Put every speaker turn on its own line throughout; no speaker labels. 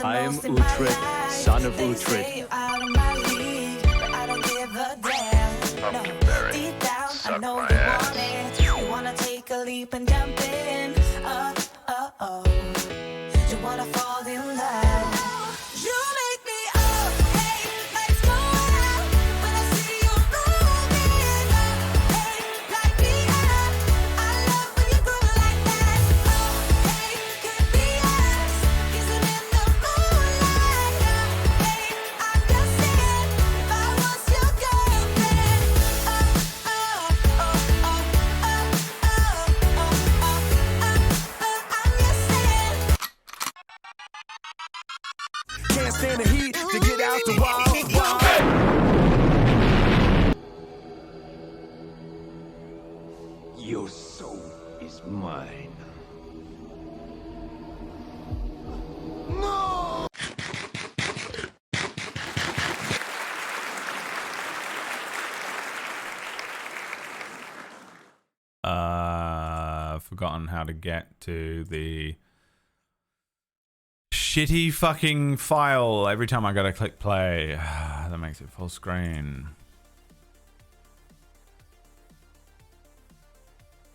I am Uhtred, son of Uhtred.
Pumpkin berry, suck my ass.
You wanna take a leap and jump in. You wanna fall in love. You make me up, hey, let's go out. When I see you moving up, hey, light me up. I love when you groove like that. Oh, hey, could be us, kissing in the moonlight. Hey, I'm just saying, if I was your girlfriend.
Can't stand the heat to get out the wall.
Your soul is mine.
No!
Forgotten how to get to the shitty fucking file every time I gotta click play. That makes it full screen.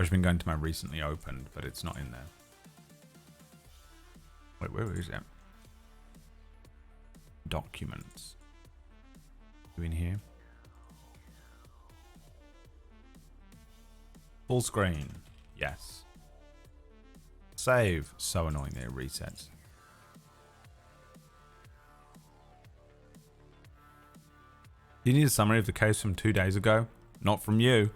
I've been going to my recently opened, but it's not in there. Wait, where is it? Documents. You in here? Full screen. Yes. Save. So annoying that it resets. Do you need a summary of the case from 2 days ago? Not from you.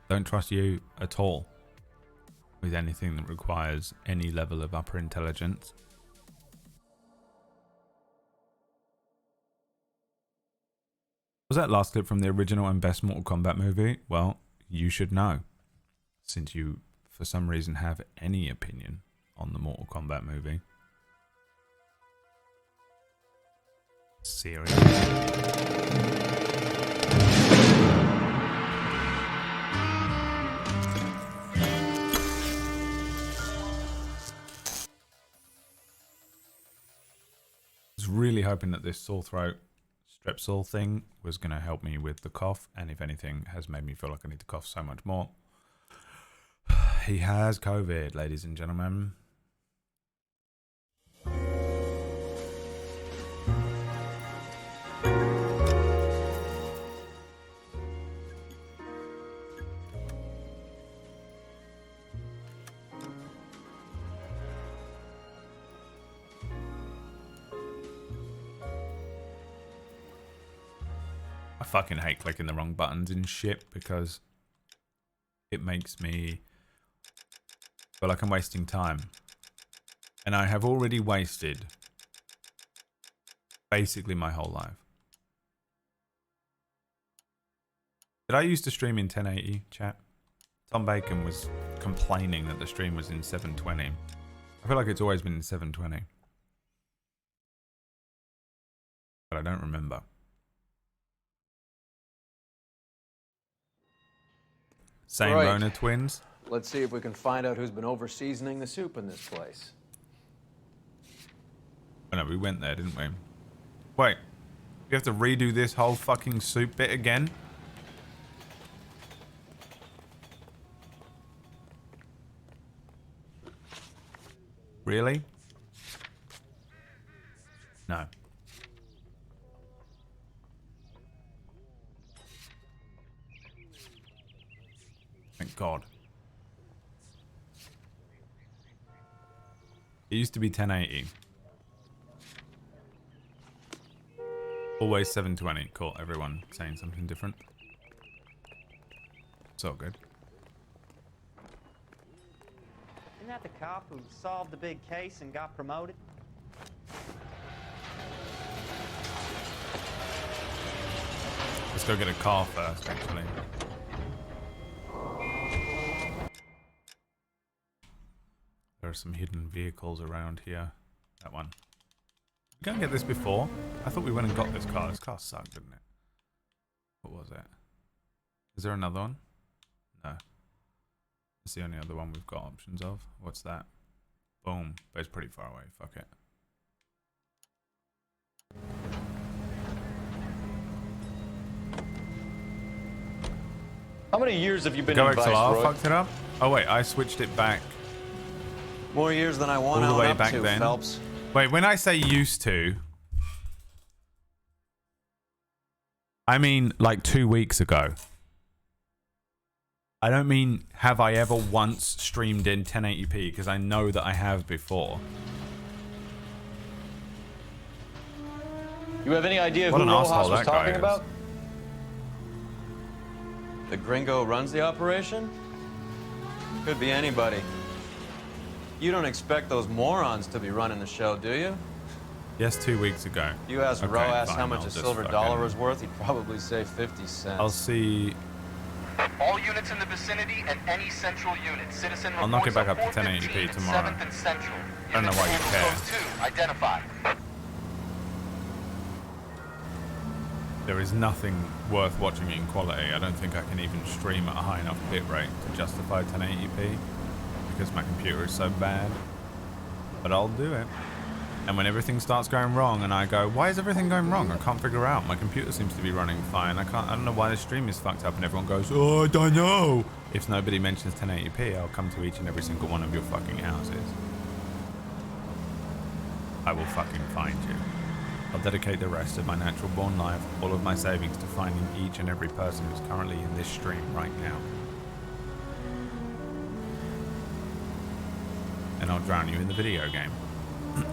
Don't trust you at all with anything that requires any level of upper intelligence. Was that last clip from the original and best Mortal Kombat movie? Well, you should know, since you for some reason have any opinion on the Mortal Kombat movie. Serious? I was really hoping that this sore throat Strepsil thing was going to help me with the cough, and if anything has made me feel like I need to cough so much more. He has COVID, ladies and gentlemen. I fucking hate clicking the wrong buttons and shit because it makes me feel like I'm wasting time. And I have already wasted basically my whole life. Did I used to stream in 1080, chat? Tom Bacon was complaining that the stream was in 720. I feel like it's always been in 720. But I don't remember. Same
Right.
Rona twins.
Let's see if we can find out who's been over-seasoning the soup in this place.
Oh no, we went there, didn't we? Wait. We have to redo this whole fucking soup bit again? Really? No. Thank God. It used to be 1080. Always 720. Cool. Everyone saying something different. It's all good.
Isn't that the cop who solved the big case and got promoted?
Let's go get a car first, actually. There are some hidden vehicles around here. That one. We can't get this before. I thought we went and got this car. This car sucked, didn't it? What was it? Is there another one? No. It's the only other one we've got options of. What's that? Boom. But it's pretty far away. Fuck it.
How many years have you been
Go
in Vice,
XLR
Roy?
fucked it up. Oh wait, I switched it back
More years than I want
all
to
the way
up
back
to,
then.
Phelps.
Wait, when I say used to, I mean like 2 weeks ago. I don't mean have I ever once streamed in 1080p, because I know that I have before.
You have any idea
What
who
an
Rojas
asshole
was
that guy
talking
is.
about? The gringo runs the operation? Could be anybody. You don't expect those morons to be running the show, do you?
Yes, 2 weeks ago.
You asked
Okay,
Rojas
fine,
how much
I'll
a
just
silver
fucking-
dollar was worth, he'd probably say 50 cents.
I'll see.
All units in the vicinity and any central unit. Citizen
I'll knock it back
reports
up to
of
1080p
415
tomorrow.
7th and Central.
I don't know why you
Unit
care.
code 2, identified.
There is nothing worth watching in quality. I don't think I can even stream at a high enough bitrate to justify 1080p because my computer is so bad. But I'll do it. And when everything starts going wrong and I go, why is everything going wrong? I can't figure out. My computer seems to be running fine. I don't know why the stream is fucked up, and everyone goes, oh, I don't know. If nobody mentions 1080p, I'll come to each and every single one of your fucking houses. I will fucking find you. I'll dedicate the rest of my natural born life, all of my savings, to finding each and every person who's currently in this stream right now. And I'll drown you in the video game.
Oh,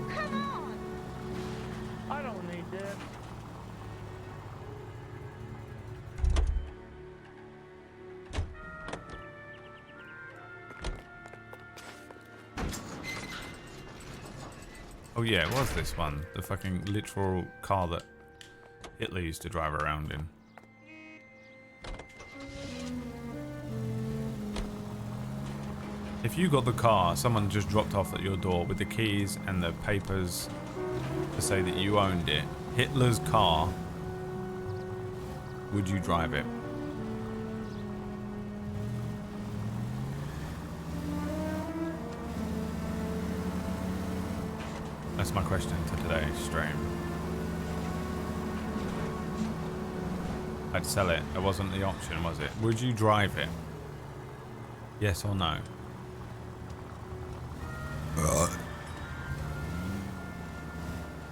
come on! I don't need this.
Oh yeah, it was this one. The fucking literal car that Hitler used to drive around in. If you got the car, someone just dropped off at your door with the keys and the papers to say that you owned it, Hitler's car, would you drive it? That's my question to today's stream. I'd sell it. It wasn't the option, was it? Would you drive it? Yes or no?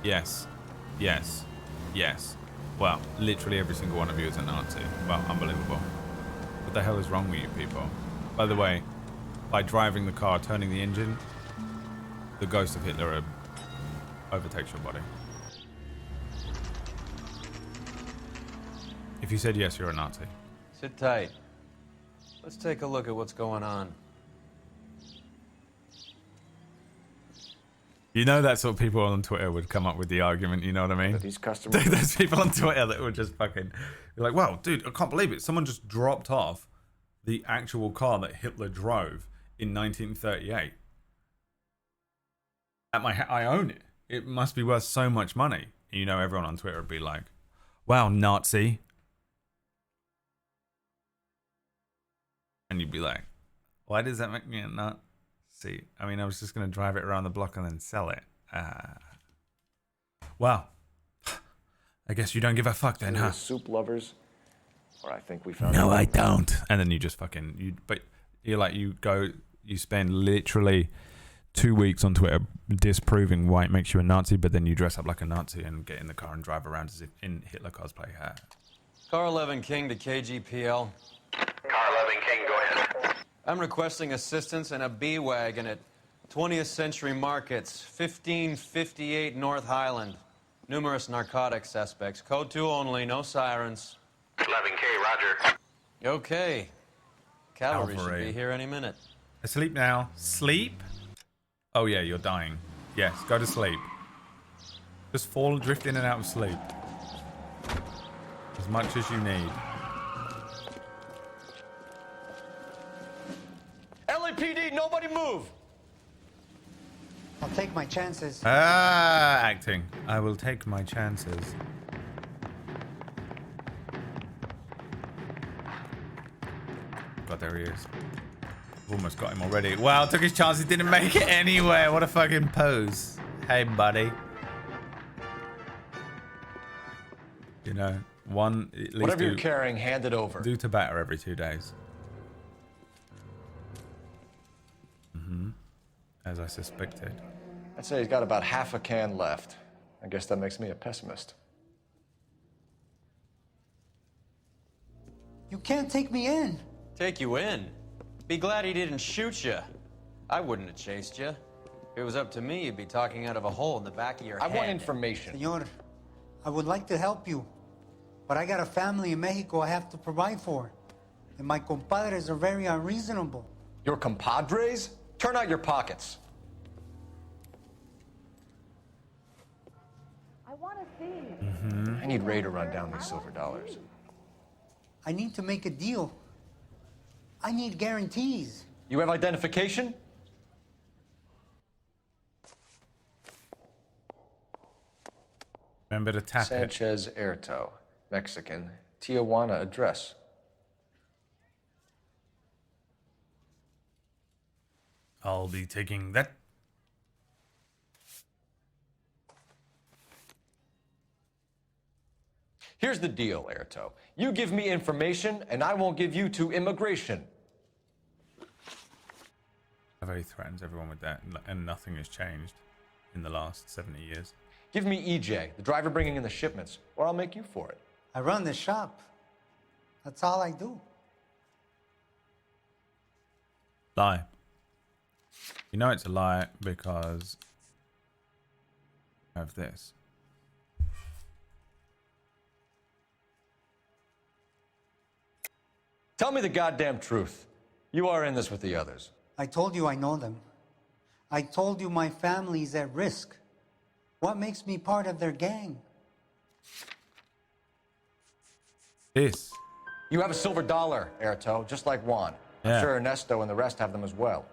Yes. Yes. Yes. Well, literally every single one of you is a Nazi. Well, unbelievable. What the hell is wrong with you people? By the way, by driving the car, turning the engine, the ghost of Hitler overtakes your body. If you said yes, you're a Nazi.
Sit tight. Let's take a look at what's going on.
You know that's what people on Twitter would come up with the argument, you know what I mean?
These customers.
There's people on Twitter that would just fucking be like, wow, dude, I can't believe it. Someone just dropped off the actual car that Hitler drove in 1938. At my I own it. It must be worth so much money. And you know, everyone on Twitter would be like, wow, Nazi. And you'd be like, why does that make me a Nazi? I mean, I was just going to drive it around the block and then sell it. Wow. I guess you don't give a fuck then, huh?
Soup lovers, or I think we found.
No, I don't. And then you just fucking you spend literally 2 weeks on Twitter disproving why it makes you a Nazi, but then you dress up like a Nazi and get in the car and drive around as if in Hitler cosplay.
Car 11 King to KGPL.
Car 11 King, go ahead.
I'm requesting assistance in a B-Wagon at 20th Century Markets, 1558 North Highland. Numerous narcotic suspects. Code 2 only, no sirens.
11K, roger.
Okay. Cavalry should
Cavalry.
be here any minute.
Asleep now. Sleep? Oh yeah, you're dying. Yes, go to sleep. Just drift in and out of sleep. As much as you need.
LAPD, nobody move!
I'll take my chances.
Acting. I will take my chances. God, there he is. I've almost got him already. Wow, took his chance. He didn't make it anywhere. What a fucking pose. Hey, buddy. You know, one at least
Whatever you're carrying, hand it over.
do to batter every 2 days. As I suspected.
I'd say he's got about half a can left. I guess that makes me a pessimist.
You can't take me in.
Take you in? Be glad he didn't shoot you. I wouldn't have chased you. If it was up to me, you'd be talking out of a hole in the back of your
I
head.
want information.
Senor, I would like to help you, but I got a family in Mexico I have to provide for. And my compadres are very unreasonable.
Your compadres? Turn out your pockets.
I want to see.
I need Ray to run down these silver dollars.
I need to make a deal. I need guarantees.
You have identification?
Remember to tap it.
Sanchez Erto, Mexican, Tijuana address.
I'll be taking that.
Here's the deal, Erto. You give me information, and I won't give you to immigration.
He threatens everyone with that, and nothing has changed in the last 70 years.
Give me EJ, the driver bringing in the shipments, or I'll make you for it.
I run the shop. That's all I do.
Lie. You know it's a lie because of this.
Tell me the goddamn truth. You are in this with the others.
I told you I know them. I told you my family's at risk. What makes me part of their gang?
This.
You have a silver dollar, Erto, just like Juan.
Yeah.
I'm sure Ernesto and the rest have them as well.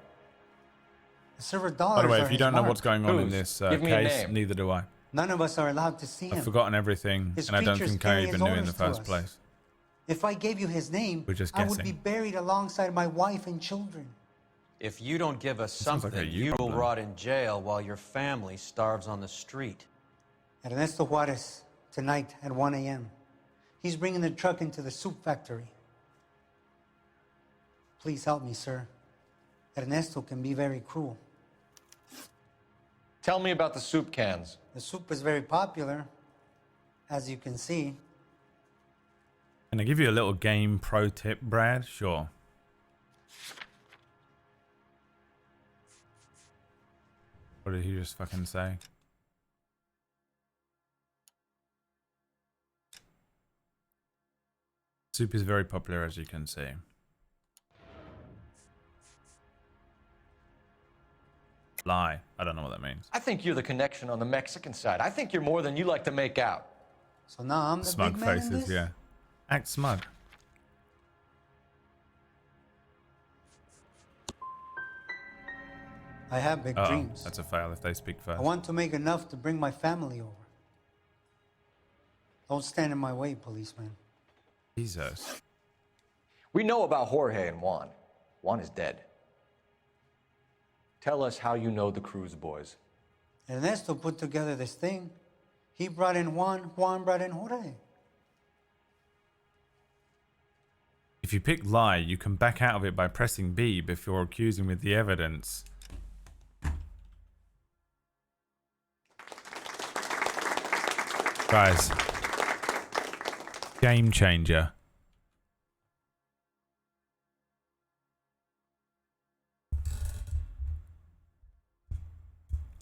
The silver dollars.
By the way,
are
if you
his
don't know
mark.
what's going on in
Whose?
this
Give me a
case,
name.
neither do I.
None of us are allowed to see him.
I've forgotten everything,
His
and I don't
creatures
think I
carry
even
his
knew in
orders
the
to
first
us.
place.
If I gave you his name,
We're just
I would be
guessing.
buried alongside my wife and children.
If you don't give us
sounds like a
something,
you
you will
problem.
rot in jail while your family starves on the street.
Ernesto Juarez, tonight at 1 a.m. He's bringing the truck into the soup factory. Please help me, sir. Ernesto can be very cruel.
Tell me about the soup cans.
The soup is very popular, as you can see.
Can I give you a little game pro tip, Brad? Sure. What did he just fucking say? Soup is very popular, as you can see. Lie. I don't know what that means.
I think you're the connection on the Mexican side. I think you're more than you like to make out.
So now I'm the
Smug
big man in
faces,
this?
yeah. Act smug.
I have big dreams.
That's a fail if they speak first.
I want to make enough to bring my family over. Don't stand in my way, policeman.
Jesus.
We know about Jorge and Juan. Juan is dead. Tell us how you know the Cruz boys.
Ernesto put together this thing. He brought in Juan, Juan brought in Jorge.
If you pick lie, you can back out of it by pressing B before accusing with the evidence. Guys. Game changer.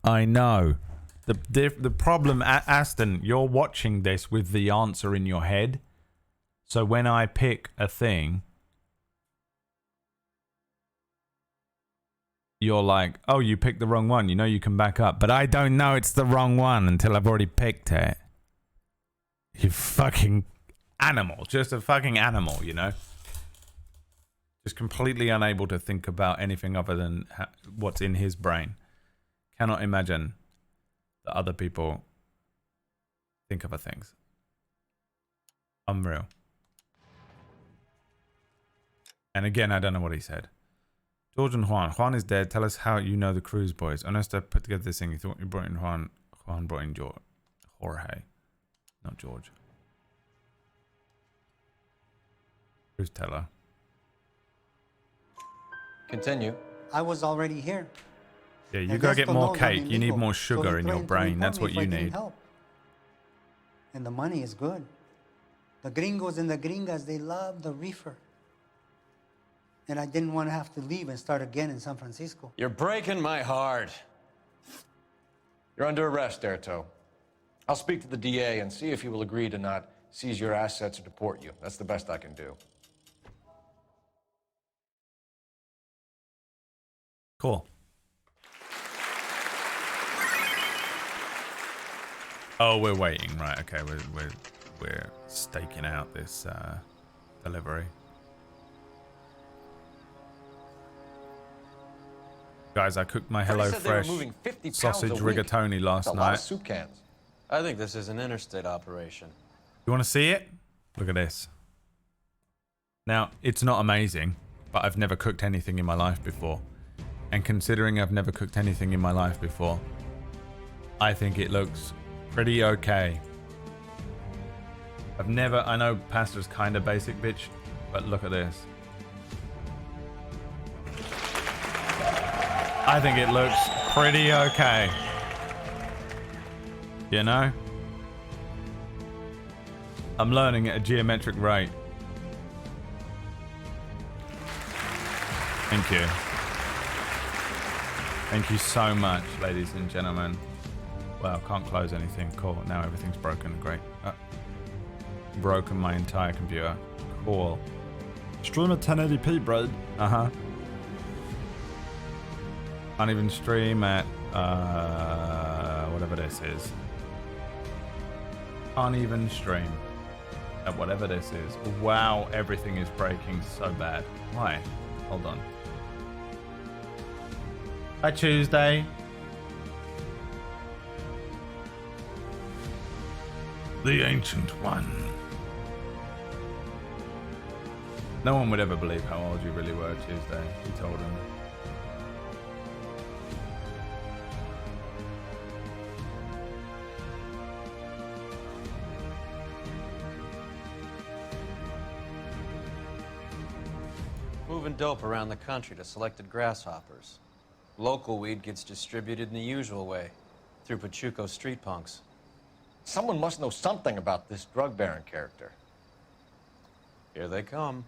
I know. The problem, Aston, you're watching this with the answer in your head. So when I pick a thing, you're like, oh, you picked the wrong one. You know you can back up. But I don't know it's the wrong one until I've already picked it. You fucking animal. Just a fucking animal, you know? Just completely unable to think about anything other than what's in his brain. Cannot imagine that other people think of other things. Unreal. And again, I don't know what he said. George and Juan. Juan is dead. Tell us how you know the Cruz boys. Ernesto put together this thing. You thought you brought in Juan. Juan brought in George. Jorge. Not George. Cruz teller.
Continue.
I was already here.
Yeah, you
And
gotta get
Ernesto
more
knows I'm
cake. You need
illegal,
more
so
sugar
he
in your
threatened to
brain.
report
That's
me
what
if I
you
didn't
need.
help. And the money is good. The gringos and the gringas, they love the reefer. And I didn't want to have to leave and start again in San Francisco.
You're breaking my heart.
You're under arrest, Erto. I'll speak to the DA and see if he will agree to not seize your assets or deport you. That's the best I can do.
Cool. Oh, we're waiting, right? Okay, we're staking out this delivery. Guys, I cooked my HelloFresh sausage rigatoni last night.
Soup cans.
I think this is an interstate operation.
You want to see it? Look at this. Now, it's not amazing, but I've never cooked anything in my life before. And considering I've never cooked anything in my life before, I think it looks pretty okay. I know pasta's kind of basic, bitch, but look at this. I think it looks pretty okay. You know? I'm learning at a geometric rate. Thank you. Thank you so much, ladies and gentlemen. Well, can't close anything. Cool. Now everything's broken. Great. Broken my entire computer. Cool.
Stream at 1080p, bro.
Uh-huh. Can't even stream at whatever this is. Can't even stream at whatever this is. Wow, everything is breaking so bad. Why? Hold on. By Tuesday. The Ancient One. No one would ever believe how old you really were Tuesday, he told him.
Moving dope around the country to selected grasshoppers. Local weed gets distributed in the usual way, through Pachuco street punks.
Someone must know something about this drug baron character.
Here they come.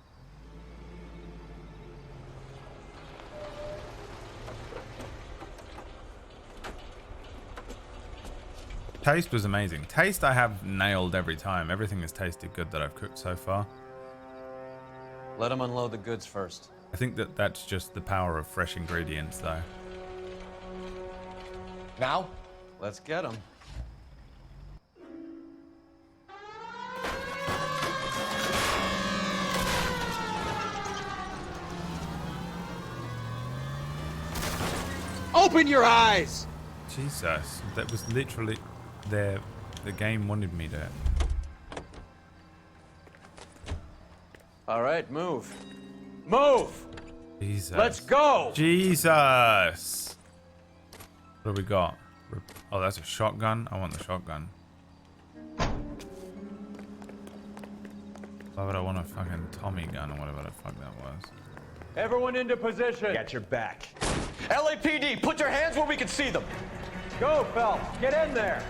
Taste was amazing. Taste I have nailed every time. Everything has tasted good that I've cooked so far.
Let them unload the goods first.
I think that's just the power of fresh ingredients, though.
Now?
Let's get them.
Open your eyes!
Jesus, that was literally the game wanted me to.
All right, move. Move!
Jesus.
Let's go!
Jesus! What do we got? Oh, that's a shotgun? I want the shotgun. Why would I want a fucking Tommy gun or whatever the fuck that was?
Everyone into position.
Got your back.
LAPD, put your hands where we can see them.
Go, Phelps. Get in there.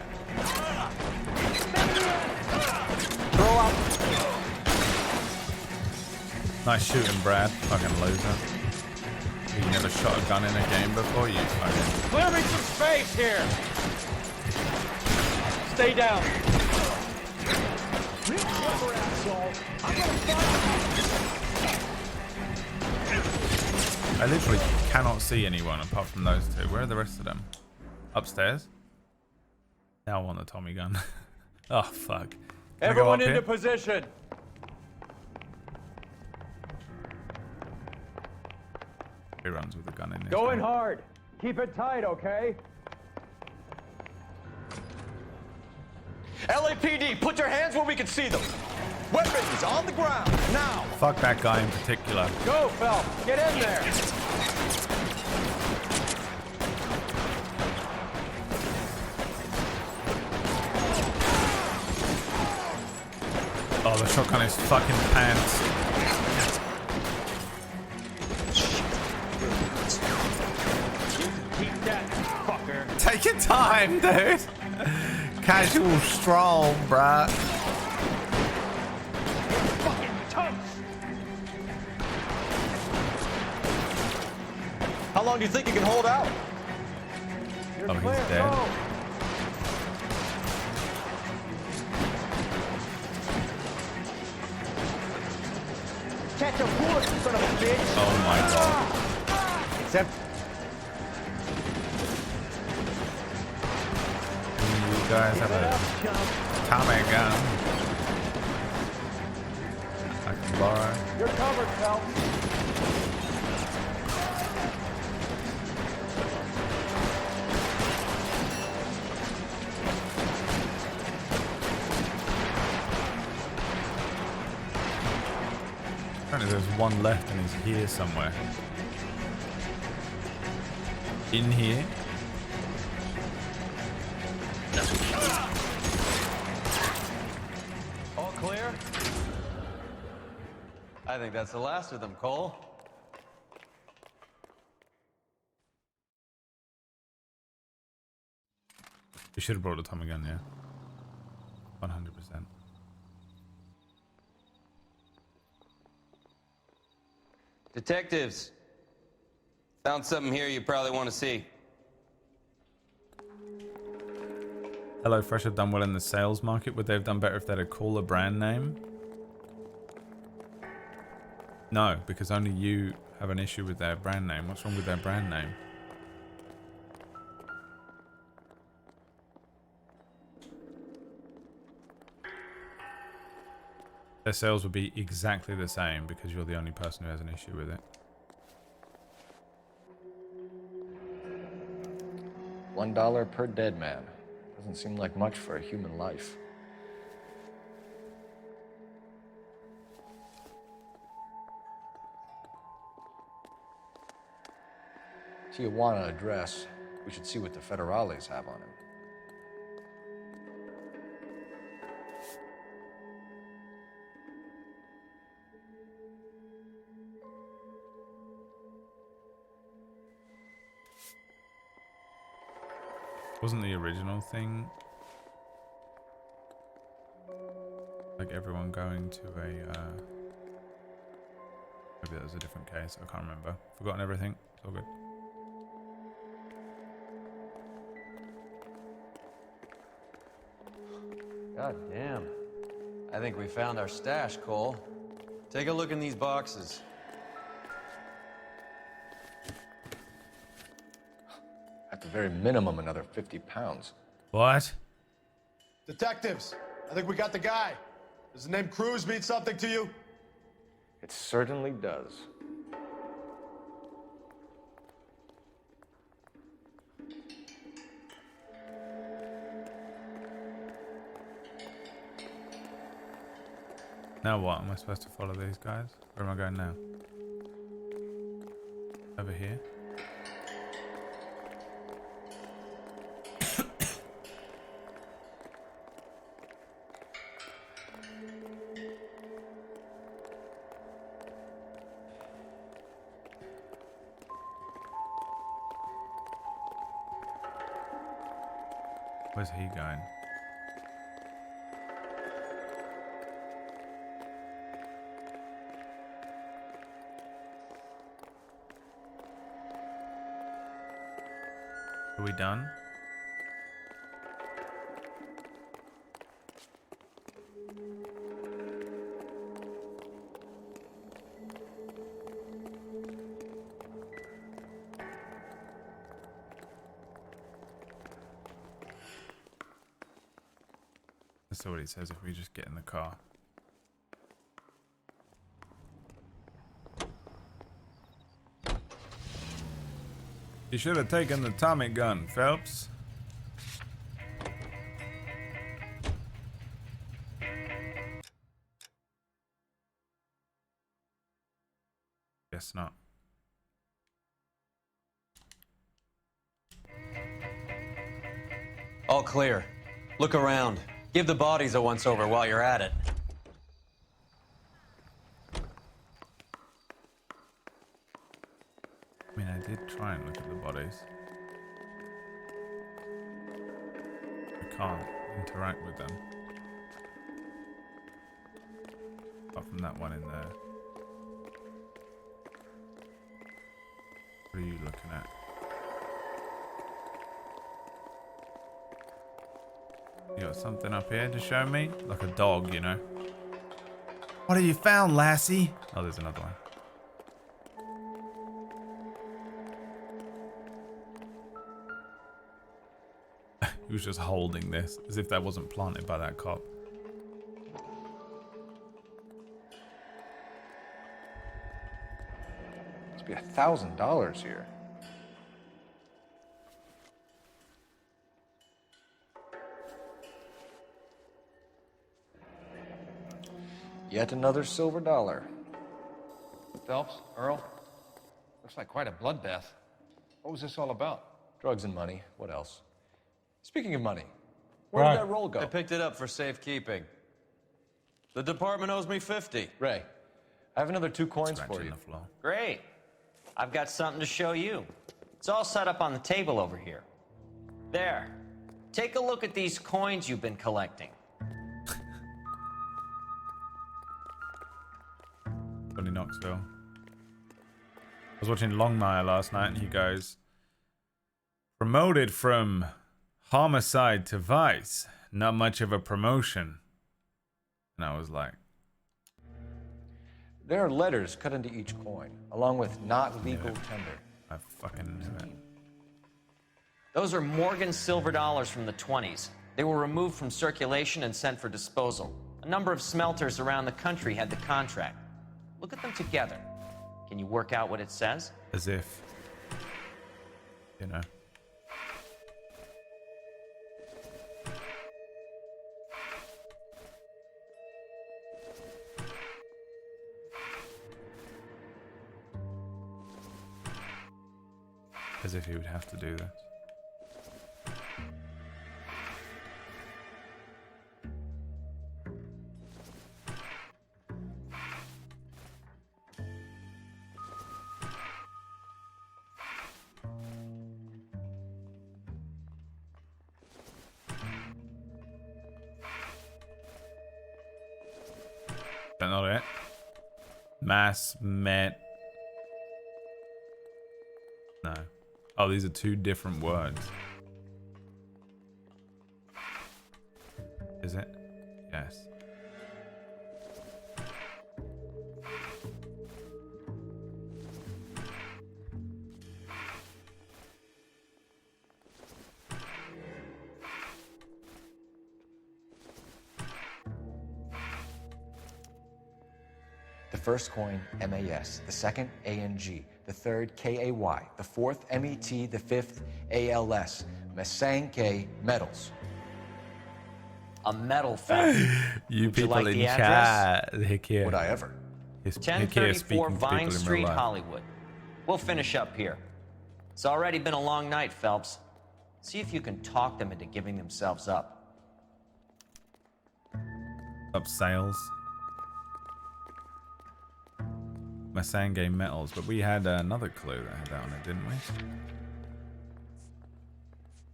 Throw out.
Nice shooting, Brad. Fucking loser. You never shot a gun in a game before, you fucking...
Clear me some space here. Stay down.
I literally cannot see anyone apart from those two. Where are the rest of them? Upstairs? Now I want the Tommy gun. Oh, fuck. Can
Everyone
I go up
into
here?
position.
He runs with a gun in his
Going
hand.
hard. Keep it tight, okay?
LAPD, put your hands where we can see them.
Weapons on the ground, now!
Fuck that guy in particular.
Go, Phelps. Get in there.
Oh, the shotgun is fucking pants.
Keep that, fucker.
Take your time, dude. Casual stroll, bruh.
Fucking toast.
How long do you think you can hold out?
Oh, he's dead.
Catch a bullet, son of a bitch.
Oh my god.
Except
You guys have a Tommy gun. I can borrow.
You're covered, Phelps.
Apparently there's one left and he's here somewhere. In here.
All clear? I think that's the last of them, Cole.
We should have brought the Tommy gun, yeah. 100%.
Detectives, found something here you probably want to see.
Hello Fresh have done well in the sales market. Would they have done better if they had a cooler brand name? No, because only you have an issue with their brand name. What's wrong with their brand name? Their sales would be exactly the same because you're the only person who has an issue with it.
$1 per dead man. Doesn't seem like much for a human life. Tijuana address. We should see what the federales have on him.
Wasn't the original thing like everyone going to a maybe that was a different case, I can't remember. Forgotten everything. It's all good.
God damn. I think we found our stash, Cole. Take a look in these boxes.
At the very minimum, another 50 pounds.
What?
Detectives, I think we got the guy. Does the name Cruz mean something to you?
It certainly does.
Now what? Am I supposed to follow these guys? Where am I going now? Over here? Where's he going? Are we done? That's what he says if we just get in the car. You should have taken the Tommy gun, Phelps. guess not.
All clear. Look around. Give the bodies a once-over while you're at it.
I mean, I did try and look at the bodies. I can't interact with them. Apart from that one in there. What are you looking at? You got something up here to show me? Like a dog, you know? What have you found, lassie? Oh, there's another one. He was just holding this, as if that wasn't planted by that cop.
Must be $1,000 here. Yet another silver dollar.
Phelps, Earl, looks like quite a bloodbath. What was this all about?
Drugs and money. What else? Speaking of money, where did that roll go?
I picked it up for safekeeping. The department owes me 50.
Ray, I have another 2 coins for you.
Great. I've got something to show you. It's all set up on the table over here. There. Take a look at these coins you've been collecting.
Tony Knoxville. I was watching Longmire last night and he goes, promoted from homicide to vice. Not much of a promotion. And I was like,
There are letters cut into each coin, along with not legal tender.
I fucking knew it.
Those are Morgan silver dollars from the 20s. They were removed from circulation and sent for disposal. A number of smelters around the country had the contract. Look at them together. Can you work out what it says?
As if, you know. As if he would have to do this. That's not it. Mass met. No. Oh, these are 2 different words. Is it? Yes.
The first coin, MAS. The second, ANG. The third, KAY. The fourth, MET. The fifth, ALS. Masanke Metals.
A metal factory.
You
Would
people
like
in
the
chat.
address?
Hikir.
Would I ever?
1034 Vine Street, Hollywood. We'll finish up here. It's already been a long night, Phelps. See if you can talk them into giving themselves up.
Up sales. Masange Metals, but we had another clue that had that on it, didn't we?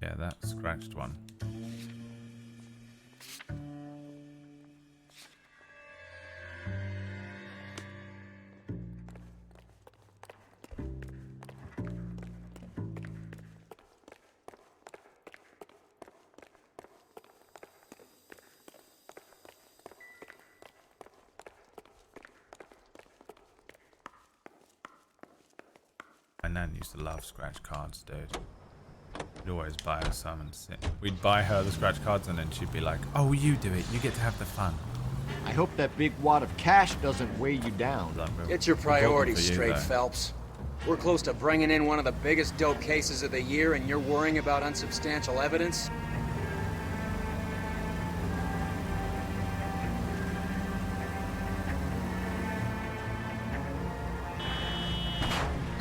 Yeah, that scratched one. My nan used to love scratch cards, dude. We'd always buy her some and sit. We'd buy her the scratch cards and then she'd be like, oh, you do it. You get to have the fun.
I hope that big wad of cash doesn't weigh you down.
Get your priorities straight, Phelps. We're close to bringing in one of the biggest dope cases of the year, and you're worrying about unsubstantial evidence?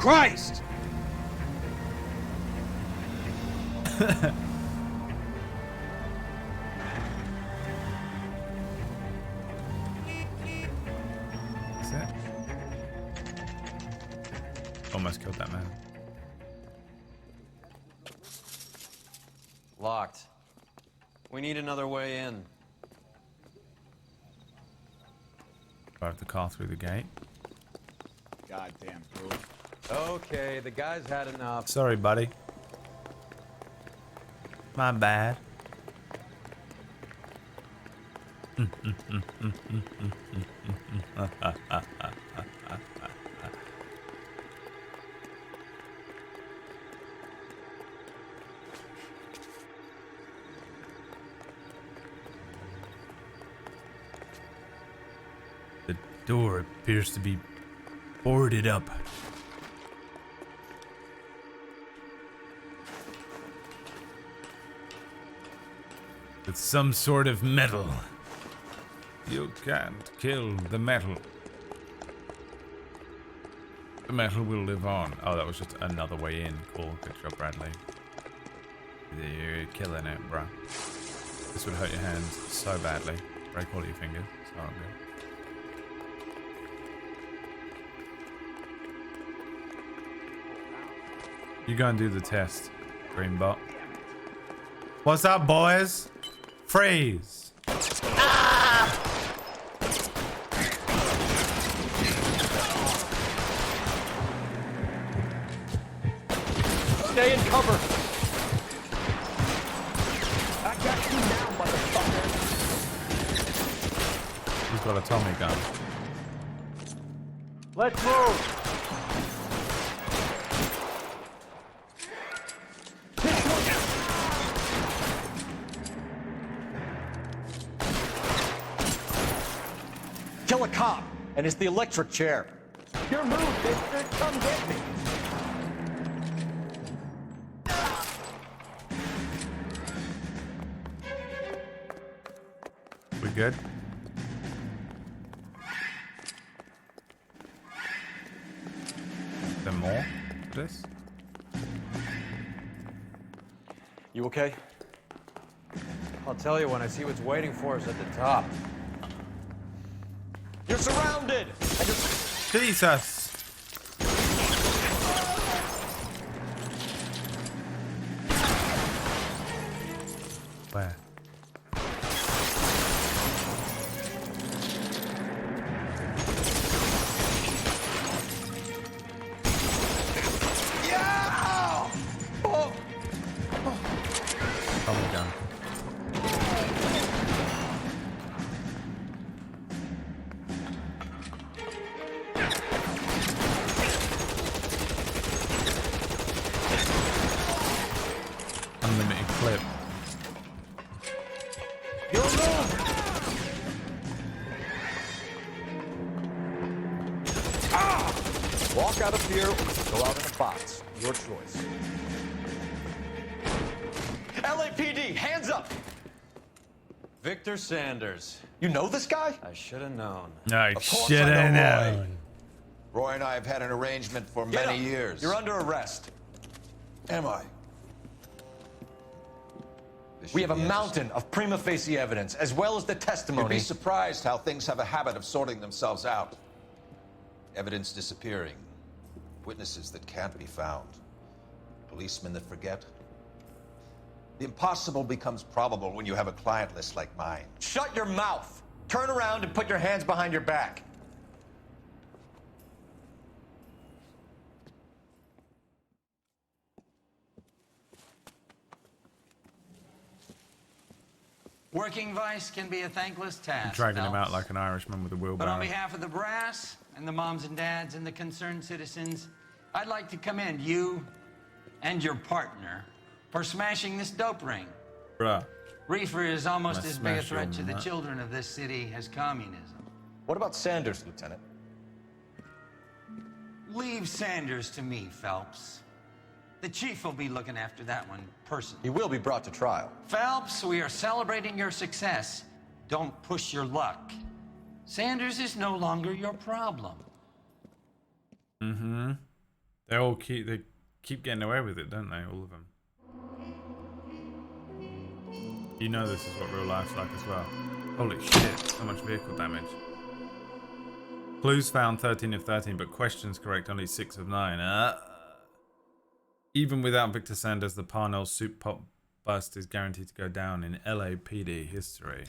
Christ!
That's it. Almost killed that man.
Locked. We need another way in.
Drive the car through the gate.
Goddamn fool.
Okay, the guy's had enough.
Sorry, buddy. My bad. The door appears to be boarded up. With some sort of metal. You can't kill the metal. The metal will live on. Oh, that was just another way in. Cool. Good job, Bradley. You're killing it, bro. This would hurt your hands so badly. Break all your fingers. It's not good. You go and do the test, Greenbot. What's up, boys? Freeze!
Stay in cover.
I got you now, motherfucker.
He's got a Tommy gun.
Let's move. Kill a cop, and it's the electric chair.
Your move, Victor. Come get me.
We good? Is there more to this?
You okay?
I'll tell you when I see what's waiting for us at the top.
You're surrounded!
Jesus! Where?
Yeah! Oh!
Tommy gun. Unlimited clip.
Your move! Walk out of here or go out in a box. Your choice. LAPD, hands up!
Victor Sanders.
You know this guy?
I should have known.
I
Of course
should
I
have
know Roy.
known.
Roy and I have had an arrangement for
Get
many
up.
years.
You're under arrest.
Am I? This
We
should
have a
be
mountain of prima facie evidence, as well as the
You'd
testimony.
be surprised how things have a habit of sorting themselves out. Evidence disappearing. Witnesses that can't be found. Policemen that forget. The impossible becomes probable when you have a client list like mine.
Shut your mouth. Turn around and put your hands behind your back.
Working vice can be a thankless task.
Dragging him out
Phelps.
like an Irishman with a
But on
wheelbarrow.
behalf of the brass and the moms and dads and the concerned citizens, I'd like to commend you and your partner for smashing this dope ring.
Bruh.
Reefer is almost
I'ma
as big a
smash
threat
your
to the
nut.
children of this city as communism.
What about Sanders, Lieutenant?
Leave Sanders to me, Phelps. The chief will be looking after that one personally.
He will be brought to trial.
Phelps, we are celebrating your success. Don't push your luck. Sanders is no longer your problem.
Mm-hmm. They keep getting away with it, don't they? All of them. You know this is what real life's like as well. Holy shit! So much vehicle damage. Clues found 13 of 13, but questions correct only 6 of 9. Even without Victor Sanders, the Parnell Soup Pop bust is guaranteed to go down in LAPD history.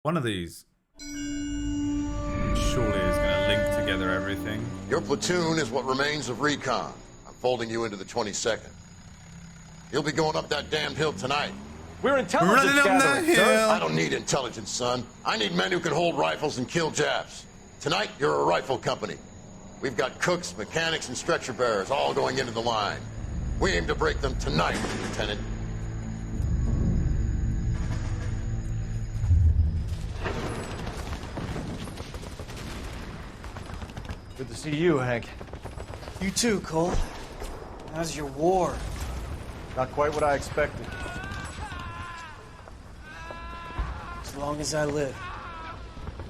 One of these surely is going to link together everything.
Your platoon is what remains of recon. I'm folding you into the 22nd. You'll be going up that damned hill tonight.
We're intelligence gathering, sir.
I don't need intelligence, son. I need men who can hold rifles and kill Japs. Tonight, you're a rifle company. We've got cooks, mechanics, and stretcher bearers all going into the line. We aim to break them tonight, Lieutenant.
Good to see you, Hank.
You too, Cole. How's your war?
Not quite what I expected.
As long as I live,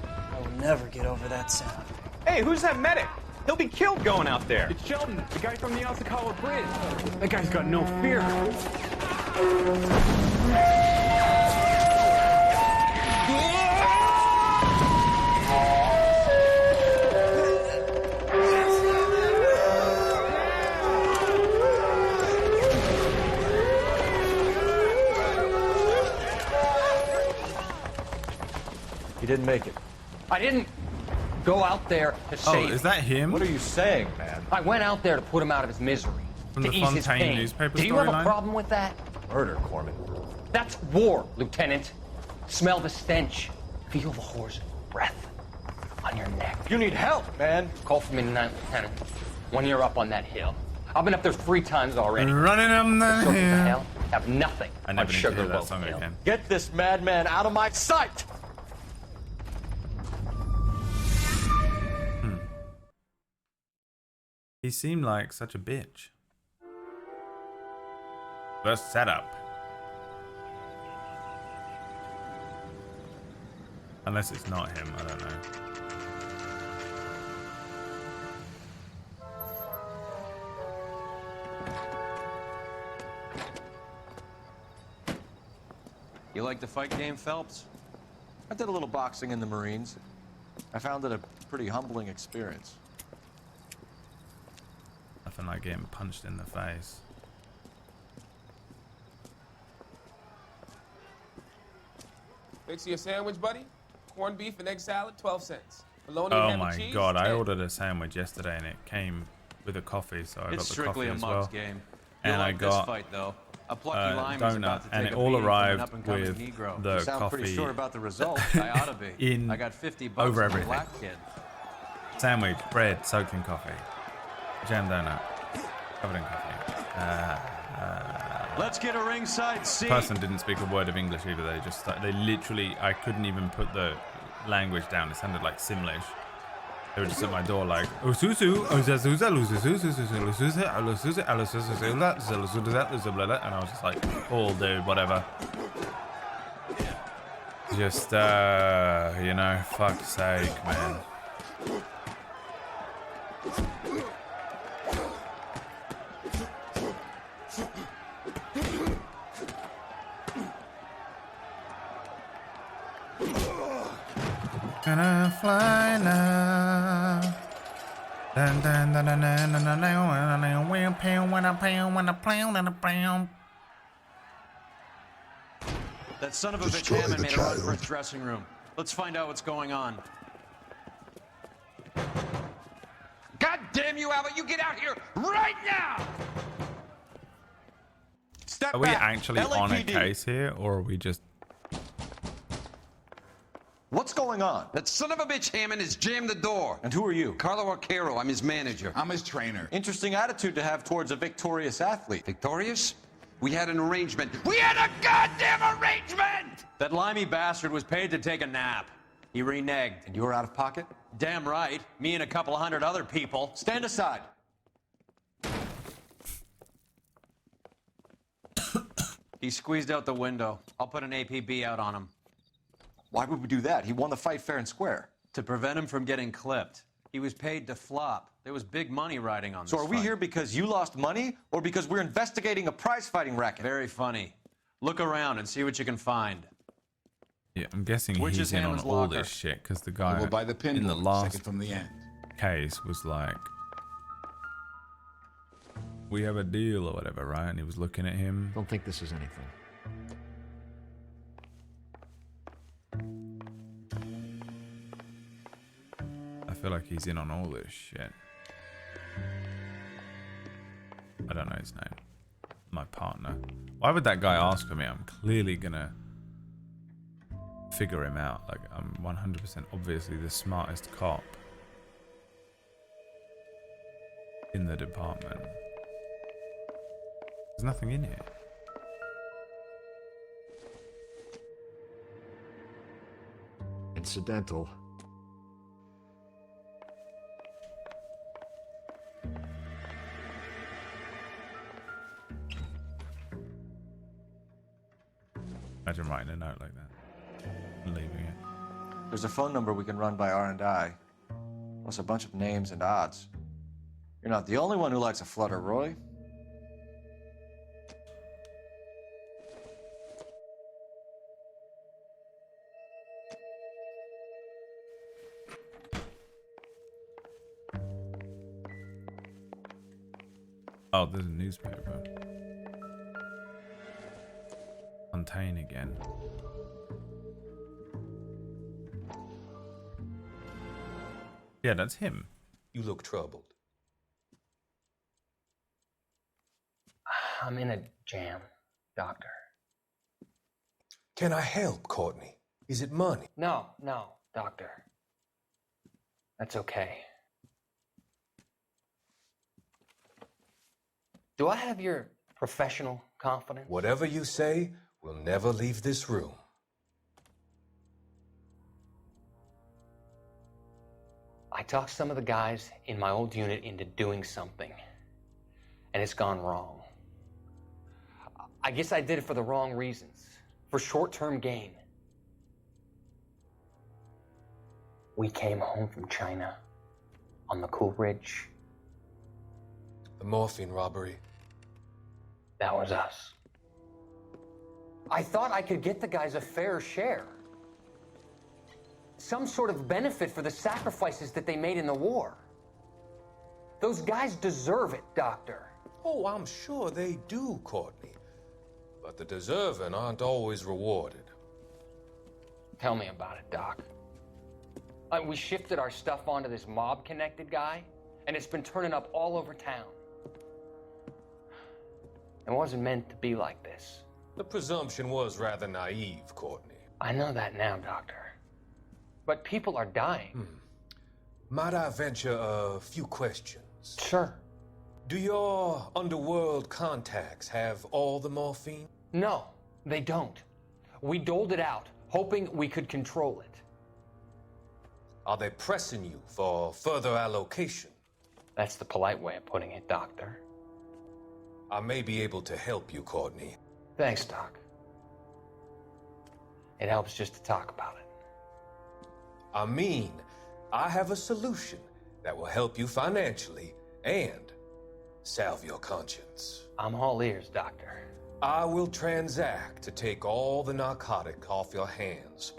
I will never get over that sound.
Hey, who's that medic? He'll be killed going out there. It's Sheldon, the guy from the Osakawa Bridge. That guy's got no fear.
He didn't make it.
I didn't go out there to save him.
Is that him?
What are you saying, man?
I went out there to put him out of his misery.
From
to
the
ease his
Fontaine
pain.
newspaper
Do you have a
storyline?
problem with that?
Murder, Corman.
That's war, Lieutenant. Smell the stench. Feel the horse's breath on your neck.
You need help, man.
Call for me tonight, Lieutenant. When you're up on that hill. I've been up there 3 times already.
Running up that
Soldiers of
hill.
hell have nothing
I
on
never need to hear that
Sugarloaf
song
Hill.
again.
Get this madman out of my sight!
He seemed like such a bitch. First setup. Unless it's not him, I don't know.
You like the fight game, Phelps?
I did a little boxing in the Marines. I found it a pretty humbling experience.
Nothing like getting punched in the face.
Fix you a sandwich, buddy? Corned beef and egg salad, 12 cents. Bologna
Oh
and ham
my
and cheese,
god, I
10.
ordered a sandwich yesterday and it came with a coffee, so I got
It's
the
strictly
coffee
a
as
mug's
well.
game. You'll
And I
like this
got
fight, though. A plucky lime is about
donut,
to
and
take
it
a
all
beating from an
arrived
up-and-coming
with
Negro.
the
You sound
coffee
pretty sure about the result. I ought to be.
in
I got 50 bucks
over
on the
everything.
black kid.
Sandwich, bread, soaked in coffee, jam donut, covered in coffee.
Let's get a ringside seat.
Person didn't speak a word of English either. They literally, I couldn't even put the language down. It sounded like Simlish. They were just at my door like, and I was just like, oh dude, whatever. Just, you know, fuck's sake, man. Gonna fly now. Dun, dun, dun, dun, dun, dun, dun, dun, dun, dun.
That son of a bitch Hammond made a run for his dressing room. Let's find out what's going on.
God damn you, Albert! You get out here right now!
Step
Are we
back.
actually on a
LAPD.
case here, or are we just...
What's going on?
That son of a bitch Hammond has jammed the door.
And who are you?
Carlo Arcaro, I'm his manager.
I'm his trainer.
Interesting attitude to have towards a victorious athlete.
Victorious? We had an arrangement. We had a goddamn arrangement!
That limey bastard was paid to take a nap. He reneged.
And you were out of pocket?
Damn right. Me and a couple of hundred other people.
Stand aside.
He squeezed out the window. I'll put an APB out on him.
Why would we do that? He won the fight fair and square.
To prevent him from getting clipped. He was paid to flop. There was big money riding on this
So are we
fight.
here because you lost money or because we're investigating a prize-fighting racket?
Very funny. Look around and see what you can find.
Yeah, I'm guessing
Where's
he's
his
in on
Hammond's
all
locker?
this shit because the guy
Over by the pin
in the
board,
last
second from the end.
case was like, "We have a deal" or whatever, right? And he was looking at him.
Don't think this is anything.
I feel like he's in on all this shit. I don't know his name. My partner. Why would that guy ask for me? I'm clearly gonna figure him out. Like, I'm 100% obviously the smartest cop in the department. There's nothing in here.
Incidental.
Imagine writing a note like that and leaving it.
There's a phone number we can run by R&I. Plus a bunch of names and odds. You're not the only one who likes a flutter, Roy.
Oh, there's a newspaper. Fontaine again. Yeah, that's him.
You look troubled.
I'm in a jam, Doctor.
Can I help, Courtney? Is it money?
No, Doctor. That's okay. Do I have your professional confidence?
Whatever you say, we'll never leave this room.
I talked some of the guys in my old unit into doing something, and it's gone wrong. I guess I did it for the wrong reasons, for short-term gain. We came home from China on the Cool Ridge.
The morphine robbery.
That was us. I thought I could get the guys a fair share. Some sort of benefit for the sacrifices that they made in the war. Those guys deserve it, Doctor.
Oh, I'm sure they do, Courtney. But the deserving aren't always rewarded.
Tell me about it, Doc. We shifted our stuff onto this mob-connected guy, and it's been turning up all over town. It wasn't meant to be like this.
The presumption was rather naive, Courtney.
I know that now, Doctor. But people are dying.
Might I venture a few questions?
Sure.
Do your underworld contacts have all the morphine?
No, they don't. We doled it out, hoping we could control it.
Are they pressing you for further allocation?
That's the polite way of putting it, Doctor.
I may be able to help you, Courtney.
Thanks, Doc. It helps just to talk about it.
I mean, I have a solution that will help you financially and salve your conscience.
I'm all ears, Doctor.
I will transact to take all the narcotic off your hands,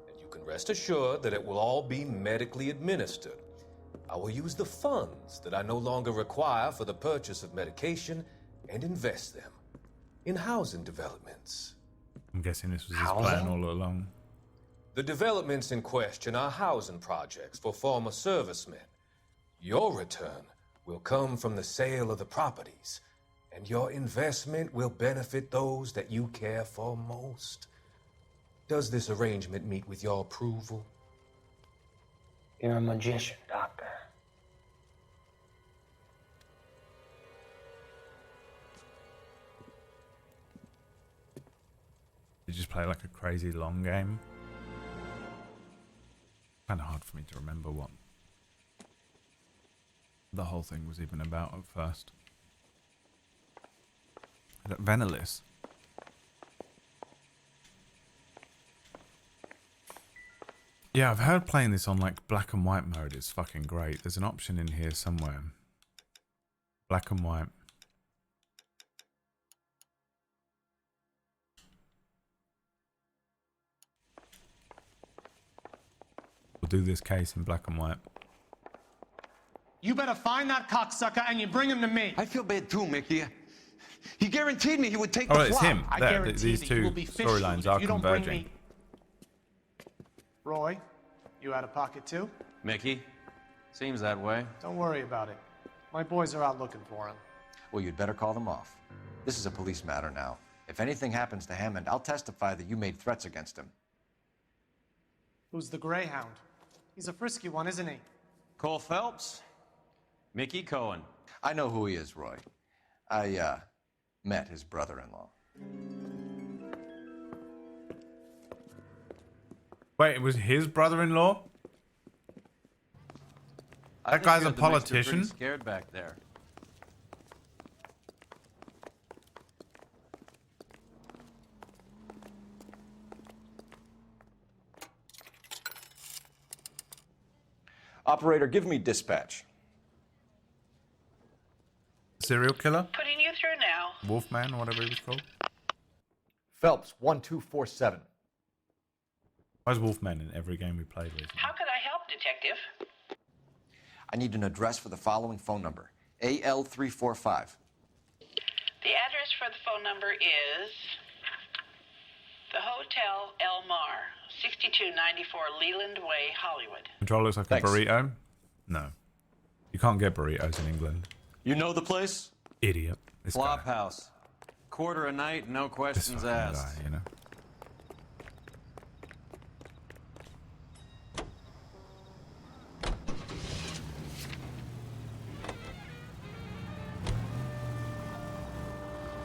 and you can rest assured that it will all be medically administered. I will use the funds that I no longer require for the purchase of medication and invest them in housing developments.
I'm guessing this was his plan all along.
The developments in question are housing projects for former servicemen. Your return will come from the sale of the properties, and your investment will benefit those that you care for most. Does this arrangement meet with your approval?
You're a magician, Doctor.
You just play like a crazy long game. Kind of hard for me to remember what the whole thing was even about at first. Is that Venelis? Yeah, I've heard playing this on like black and white mode is fucking great. There's an option in here somewhere. Black and white. We'll do this case in black and white.
You better find that cocksucker and you bring him to me.
I feel bad too, Mickey. He guaranteed me he would take
Oh,
the
it's
flop.
him.
I
There,
guarantee
these
that you
two
will be fish
storylines
food
are
if you don't bring
converging.
me. Roy, you out of pocket too?
Mickey? Seems that way.
Don't worry about it. My boys are out looking for him.
Well, you'd better call them off. This is a police matter now. If anything happens to Hammond, I'll testify that you made threats against him.
Who's the Greyhound? He's a frisky one, isn't he?
Cole Phelps? Mickey Cohen.
I know who he is, Roy. I, met his brother-in-law.
Wait, it was his brother-in-law? That guy's a politician?
Scared back there.
Operator, give me dispatch.
Serial killer?
Putting you through now.
Wolfman, or whatever he was called?
Phelps, 1247.
Why is Wolfman in every game we played recently?
How could I help, Detective?
I need an address for the following phone number. AL345.
The address for the phone number is the Hotel El Mar, 6294 Leland Way, Hollywood.
Control looks like
Thanks.
a burrito? No. You can't get burritos in England.
You know the place?
Idiot. This guy.
Flop house. Quarter a night, no
This
questions
fucking
asked.
guy, you know?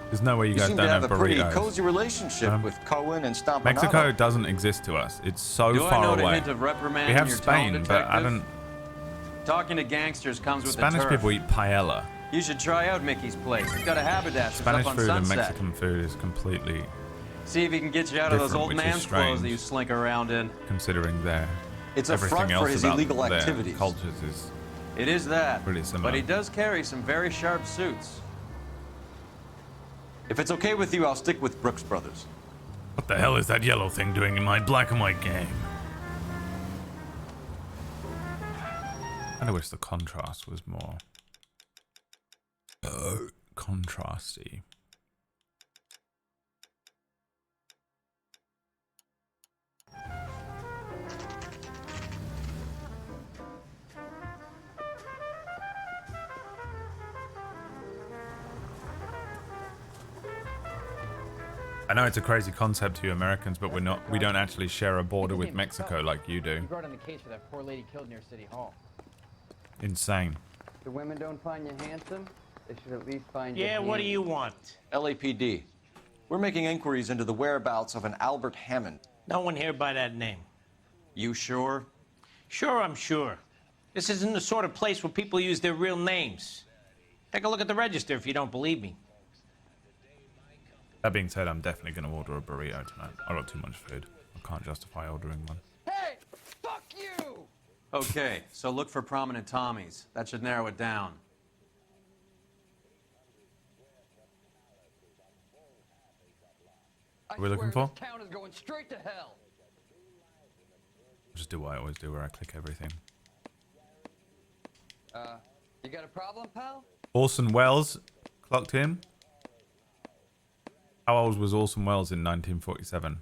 There's no way you guys
seem
don't
to have
have
a pretty
burritos.
cozy relationship with Cohen and Stompanato.
Mexico doesn't exist to us. It's so
Do I
far
note a
away.
hint of reprimand
We
in
have
your
Spain,
tone,
but I
detective?
don't.
Talking to gangsters comes with
Spanish
the turf.
people eat paella.
You should try out Mickey's place. He's got a haberdasher's
Spanish
up on
food and
Sunset.
Mexican food is completely
See if he can get you out of those
different,
old
which is
man's clothes that
strange.
you slink around in.
considering their
It's a
everything
front for
else
his
about
illegal
their
activities.
cultures is
It is that.
pretty similar.
But he does carry some very sharp suits.
If it's okay with you, I'll stick with Brooks Brothers.
What the hell is that yellow thing doing in my black and white game? I wish the contrast was more contrasty. I know it's a crazy concept to you Americans, but we don't actually share a border with Mexico like you do.
You brought on the case for that poor lady killed near City Hall.
Insane.
The women don't find you handsome? They should at least find you
Yeah, what do
handy.
you want?
LAPD. We're making inquiries into the whereabouts of an Albert Hammond.
No one here by that name.
You sure?
Sure, I'm sure. This isn't the sort of place where people use their real names. Take a look at the register if you don't believe me.
That being said, I'm definitely going to order a burrito tonight. I got too much food. I can't justify ordering one.
Hey! Fuck you!
Okay, so look for prominent Tommies. That should narrow it down.
What are we looking for?
This town is going straight to hell.
Just do what I always do, where I click everything.
You got a problem, pal?
Orson Welles clocked in. How old was Orson Welles in 1947?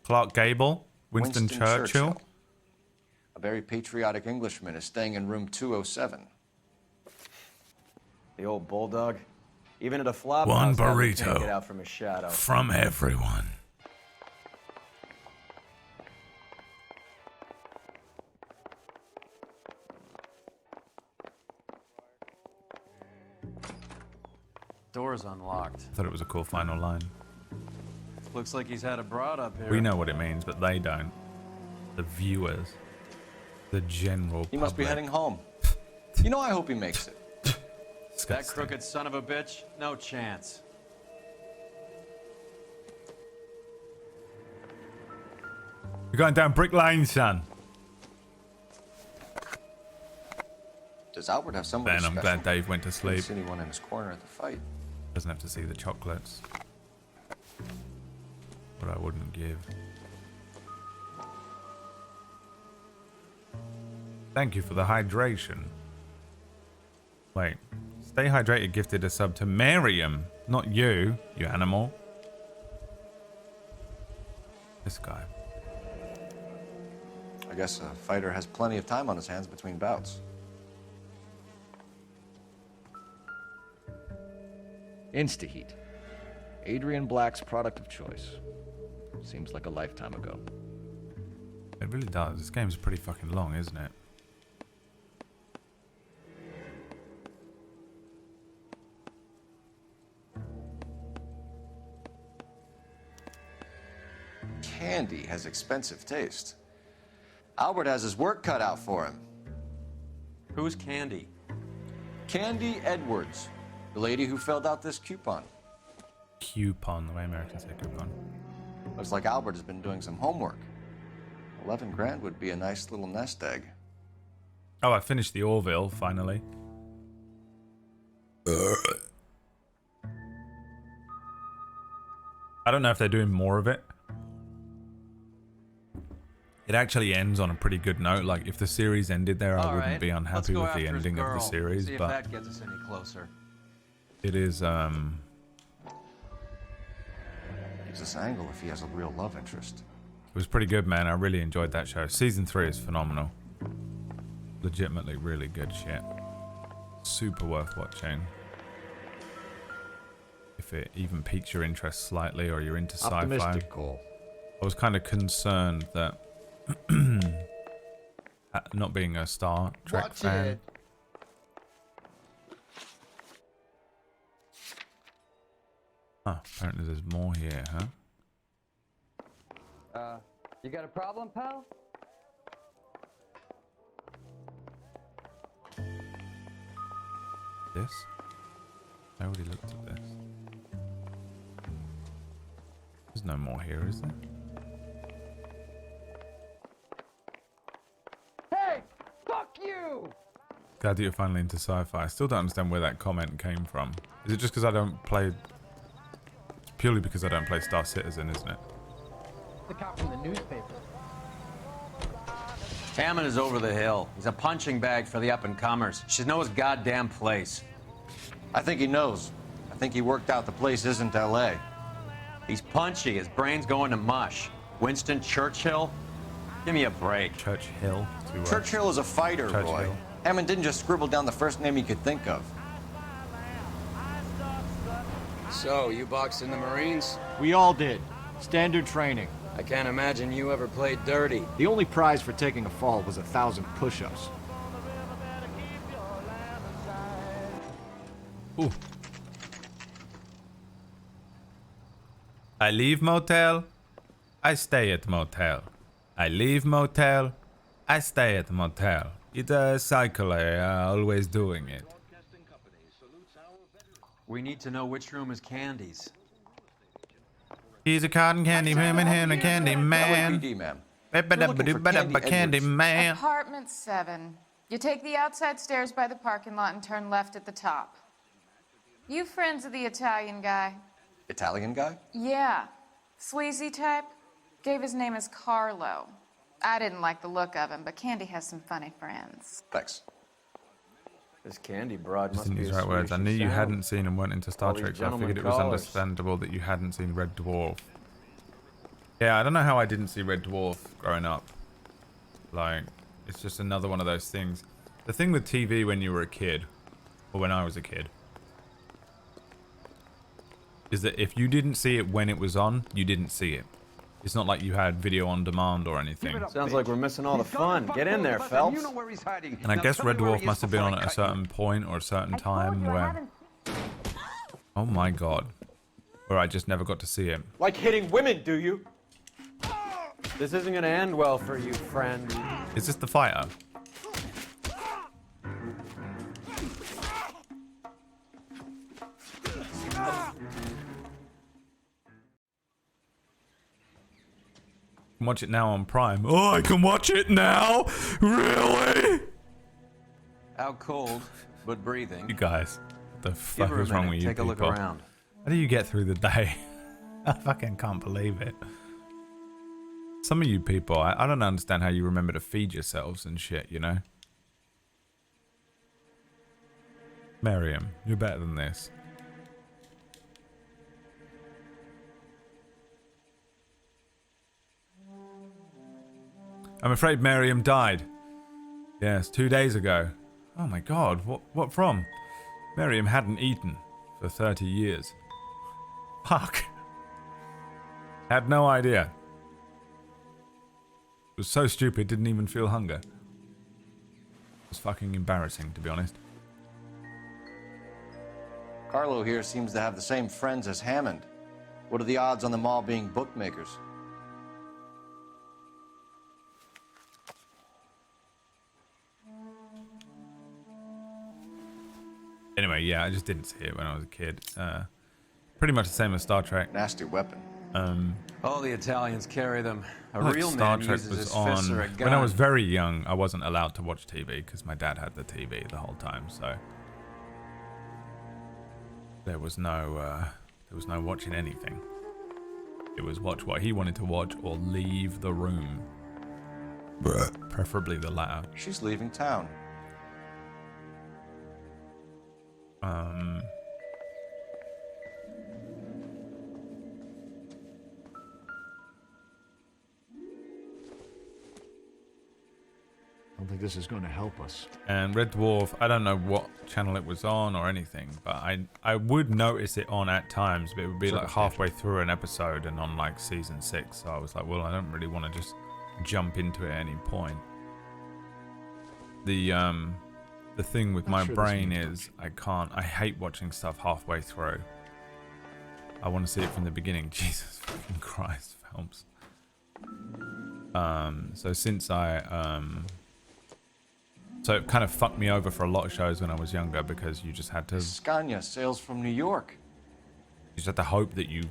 Clark Gable? Winston Churchill?
A very patriotic Englishman is staying in room 207.
The old bulldog. Even at a flop
One
house, that one
burrito
can't get out from his shadow.
from everyone.
Door's unlocked.
I thought it was a cool final line.
Looks like he's had a broad up here.
We know what it means, but they don't. The viewers. The general
He must be
public.
heading home. You know, I hope he makes it.
That crooked son of a bitch? No chance.
We're going down Brick Lane, son.
Does Albert have someone
Ben, I'm glad Dave went to sleep.
See anyone in his corner at the fight?
Doesn't have to see the chocolates. But I wouldn't give. Thank you for the hydration. Wait. Stay hydrated gifted a sub to Miriam. Not you, you animal. This guy.
I guess a fighter has plenty of time on his hands between bouts. Instaheat. Adrian Black's product of choice. Seems like a lifetime ago.
It really does. This game's pretty fucking long, isn't it?
Candy has expensive taste. Albert has his work cut out for him.
Who's Candy?
Candy Edwards, the lady who filled out this coupon.
Coupon, the way Americans say coupon.
Looks like Albert has been doing some homework. 11 grand would be a nice little nest egg.
Oh, I finished the Orville, finally. I don't know if they're doing more of it. It actually ends on a pretty good note. Like, if the series ended there, I wouldn't be unhappy with the ending of the series.
See if
but
that gets us any closer.
Gives
it is,
us angle if he has a real love interest.
it was pretty good, man. I really enjoyed that show. Season 3 is phenomenal. Legitimately really good shit. Super worth watching. If it even piques your interest slightly or you're into sci-fi.
Optimistic goal.
I was kind of concerned that not being a Star Trek fan. Apparently there's more here, huh?
You got a problem, pal?
This? I already looked at this. There's no more here, is there?
Hey! Fuck you!
Glad that you're finally into sci-fi. I still don't understand where that comment came from. Is it just because I don't play... It's purely because I don't play Star Citizen, isn't it?
The cop from the newspaper.
Hammond is over the hill. He's a punching bag for the up-and-comers. Should know his goddamn place.
I think he knows. I think he worked out the place isn't L.A.
He's punchy. His brain's going to mush. Winston Churchill? Give me a break.
Churchill?
Churchill is a fighter, Roy. Hammond didn't just scribble down the first name he could think of.
So, you boxed in the Marines?
We all did. Standard training.
I can't imagine you ever played dirty.
The only prize for taking a fall was 1,000 push-ups.
Ooh. I leave motel, I stay at motel. I leave motel, I stay at motel. It's a cycle, always doing it.
We need to know which room is Candy's.
He's a cotton candy man and a candy man. Candy man.
Apartment 7. You take the outside stairs by the parking lot and turn left at the top. You friends of the Italian guy?
Italian guy?
Yeah. Sleazy type. Gave his name as Carlo. I didn't like the look of him, but Candy has some funny friends.
Thanks.
This Candy broad
Just
must
didn't
be
use
as
the right words. I
Swedish
knew
as
you
sound.
hadn't seen and weren't into Star
All these
Trek, so I
gentlemen
figured it was
callers.
understandable that you hadn't seen Red Dwarf. Yeah, I don't know how I didn't see Red Dwarf growing up. Like, it's just another one of those things. The thing with TV when you were a kid, or when I was a kid, is that if you didn't see it when it was on, you didn't see it. It's not like you had video on demand or anything.
Sounds like we're missing all the fun. Get in there, Phelps.
You know where he's hiding.
And I
Now
guess
tell
Red
me where
Dwarf
he
must
is
have been
before
on
I
at a
cut
certain point or a certain time where... Oh my god. Where I just never got to see it.
Like hitting women, do you?
This isn't gonna end well for you, friend.
Is this the fighter? Come watch it now on Prime. Oh, I can watch it now? Really?
Out cold, but breathing.
You guys, what the
Give
fuck
her a
is wrong
minute,
with you
take a look
people?
around.
How do you get through the day? I fucking can't believe it. Some of you people, I don't understand how you remember to feed yourselves and shit, you know? Miriam, you're better than this. I'm afraid Miriam died. Yes, 2 days ago. Oh my god, what from? Miriam hadn't eaten for 30 years. Fuck. Had no idea. It was so stupid, didn't even feel hunger. It was fucking embarrassing, to be honest.
Carlo here seems to have the same friends as Hammond. What are the odds on them all being bookmakers?
Anyway, yeah, I just didn't see it when I was a kid. Pretty much the same as Star Trek.
Nasty weapon.
All the Italians carry them. A
Like
real
Star
man
Trek
uses
was
his
on
fists or a gun.
when I was very young. I wasn't allowed to watch TV because my dad had the TV the whole time, so there was no watching anything. It was watch what he wanted to watch or leave the room. Preferably the latter.
She's leaving town.
I don't think this is going to help us.
And Red Dwarf, I don't know what channel it was on or anything, but I would notice it on at times, but it would be like halfway through an episode and on like season 6. So I was like, well, I don't really want to just jump into it at any point. The thing with my brain is I hate watching stuff halfway through. I want to see it from the beginning. Jesus fucking Christ, Phelps. So since so it kind of fucked me over for a lot of shows when I was younger because you just had to...
Scania sails from New York.
You just had to hope that you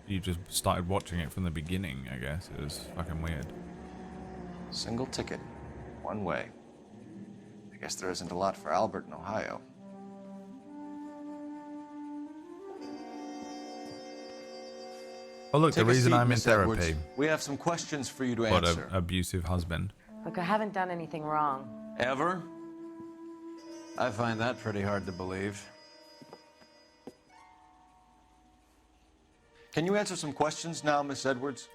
just started watching it from the beginning, I guess. It was fucking weird.
Single ticket. One way. I guess there isn't a lot for Albert in Ohio.
Oh look,
Take
the
a
reason
seat,
I'm in
Miss Edwards.
therapy.
We have some questions for you to
What
answer.
an abusive husband.
Look, I haven't done anything wrong.
Ever? I find that pretty hard to believe.
Can you answer some questions now, Miss Edwards?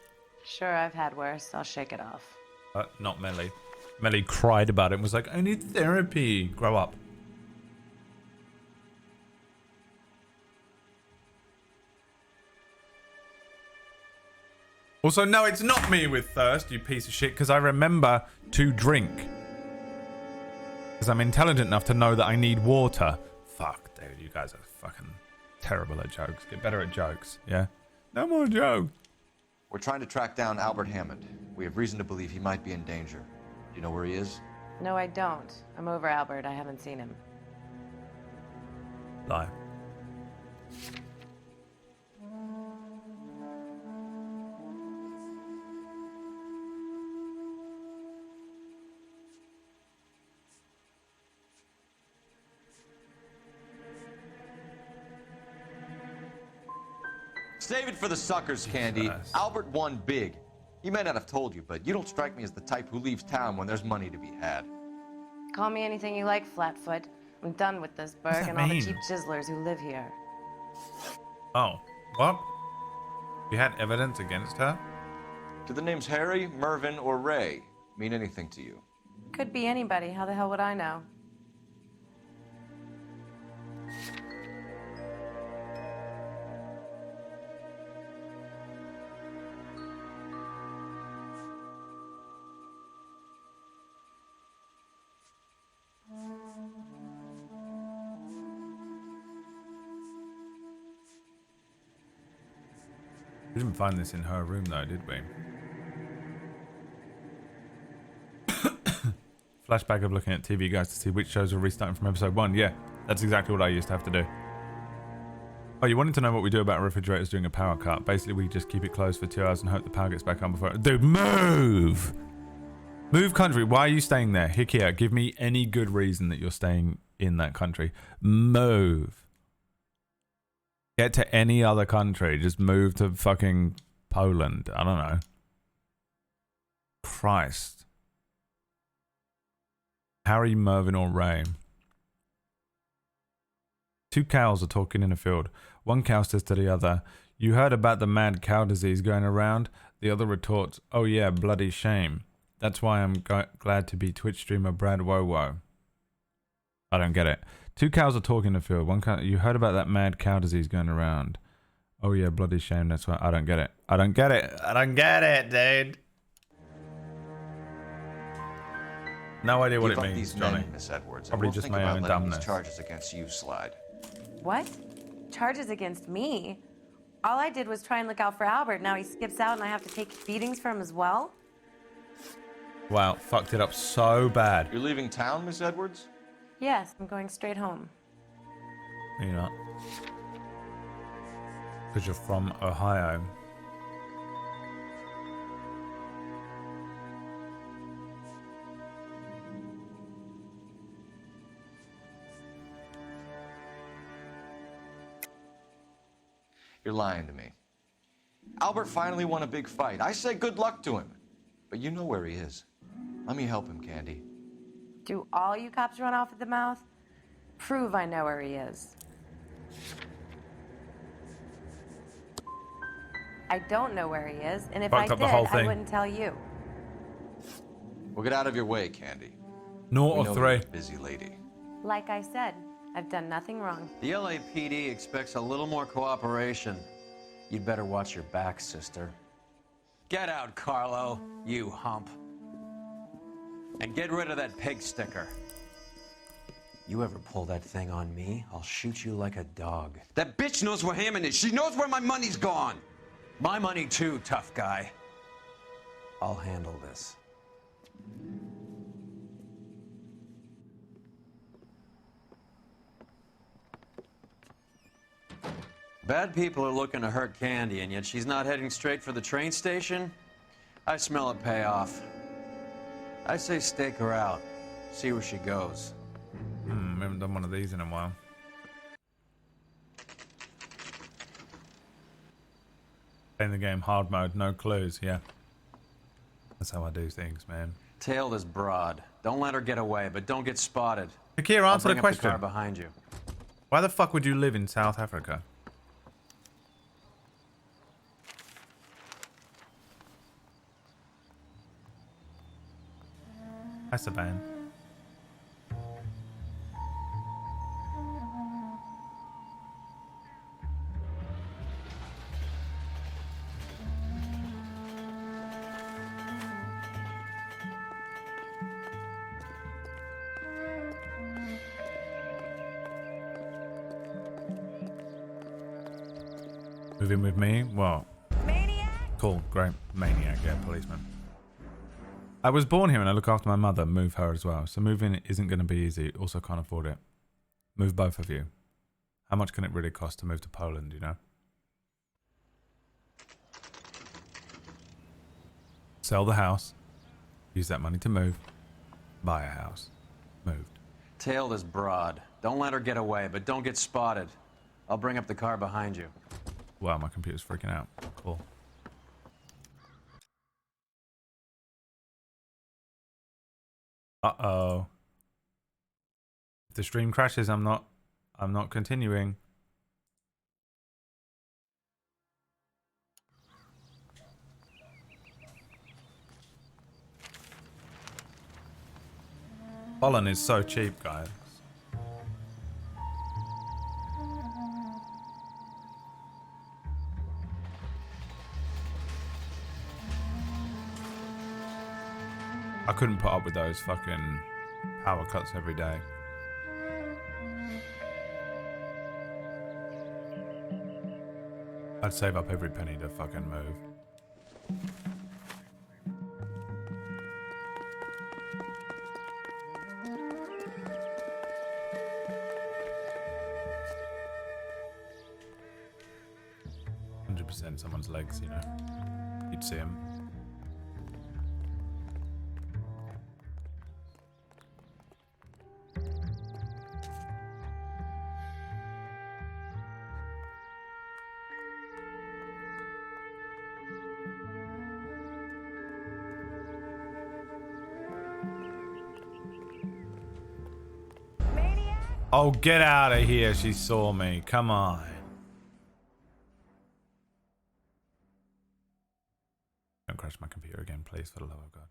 Sure, I've had worse. I'll shake it off.
Not Melly. Melly cried about it and was like, I need therapy. Grow up. Also, no, it's not me with thirst, you piece of shit, because I remember to drink. Because I'm intelligent enough to know that I need water. Fuck, dude, you guys are fucking terrible at jokes. Get better at jokes, yeah? No more jokes.
We're trying to track down Albert Hammond. We have reason to believe he might be in danger. Do you know where he is?
No, I don't. I'm over Albert. I haven't seen him.
Lie.
Save it for the suckers, Candy. Albert won big. He may not have told you, but you don't strike me as the type who leaves town when there's money to be had.
Call me anything you like, Flatfoot. I'm done with this burg and all the cheap chiselers who live here.
Oh, what? You had evidence against her?
Do the names Harry, Mervyn, or Ray mean anything to you?
Could be anybody. How the hell would I know?
We didn't find this in her room though, did we? Flashback of looking at TV guides to see which shows are restarting from episode 1. Yeah, that's exactly what I used to have to do. Oh, you wanted to know what we do about refrigerators during a power cut. Basically, we just keep it closed for 2 hours and hope the power gets back on before... Dude, move! Move country. Why are you staying there? Hikia, give me any good reason that you're staying in that country. Move. Get to any other country. Just move to fucking Poland. I don't know. Christ. Harry, Mervyn, or Ray. Two cows are talking in a field. One cow says to the other, "You heard about the mad cow disease going around?" The other retorts, "Oh yeah, bloody shame. That's why I'm glad to be Twitch streamer Brad Wowo." I don't get it. Two cows are talking in the field. One cow, you heard about that mad cow disease going around? Oh yeah, bloody shame. That's why I don't get it. I don't get it. I don't get it, dude. No idea what it means, Johnny.
Miss Edwards.
Probably just my own dumbness.
Charges against you slide.
What? Charges against me? All I did was try and look out for Albert. Now he skips out and I have to take beatings for him as well?
Wow, fucked it up so bad.
You're leaving town, Miss Edwards?
Yes, I'm going straight home.
No, you're not. Because you're from Ohio.
You're lying to me. Albert finally won a big fight. I say good luck to him. But you know where he is. Let me help him, Candy.
Do all you cops run off at the mouth? Prove I know where he is. I don't know where he is, and if I did, I wouldn't tell you.
Well, get out of your way, Candy.
Naught or three.
Busy lady.
Like I said, I've done nothing wrong.
The LAPD expects a little more cooperation. You'd better watch your back, sister. Get out, Carlo, you hump. And get rid of that pig sticker. You ever pull that thing on me, I'll shoot you like a dog.
That bitch knows where Hammond is. She knows where my money's gone.
My money too, tough guy. I'll handle this. Bad people are looking to hurt Candy, and yet she's not heading straight for the train station? I smell a payoff. I say stake her out. See where she goes.
We haven't done one of these in a while. Playing the game hard mode, no clues, yeah. That's how I do things, man.
Tail this broad. Don't let her get away, but don't get spotted.
Akira, answer the question.
The car behind you.
Why the fuck would you live in South Africa? Hi, Saban. Move in with me? Well, maniac. Cool, great. Maniac, yeah, policeman. I was born here and I look after my mother. Move her as well. So moving isn't going to be easy. Also can't afford it. Move both of you. How much can it really cost to move to Poland, you know? Sell the house. Use that money to move. Buy a house. Moved.
Tail this broad. Don't let her get away, but don't get spotted. I'll bring up the car behind you.
Wow, my computer's freaking out. Cool. Uh-oh. If the stream crashes, I'm not continuing. Pollen is so cheap, guys. I couldn't put up with those fucking power cuts every day. I'd save up every penny to fucking move. in someone's legs, you know. You'd see him. Oh, get out of here. She saw me. Come on. Don't crash my computer again, please, for the love of God.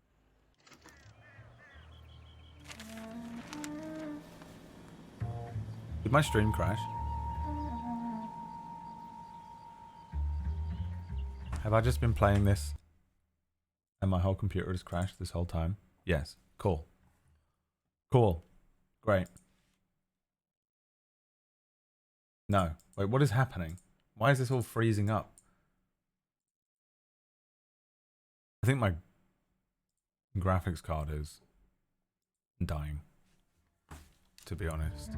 Did my stream crash? Have I just been playing this and my whole computer has crashed this whole time? Yes. Cool. Cool. Great. No. Wait, what is happening? Why is this all freezing up? I think my graphics card is dying, to be honest.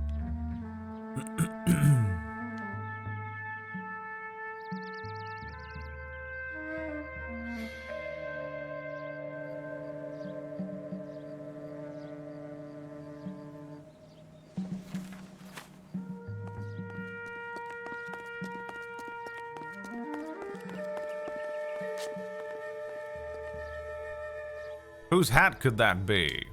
Whose hat could that be?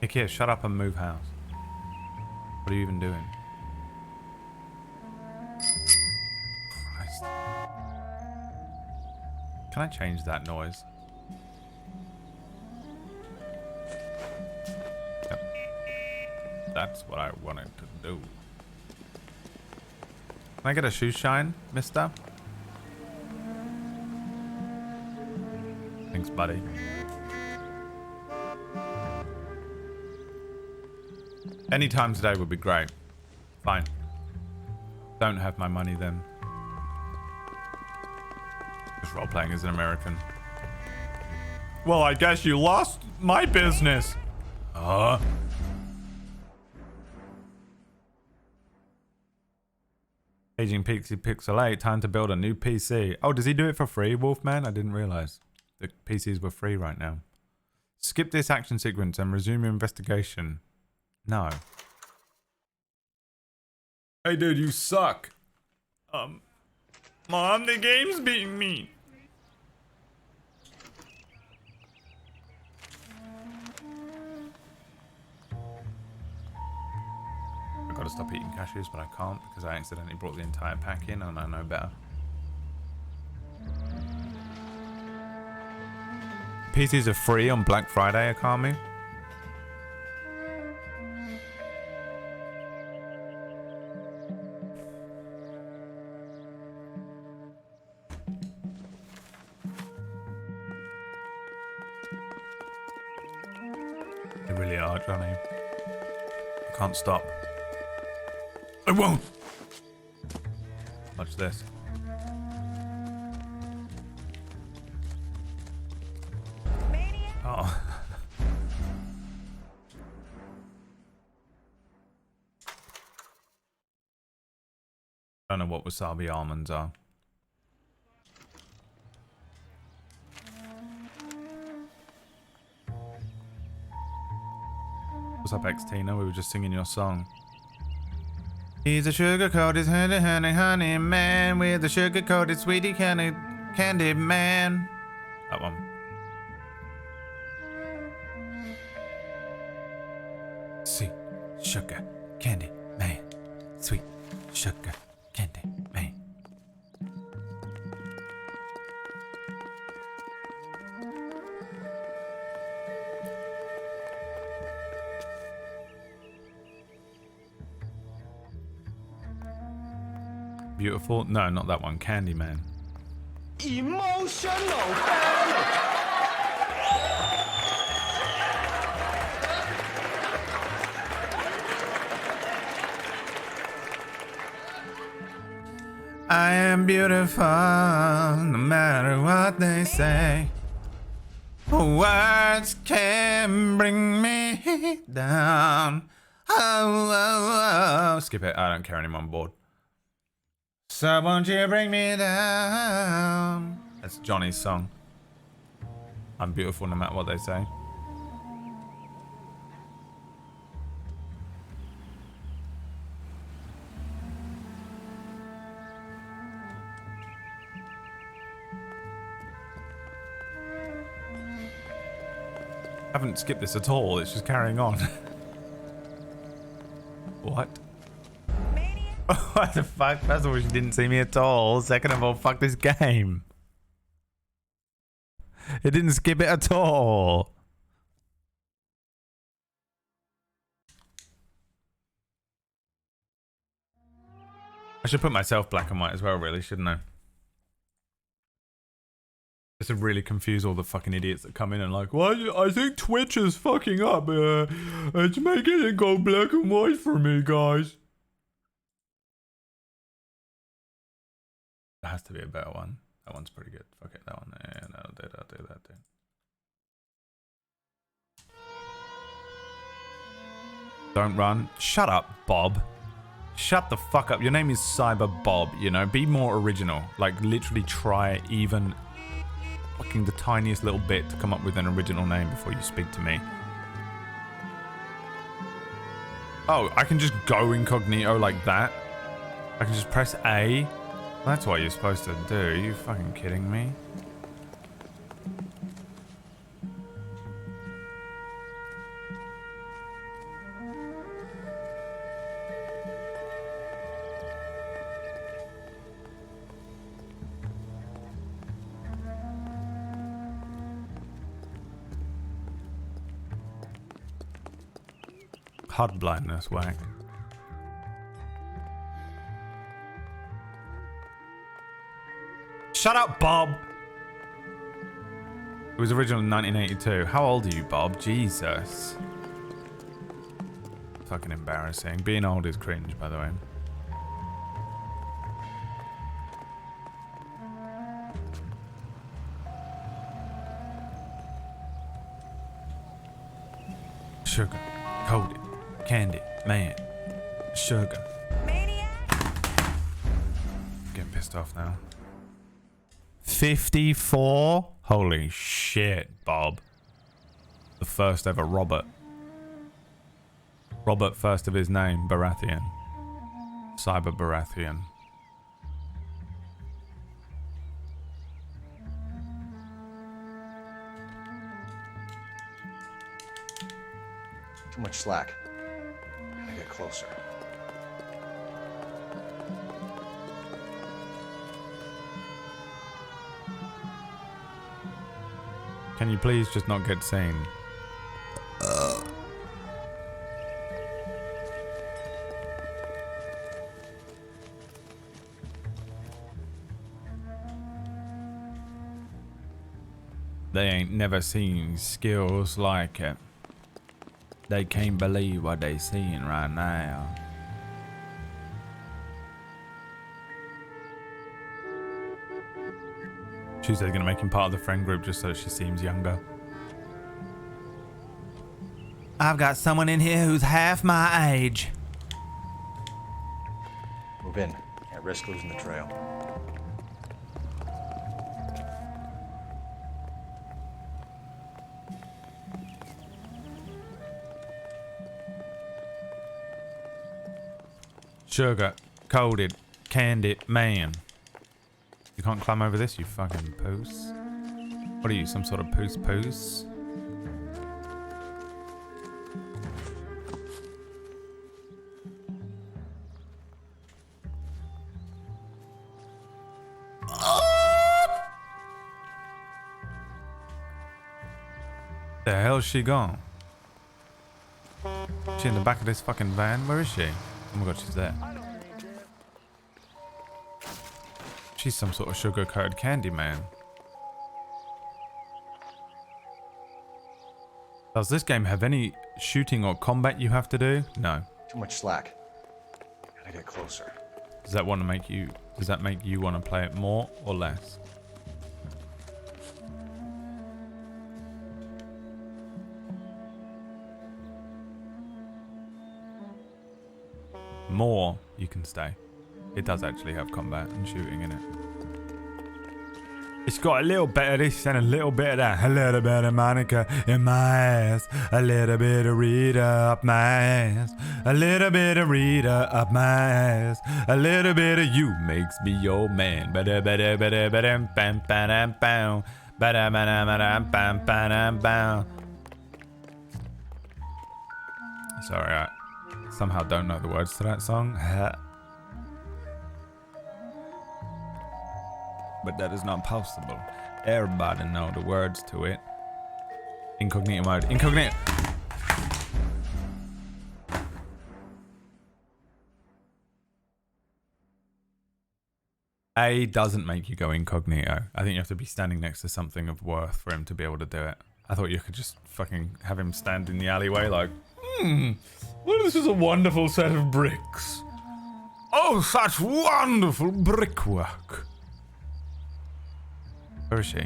Hey kid, shut up and move house. What are you even doing? Christ. Can I change that noise? Yep. That's what I wanted to do. Can I get a shoe shine, mister? Thanks, buddy. Any time today would be great. Fine. Don't have my money then. Just role-playing as an American. Well, I guess you lost my business. Aging Pixie Pixel 8, time to build a new PC. Oh, does he do it for free, Wolfman? I didn't realize. The PCs were free right now. Skip this action sequence and resume your investigation. No. Hey dude, you suck. Mom, the game's beating me. I gotta stop eating cashews, but I can't because I accidentally brought the entire pack in and I know better. PCs are free on Black Friday, Akami. They really are, Johnny. I can't stop. I won't! Watch this. Oh. I don't know what wasabi almonds are. What's up, X-Tina? We were just singing your song. He's a sugar-coated honey, honey, honey man with a sugar-coated sweetie candy man. That one. Sweet sugar candy man. Sweet sugar candy man. Beautiful? No, not that one. Candyman.
Emotional damage.
I am beautiful, no matter what they say. Words can bring me down. Oh. Skip it. I don't care anymore. I'm bored. So won't you bring me down? That's Johnny's song. I'm beautiful no matter what they say. I haven't skipped this at all. It's just carrying on. What? What the fuck? First of all, she didn't see me at all. Second of all, fuck this game. It didn't skip it at all. I should put myself black and white as well, really, shouldn't I? Just to really confuse all the fucking idiots that come in and like, well, I think Twitch is fucking up. It's making it go black and white for me, guys. There has to be a better one. That one's pretty good. Fuck it, that one. Yeah, that'll do that too. Don't run. Shut up, Bob. Shut the fuck up. Your name is Cyber Bob, you know? Be more original. Like, literally try even fucking the tiniest little bit to come up with an original name before you speak to me. Oh, I can just go incognito like that? I can just press A? That's what you're supposed to do. Are you fucking kidding me? HUD blindness, whack. Shut up, Bob! It was original in 1982. How old are you, Bob? Jesus. Fucking embarrassing. Being old is cringe, by the way. Sugar. Coated. Candy. Man. Sugar. Getting pissed off now. 54? Holy shit, Bob. The first ever Robert. Robert, first of his name, Baratheon. Cyber Baratheon.
Too much slack. I get closer.
Can you please just not get seen? They ain't never seen skills like it. They can't believe what they seeing right now. Tuesday's gonna make him part of the friend group just so that she seems younger. I've got someone in here who's half my age.
Move in. Can't risk losing the trail.
Sugar, coated, candy, man. You can't climb over this, you fucking poos. What are you, some sort of poos? The hell's she gone? She in the back of this fucking van? Where is she? Oh my god, she's there. She's some sort of sugar-coated candy man. Does this game have any shooting or combat you have to do? No.
Too much slack. Gotta get closer.
Does that want to make you? Does that make you want to play it more or less? More, you can stay. It does actually have combat and shooting in it. It's got a little bit of this and a little bit of that. A little bit of Monica in my ass. A little bit of Rita up my ass. A little bit of Rita up my ass. A little bit of you makes me your man. Ba-da ba-da ba-da ba-dam bam ba-dam bam. Ba-da ba-da ba-dam bam ba-dam bam. Sorry, I somehow don't know the words to that song. But that is not possible. Everybody know the words to it. Incognito mode. Incognito. A doesn't make you go incognito. I think you have to be standing next to something of worth for him to be able to do it. I thought you could just fucking have him stand in the alleyway like, well, this is a wonderful set of bricks. Oh, such wonderful brickwork. Where is she?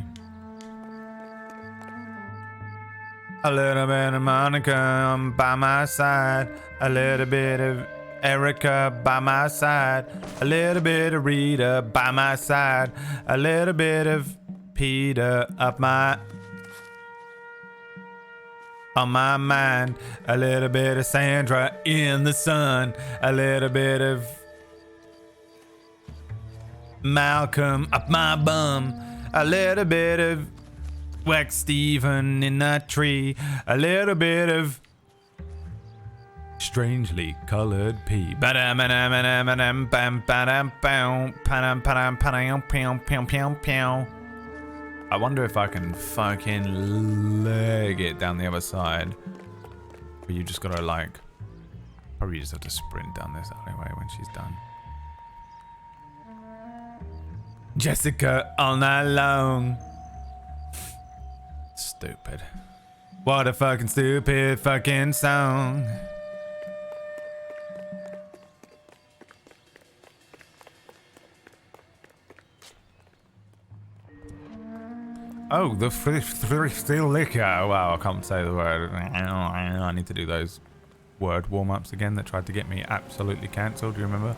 A little bit of Monica by my side. A little bit of Erica by my side. A little bit of Rita by my side. A little bit of Peter up my... on my mind. A little bit of Sandra in the sun. A little bit of Malcolm up my bum. A little bit of Wax Stephen in that tree. A little bit of strangely colored pea. I wonder if I can fucking leg it down the other side. But you just gotta like, probably just have to sprint down this alleyway when she's done. Jessica all night long. Stupid. What a fucking stupid fucking song. Oh, the still liquor. Wow, I can't say the word. I need to do those word warm-ups again that tried to get me absolutely cancelled. Do you remember?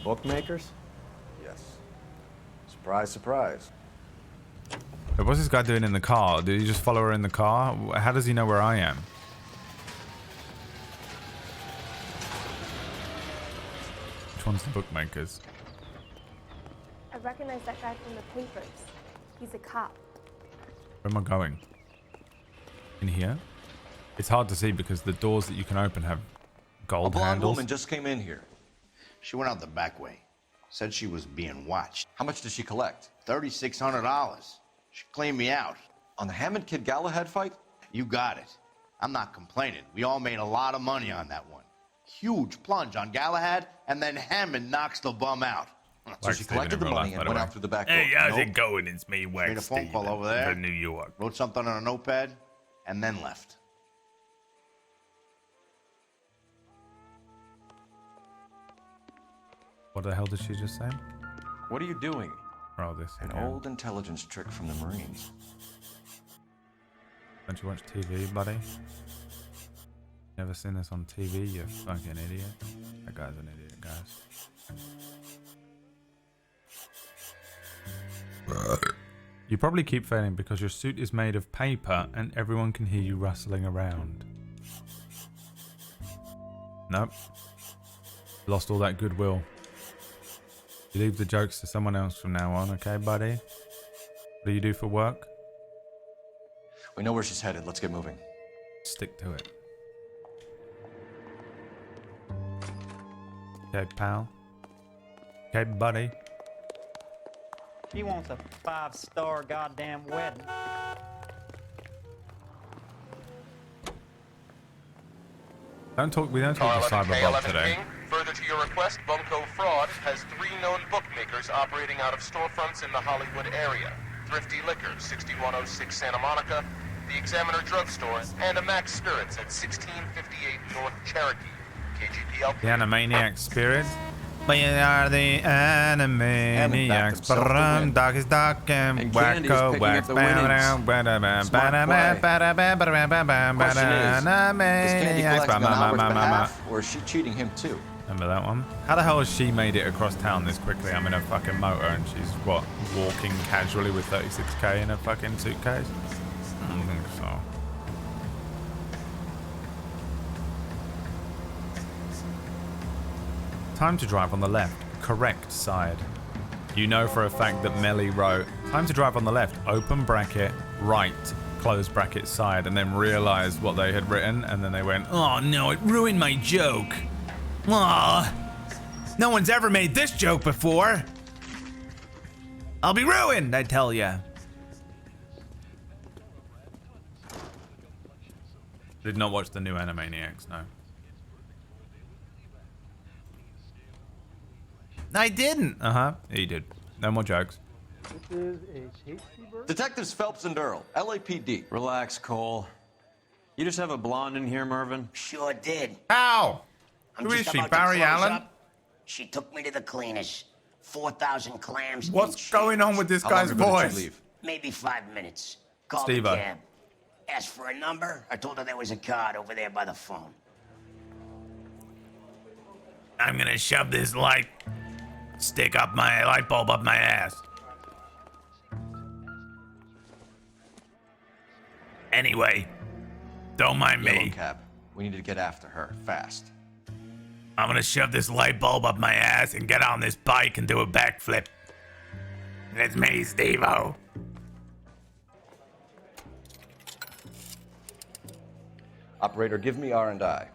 Bookmakers? Yes. Surprise, surprise.
What's this guy doing in the car? Did he just follow her in the car? How does he know where I am? Which one's the bookmakers?
I recognize that guy from the papers. He's a cop.
Where am I going? In here? It's hard to see because the doors that you can open have gold
A blonde
handles.
woman just came in here. She went out the back way. Said she was being watched.
How much did she collect?
$3,600. She cleaned me out.
On the Hammond Kid Galahad fight?
You got it. I'm not complaining. We all made a lot of money on that one. Huge plunge on Galahad, and then Hammond knocks the bum out.
So she collected the money and went out through the back door.
Hey, how's it going? It's me, Wax
Made a phone call over there.
from New York.
Wrote something on a notepad, and then left.
What the hell did she just say?
What are you doing?
Oh, this.
An
yeah.
old intelligence trick from the Marines.
Don't you watch TV, buddy? Never seen this on TV, you fucking idiot. That guy's an idiot, guys. You probably keep failing because your suit is made of paper and everyone can hear you rustling around. Nope. Lost all that goodwill. You leave the jokes to someone else from now on, okay, buddy? What do you do for work?
We know where she's headed. Let's get moving.
Stick to it. Okay, pal. Okay, buddy.
He wants a 5-star goddamn wedding.
We don't talk to Cyber Bob today.
Further
to your request, Bunko Fraud has 3 known bookmakers operating out of storefronts in the Hollywood area. Thrifty Liquor, 6106 Santa Monica, the Examiner Drugstore, and a Max Spirits at 1658 North Cherokee. KGPL.
The Animaniac Spirits. We are the Animaniacs. Brum, dog is duck and wacko whack.
Or is she cheating him too?
Remember that one? How the hell has she made it across town this quickly? I'm in a fucking motor and she's, what, walking casually with 36k in a fucking suitcase? I don't think so. Time to drive on the left. Correct side. You know for a fact that Melly wrote, time to drive on the left, open bracket, right, close bracket side, and then realized what they had written, and then they went, oh no, it ruined my joke. Aw, no one's ever made this joke before. I'll be ruined, I tell ya. Did not watch the new Animaniacs, no. I didn't. He did. No more jokes.
This is a tasty burger.
Detectives Phelps and Earl, LAPD. Relax, Cole. You just have a blonde in here, Mervyn?
Sure did.
How?
I'm
Who is
just
she,
about to
Barry
close
Allen?
up. She took me to the cleaners. 4,000 clams.
What's going on with this guy's voice?
Maybe 5 minutes. Called
Steve-o.
the cab. Asked for a number. I told her there was a card over there by the phone.
I'm gonna shove this light stick up my light bulb up my ass. Anyway, don't mind me.
Cab. We need to get after her fast.
I'm gonna shove this light bulb up my ass and get on this bike and do a backflip. It's me, Steve-o.
Operator, give me R&I.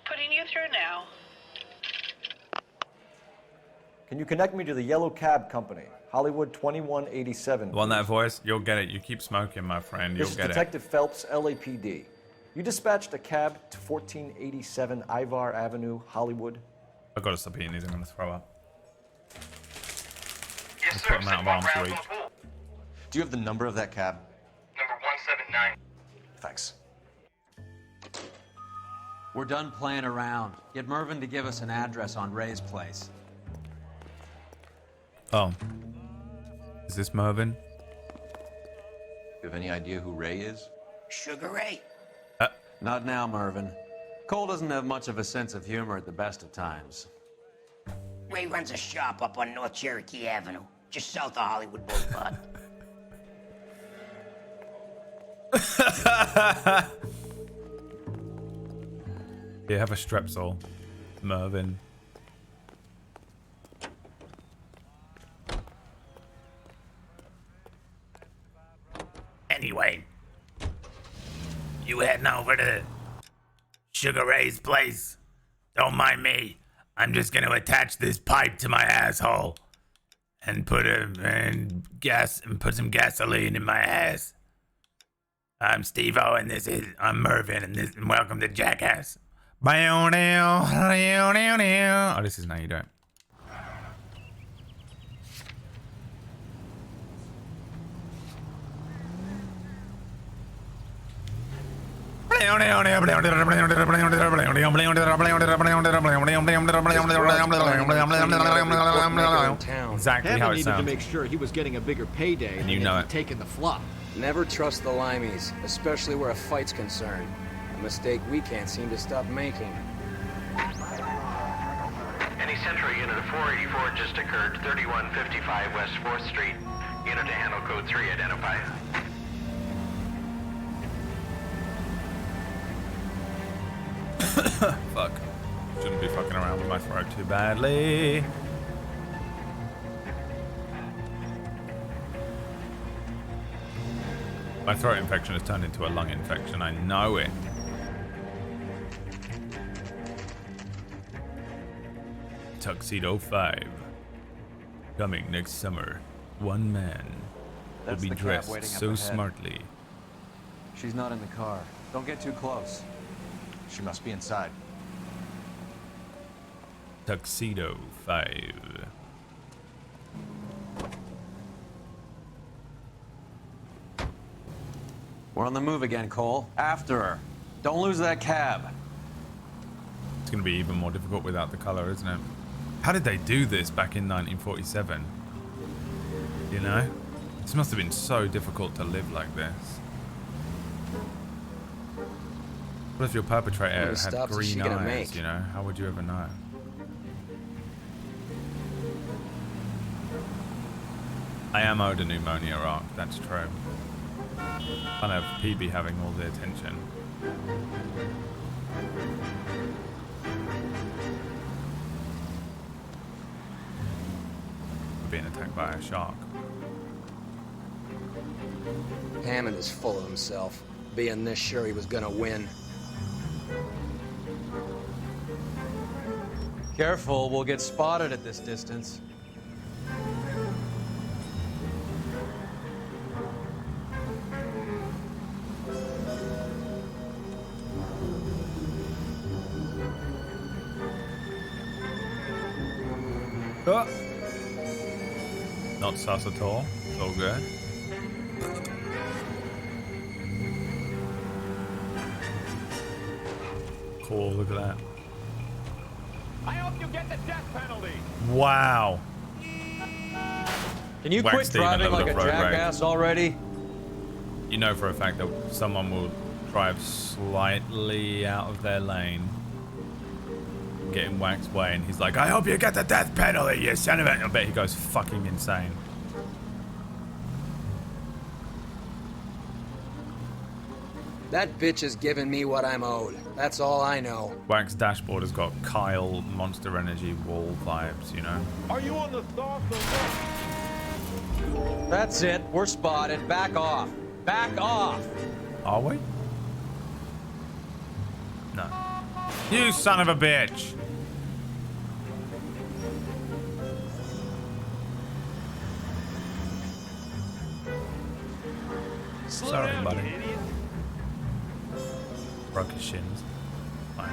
Putting you through now.
Can you connect me to the Yellow Cab Company, Hollywood 2187?
Want that voice? You'll get it. You keep smoking, my friend. You'll
This is
get
Detective Phelps, LAPD. You dispatched a cab to 1487 Ivar Avenue, Hollywood.
I've got to stop eating these. I'm going to throw up.
Yes,
I'll
sir.
put them out of arm's
Rounds
reach.
on the pool.
Do you have the number of that cab?
Number 179.
Thanks.
We're done playing around. Get Mervyn to give us an address on Ray's place.
Oh. Is this Mervyn?
You have any idea who Ray is?
Sugar Ray.
Not now, Mervyn. Cole doesn't have much of a sense of humor at the best of times.
Ray runs a shop up on North Cherokee Avenue, just south of Hollywood Boulevard.
You have a strepsil, Mervyn. Anyway, you heading over to Sugar Ray's place? Don't mind me. I'm just gonna attach this pipe to my asshole and put some gasoline in my ass. I'm Steve-o, and I'm Mervyn, and welcome to Jackass. Oh, this is how you do it. Exactly how it
needed
sounds.
to make sure he was getting a bigger payday
And
than
you know
if
it.
he'd taken the flop.
Never trust the limeys, especially where a fight's concerned. A mistake we can't seem to stop making.
Any Central unit of 484 just occurred, 3155 West 4th Street. Unit to handle code 3, identify.
Fuck. Shouldn't be fucking around with my throat too badly. My throat infection has turned into a lung infection. I know it. Tuxedo 5. Coming next summer. One man will
That's
be
the cab
dressed
waiting up
so
ahead.
smartly.
She's not in the car. Don't get too close.
She must be inside.
Tuxedo 5.
We're on the move again, Cole. After her. Don't lose that cab.
It's going to be even more difficult without the color, isn't it? How did they do this back in 1947? You know? This must have been so difficult to live like this. What if your perpetrator had green eyes, you know? How would you ever know? I am owed a pneumonia arc, that's true. Kind of PB having all the attention. Being attacked by a shark.
Hammond is full of himself, being this sure he was gonna win.
Careful, we'll get spotted at this distance.
Oh. Not sus at all. It's all good. Cool, look at that.
I hope you get the death penalty.
Wow.
Can you quit driving like a jackass already?
You know for a fact that someone will drive slightly out of their lane, getting waxed way, and he's like, I hope you get the death penalty, you son of a... I bet he goes fucking insane.
That bitch is giving me what I'm owed. That's all I know.
Wax dashboard has got Kyle Monster Energy wall vibes, you know?
Are you on the thought?
That's it. We're spotted. Back off. Back off.
Are we? No. You son of a bitch. Sorry, buddy. Broke his shins. Fine.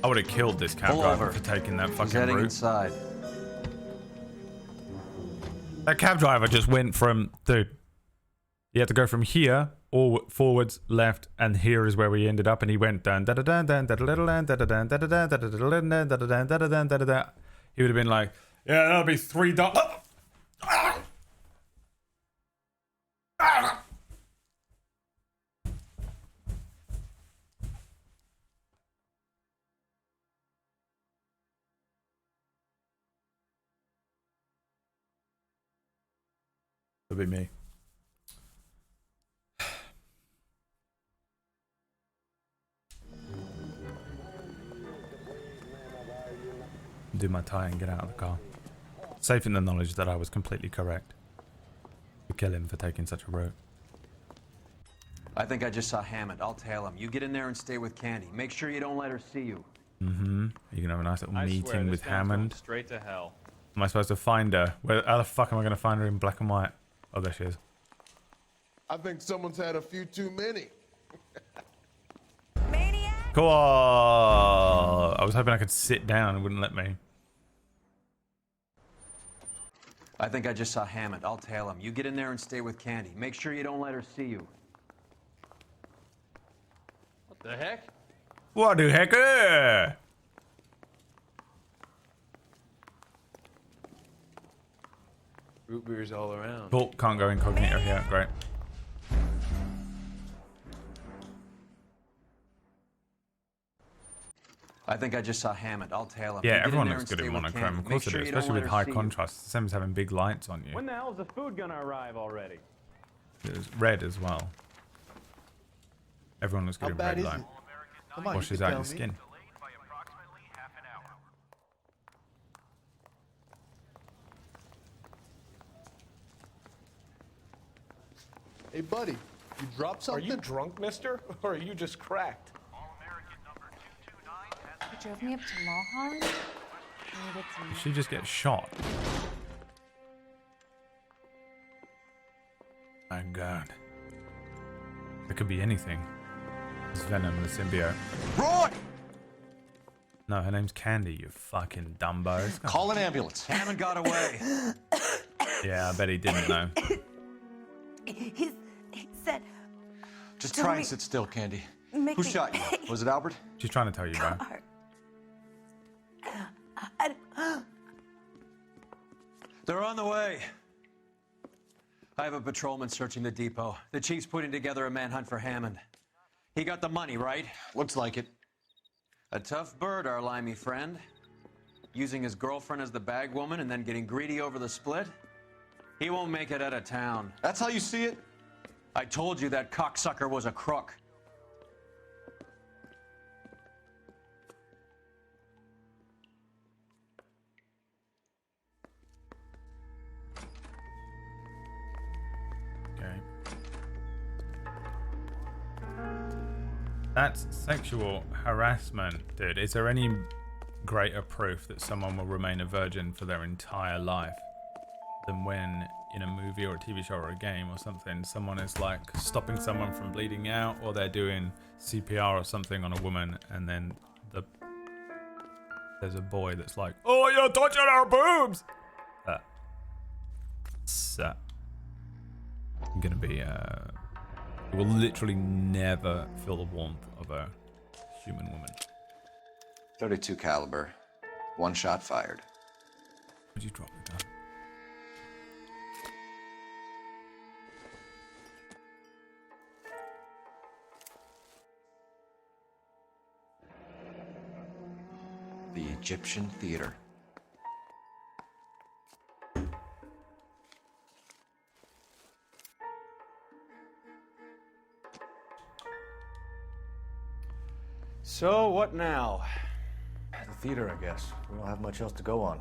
I would have killed this cab driver for taking that fucking route.
Inside.
That cab driver just went from, dude, you had to go from here, or forwards, left, and here is where we ended up, and he went down, da da da da da da da da da da da da da da da da da da da. He would have been like, yeah, that'll be $3. That'll be me. Do my tie and get out of the car. Safe in the knowledge that I was completely correct to kill him for taking such a route.
I think I just saw Hammond. I'll tail him. You get in there and stay with Candy. Make sure you don't let her see you.
Mm-hmm. You can have a nice little meeting with Hammond.
Straight to hell.
Am I supposed to find her? How the fuck am I going to find her in black and white? Oh, there she is.
I think someone's had a few too many.
Cool. I was hoping I could sit down. It wouldn't let me.
I think I just saw Hammond. I'll tail him. You get in there and stay with Candy. Make sure you don't let her see you.
What the heck?
What the heck?
Root beers all around.
Cool. Can't go incognito here. Great.
I think I just saw Hammond. I'll tail him.
Yeah, everyone looks good in monochrome. Of course they do, especially with high contrast. It's the same as having big lights on you.
When the hell's the food gonna arrive already?
It's red as well. Everyone looks good in red light.
Come on,
Washes
you
out
can
your
tell me.
skin.
Hey, buddy, you dropped something?
Are you drunk, mister? Or are you just cracked?
You drove me up to Mulholland?
Did she just get shot? My god. It could be anything. It's Venom, the symbiote.
Roy!
No, her name's Candy, you fucking Dumbo.
Call an ambulance. Hammond got away.
Yeah, I bet he didn't know.
He said.
Just try and sit still, Candy.
Make
Who
me
shot you? Was it Albert?
She's trying to tell you, bro.
They're on the way. I have a patrolman searching the depot. The chief's putting together a manhunt for Hammond. He got the money, right?
Looks like it.
A tough bird, our limey friend. Using his girlfriend as the bag woman and then getting greedy over the split. He won't make it out of town.
That's how you see it?
I told you that cocksucker was a crook.
That's sexual harassment, dude. Is there any greater proof that someone will remain a virgin for their entire life than when in a movie or a TV show or a game or something, someone is like stopping someone from bleeding out, or they're doing CPR or something on a woman, and then there's a boy that's like, "Oh, you're touching our boobs!" That's gonna be you will literally never feel the warmth of a human woman.
32 caliber. One shot fired.
Would you drop the gun?
The Egyptian Theater.
So, what now?
The theater, I guess. We don't have much else to go on.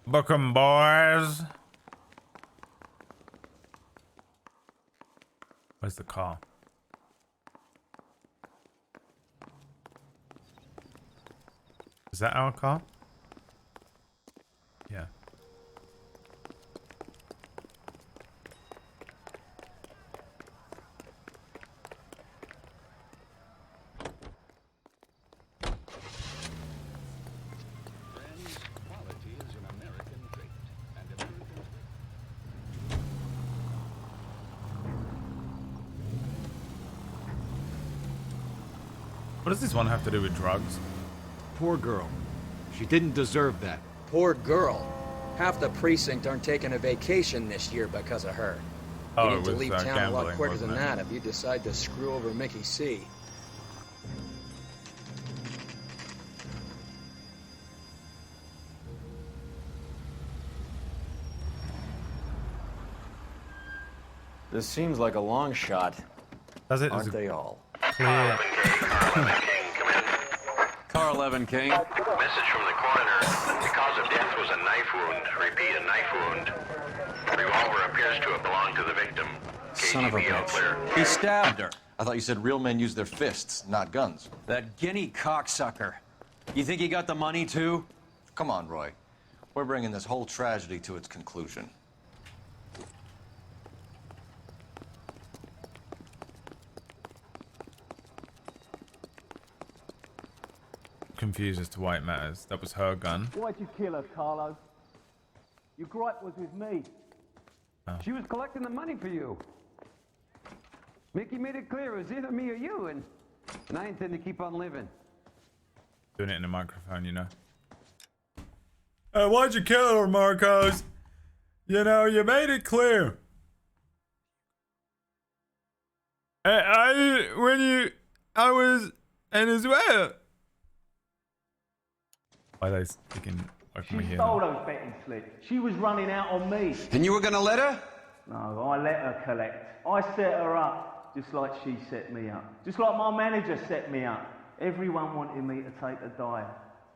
Book 'em, boys. Where's the car? Is that our car? Yeah. What does this one have to do with drugs?
Poor girl. She didn't deserve that.
Poor girl. Half the precinct aren't taking a vacation this year because of her.
Oh,
You
it
need to
was
leave town a lot
gambling,
quicker
wasn't
than
it?
that if you decide to screw over Mickey C.
This seems like a long shot.
Does it?
Aren't they all?
Clear.
Car 11 King.
Message from the coroner. The cause of death was a knife wound. Repeat, a knife wound. Revolver appears to have belonged to the victim.
Son of a
KGB all clear.
bitch. He stabbed her.
I thought you said real men use their fists, not guns.
That guinea cocksucker. You think he got the money too?
Come on, Roy. We're bringing this whole tragedy to its conclusion.
Confused as to why it matters. That was her gun.
Why'd you kill her, Carlo? Your gripe was with me.
Oh.
She was collecting the money for you. Mickey made it clear it was either me or you, and I intend to keep on living.
Doing it in a microphone, you know. Why'd you kill her, Marcos? You know, you made it clear. I was in as well. Why are they speaking like me
She
here?
stole those betting slips. She was running out on me.
And you were gonna let her?
No, I let her collect. I set her up, just like she set me up. Just like my manager set me up. Everyone wanted me to take a dive.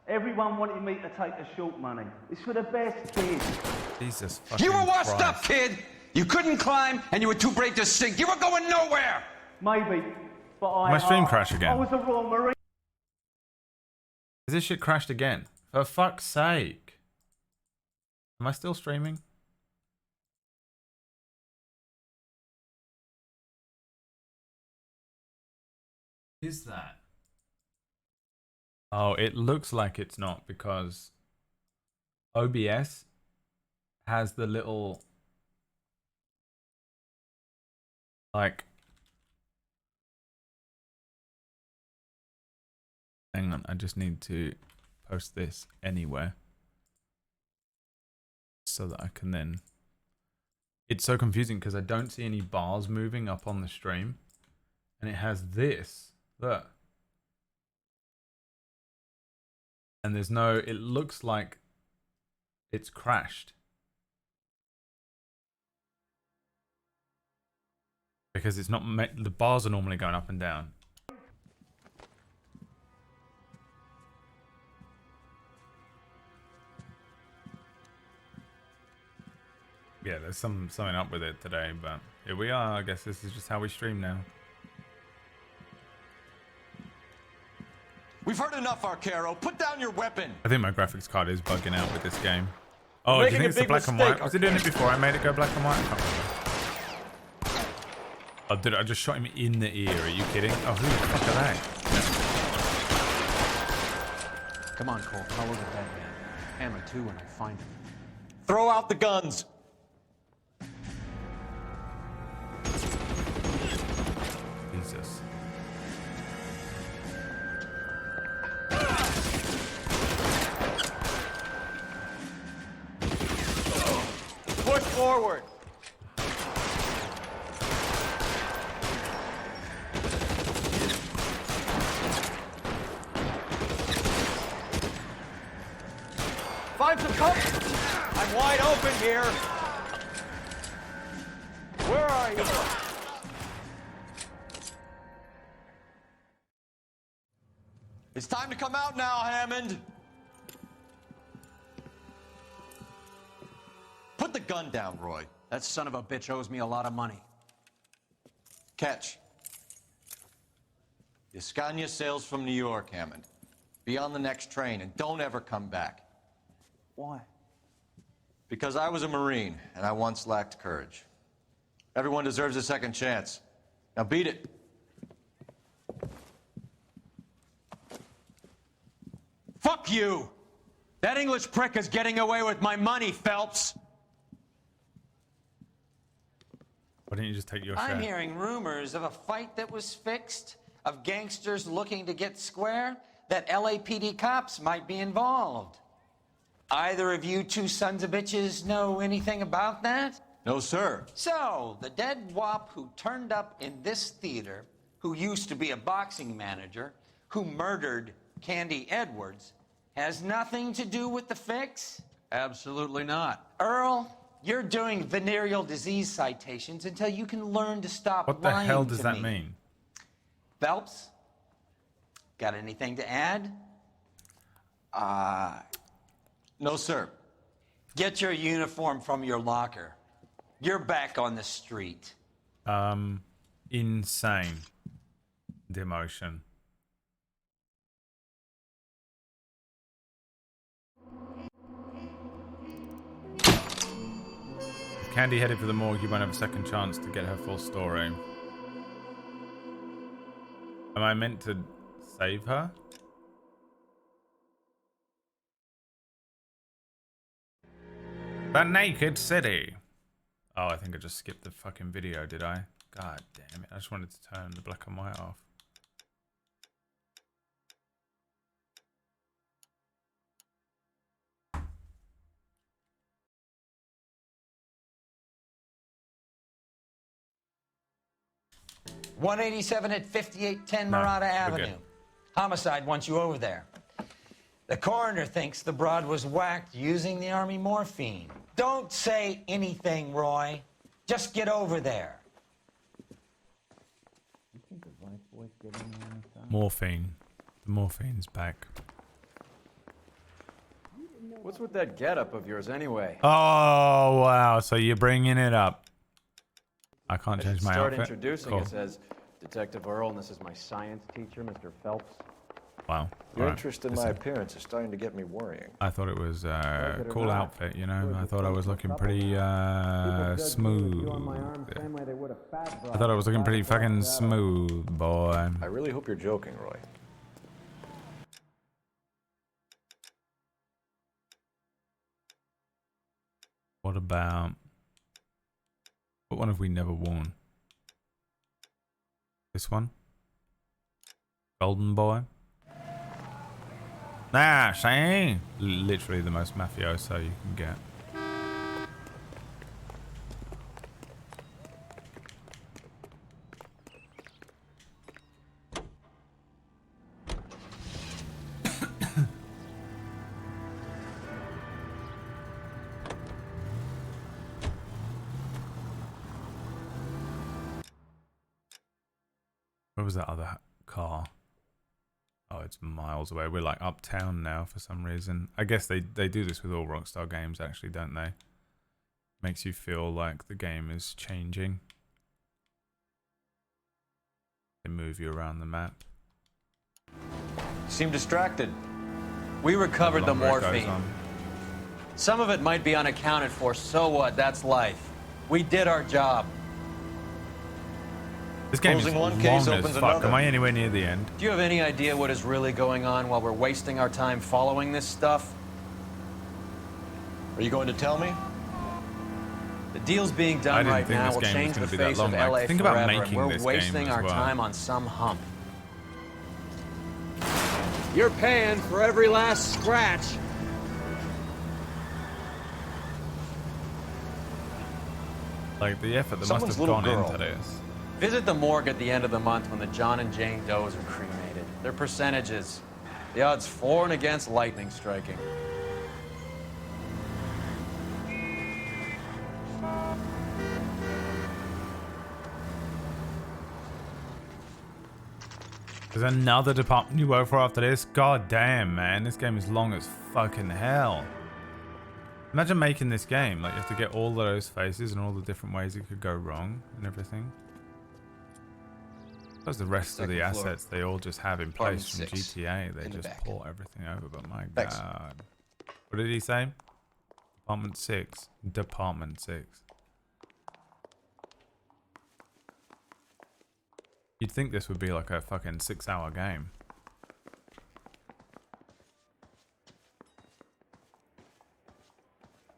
Everyone wanted me to take the short money. It's for the best kid.
Jesus fucking
You were washed
Christ.
up, kid! You couldn't climb, and you were too brave to sink. You were going nowhere!
Maybe, but I...
My stream crashed again.
I was a Royal Marine.
Is this shit crashed again? For fuck's sake. Am I still streaming? is that? Oh, it looks like it's not because OBS has the little like. Hang on, I just need to post this anywhere so that I can then. It's so confusing because I don't see any bars moving up on the stream, and it has this. Look. And there's no, it looks like it's crashed. Because it's not, the bars are normally going up and down. Yeah, there's something up with it today, but here we are. I guess this is just how we stream now.
We've heard enough, Arcaro. Put down your weapon.
I think my graphics card is bugging out with this game. Oh, do you
Making
think
a
it's the
big
black and
mistake,
white? Was it doing it before I made it go black and white? I can't remember. Oh, did I just shot him in the ear? Are you kidding? Oh, who the fuck are they?
Come on, Cole. Follow the dead man. Hammer 2 when I find him. Throw out the guns.
Jesus.
Push forward. Find some cover. I'm wide open here. Where are you? It's time to come out now, Hammond. Put the gun down, Roy. That son of a bitch owes me a lot of money. Catch. Yascania sails from New York, Hammond. Be on the next train and don't ever come back. Why? Because I was a Marine and I once lacked courage. Everyone deserves a second chance. Now beat it. Fuck you! That English prick is getting away with my money, Phelps!
Why didn't you just take your
I'm
share?
hearing rumors of a fight that was fixed, of gangsters looking to get square, that LAPD cops might be involved. Either of you two sons of bitches know anything about that?
No, sir.
So, the dead wop who turned up in this theater, who used to be a boxing manager, who murdered Candy Edwards, has nothing to do with the fix?
Absolutely not.
Earl, you're doing venereal disease citations until you can learn to stop lying to me.
What the hell does that mean?
Phelps, got anything to add?
No, sir.
Get your uniform from your locker. You're back on the street.
Insane. Demotion. If Candy headed for the morgue, you won't have a second chance to get her full story. Am I meant to save her? The Naked City. Oh, I think I just skipped the fucking video, did I? God damn it. I just wanted to turn the black and white off.
.187 at 5810 Murata Avenue.
good.
Homicide wants you over there. The coroner thinks the broad was whacked using the army morphine. Don't say anything, Roy. Just get over there.
Morphine. The morphine's back.
What's with that getup of yours anyway?
Oh, wow. So you're bringing it up. I can't change my
Start
outfit.
introducing
Cool.
us as Detective Earl, and this is my science teacher, Mr. Phelps.
Wow.
Your
Alright,
interest in
listen.
my appearance is starting to get me worrying.
I thought it was a
Like it or
cool
not,
outfit, you know.
we're
I thought I was looking
couple.
pretty
People judge me with
smooth.
you on my arm, same way they would a fat
I thought I was looking pretty
broad
fucking
across
smooth, boy.
I really hope you're joking, Roy.
What about... What one have we never worn? This one? Golden boy? Ah, see? Literally the most mafioso you can get. Where was that other car? Oh, it's miles away. We're like uptown now for some reason. I guess they do this with all Rockstar games actually, don't they? Makes you feel like the game is changing. They move you around the map.
Seem distracted. We recovered the morphine. Some of it might be unaccounted for, so what? That's life. We did our job.
This game is
Closing one
long
case
as
opens
fuck.
another.
Am I anywhere near the end?
Do you have any idea what is really going on while we're wasting our time following this stuff?
Are you going to tell me?
The deal's being
I
done
didn't
right
think
now
this
will
game was
change the
gonna be that
face
long.
of
Like,
LA
think about
forever, and
making
we're
this game
wasting
as
our
well.
time on some hump.
You're paying for every last scratch.
Like the effort that
Someone's
must have
little
gone
girl.
into this.
Visit the morgue at the end of the month when the John and Jane Does are cremated. Their percentages. The odds for and against lightning striking.
There's another department you work for after this? God damn, man. This game is long as fucking hell. Imagine making this game. Like, you have to get all those faces and all the different ways it could go wrong and everything. Suppose the rest of the
Second floor.
assets they all just have in
Apartment
place from
6,
GTA. They
in the
just
back.
port everything over, but my
Thanks.
god. What did he say? Department 6. Department 6. You'd think this would be like a fucking 6-hour game.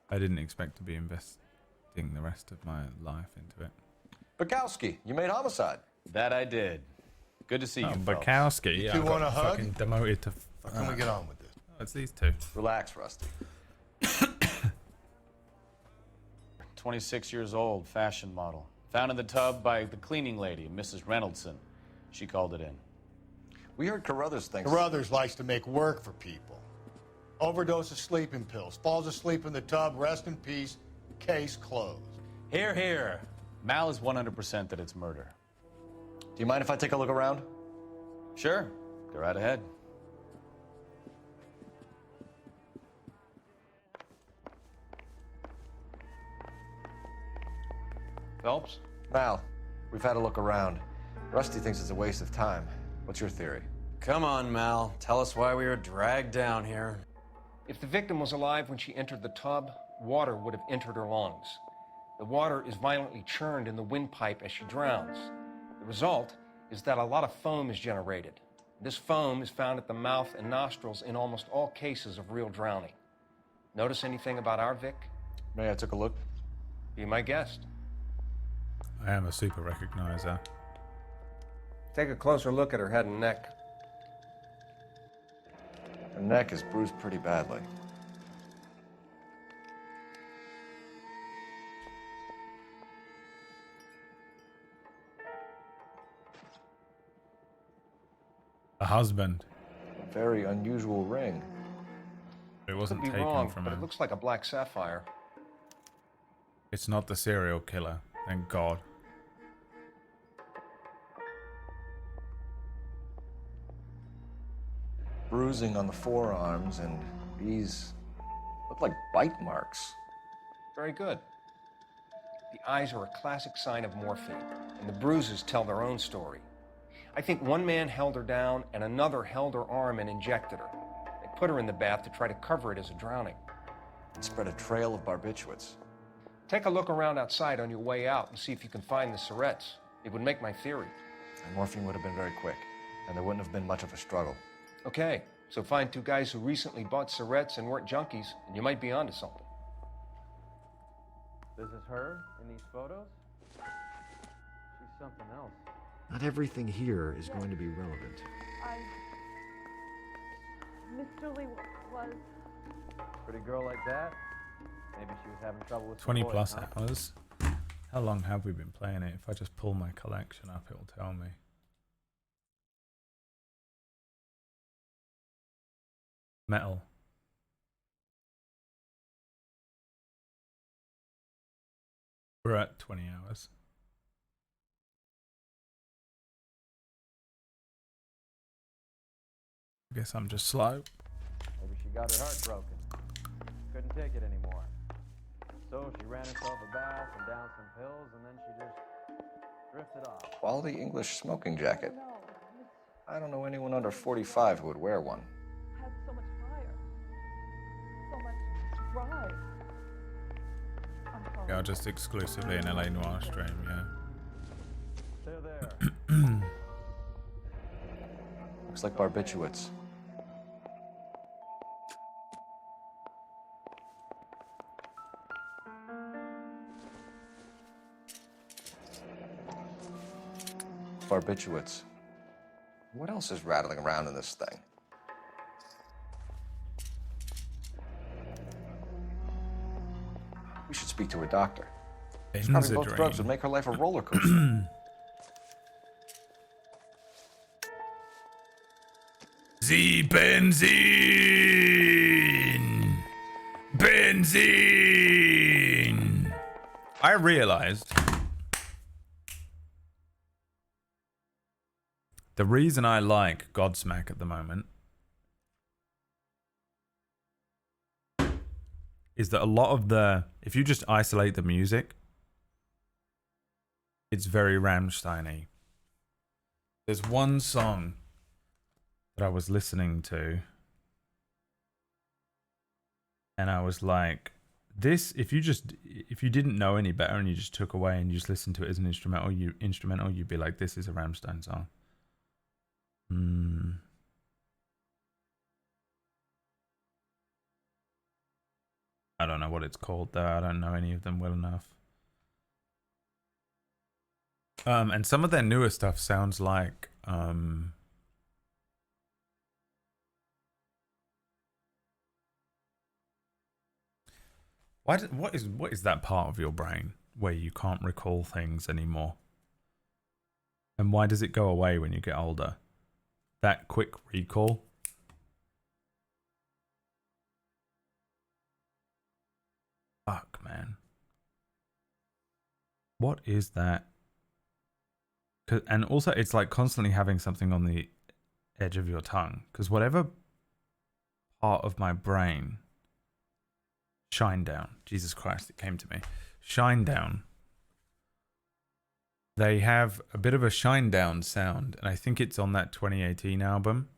I didn't expect to be investing the rest of my life into it.
Bukowski, you made Homicide.
That I did. Good to see you, Phelps.
Bukowski.
You
Yeah,
two
I got
want a hug?
fucking demoted to...
How can we get on with this?
Oh, it's these two.
Relax, Rusty.
26 years old, fashion model. Found in the tub by the cleaning lady, Mrs. Reynoldson. She called it in.
We heard Carruthers thinks...
Carruthers likes to make work for people. Overdose of sleeping pills. Falls asleep in the tub. Rest in peace. Case closed.
Here, here. Mal is 100% that it's murder.
Do you mind if I take a look around?
Sure. Go right ahead. Phelps?
Mal, we've had a look around. Rusty thinks it's a waste of time. What's your theory?
Come on, Mal. Tell us why we were dragged down here.
If the victim was alive when she entered the tub, water would have entered her lungs. The water is violently churned in the windpipe as she drowns. The result is that a lot of foam is generated. This foam is found at the mouth and nostrils in almost all cases of real drowning. Notice anything about our Vic?
May I took a look?
Be my guest.
I am a super recognizer.
Take a closer look at her head and neck.
Her neck is bruised pretty badly.
A husband.
A very unusual ring.
It wasn't
Could be
taken
wrong,
from
but
him.
it looks like a black sapphire.
It's not the serial killer. Thank God.
Bruising on the forearms, and these look like bite marks.
Very good. The eyes are a classic sign of morphine, and the bruises tell their own story. I think one man held her down and another held her arm and injected her. They put her in the bath to try to cover it as a drowning.
And spread a trail of barbiturates.
Take a look around outside on your way out and see if you can find the Surretts. It would make my theory.
And morphine would have been very quick, and there wouldn't have been much of a struggle.
Okay, so find two guys who recently bought Surretts and weren't junkies, and you might be onto something.
This is her in these photos? She's something else.
Not everything here is going to be relevant.
Miss Julie was... Pretty girl like that? Maybe she was having trouble with
20
some boys,
plus
huh?
hours. How long have we been playing it? If I just pull my collection up, it will tell me. Metal. We're at 20 hours. I guess I'm just slow.
Maybe she got her heart broken. Couldn't take it anymore. So she ran herself a bath and down some pills, and then she just drifted off.
Quality English smoking jacket. I don't know anyone under 45 who would wear one.
Had so much fire. So much drive. I'm sorry.
Yeah, just exclusively an LA Noire stream, yeah.
They're there.
Looks like barbiturates. Barbiturates. What else is rattling around in this thing? We should speak to a doctor. Probably both drugs would make her life a roller coaster.
Benzene! Benzene! I realized the reason I like Godsmack at the moment is that a lot of if you just isolate the music, it's very Rammstein-y. There's one song that I was listening to, and I was like, this, if you didn't know any better and you just took away and you just listened to it as an instrumental, you'd be like, this is a Rammstein song. I don't know what it's called though. I don't know any of them well enough. And some of their newer stuff sounds like what is that part of your brain where you can't recall things anymore? And why does it go away when you get older? That quick recall. Fuck, man. What is that? And also, it's like constantly having something on the edge of your tongue. Because whatever part of my brain... Shinedown. Jesus Christ, it came to me. Shinedown. They have a bit of a Shinedown sound. And I think it's on that 2018 album.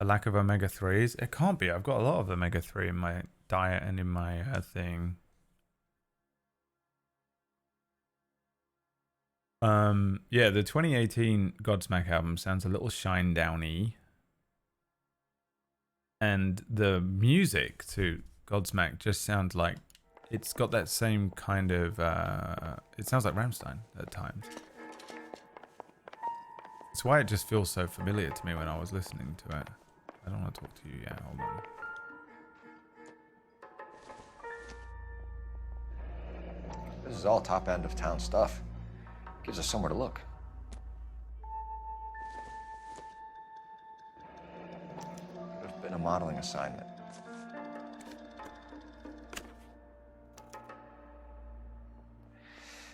A lack of omega-3s. It can't be. I've got a lot of omega-3 in my diet and in my thing. Yeah, the 2018 Godsmack album sounds a little Shinedown-y. And the music to Godsmack just sounds like it's got that same kind of it sounds like Rammstein at times. It's why it just feels so familiar to me when I was listening to it. I don't want to talk to you yet, hold on.
This is all top end of town stuff. Gives us somewhere to look. Could have been a modeling assignment.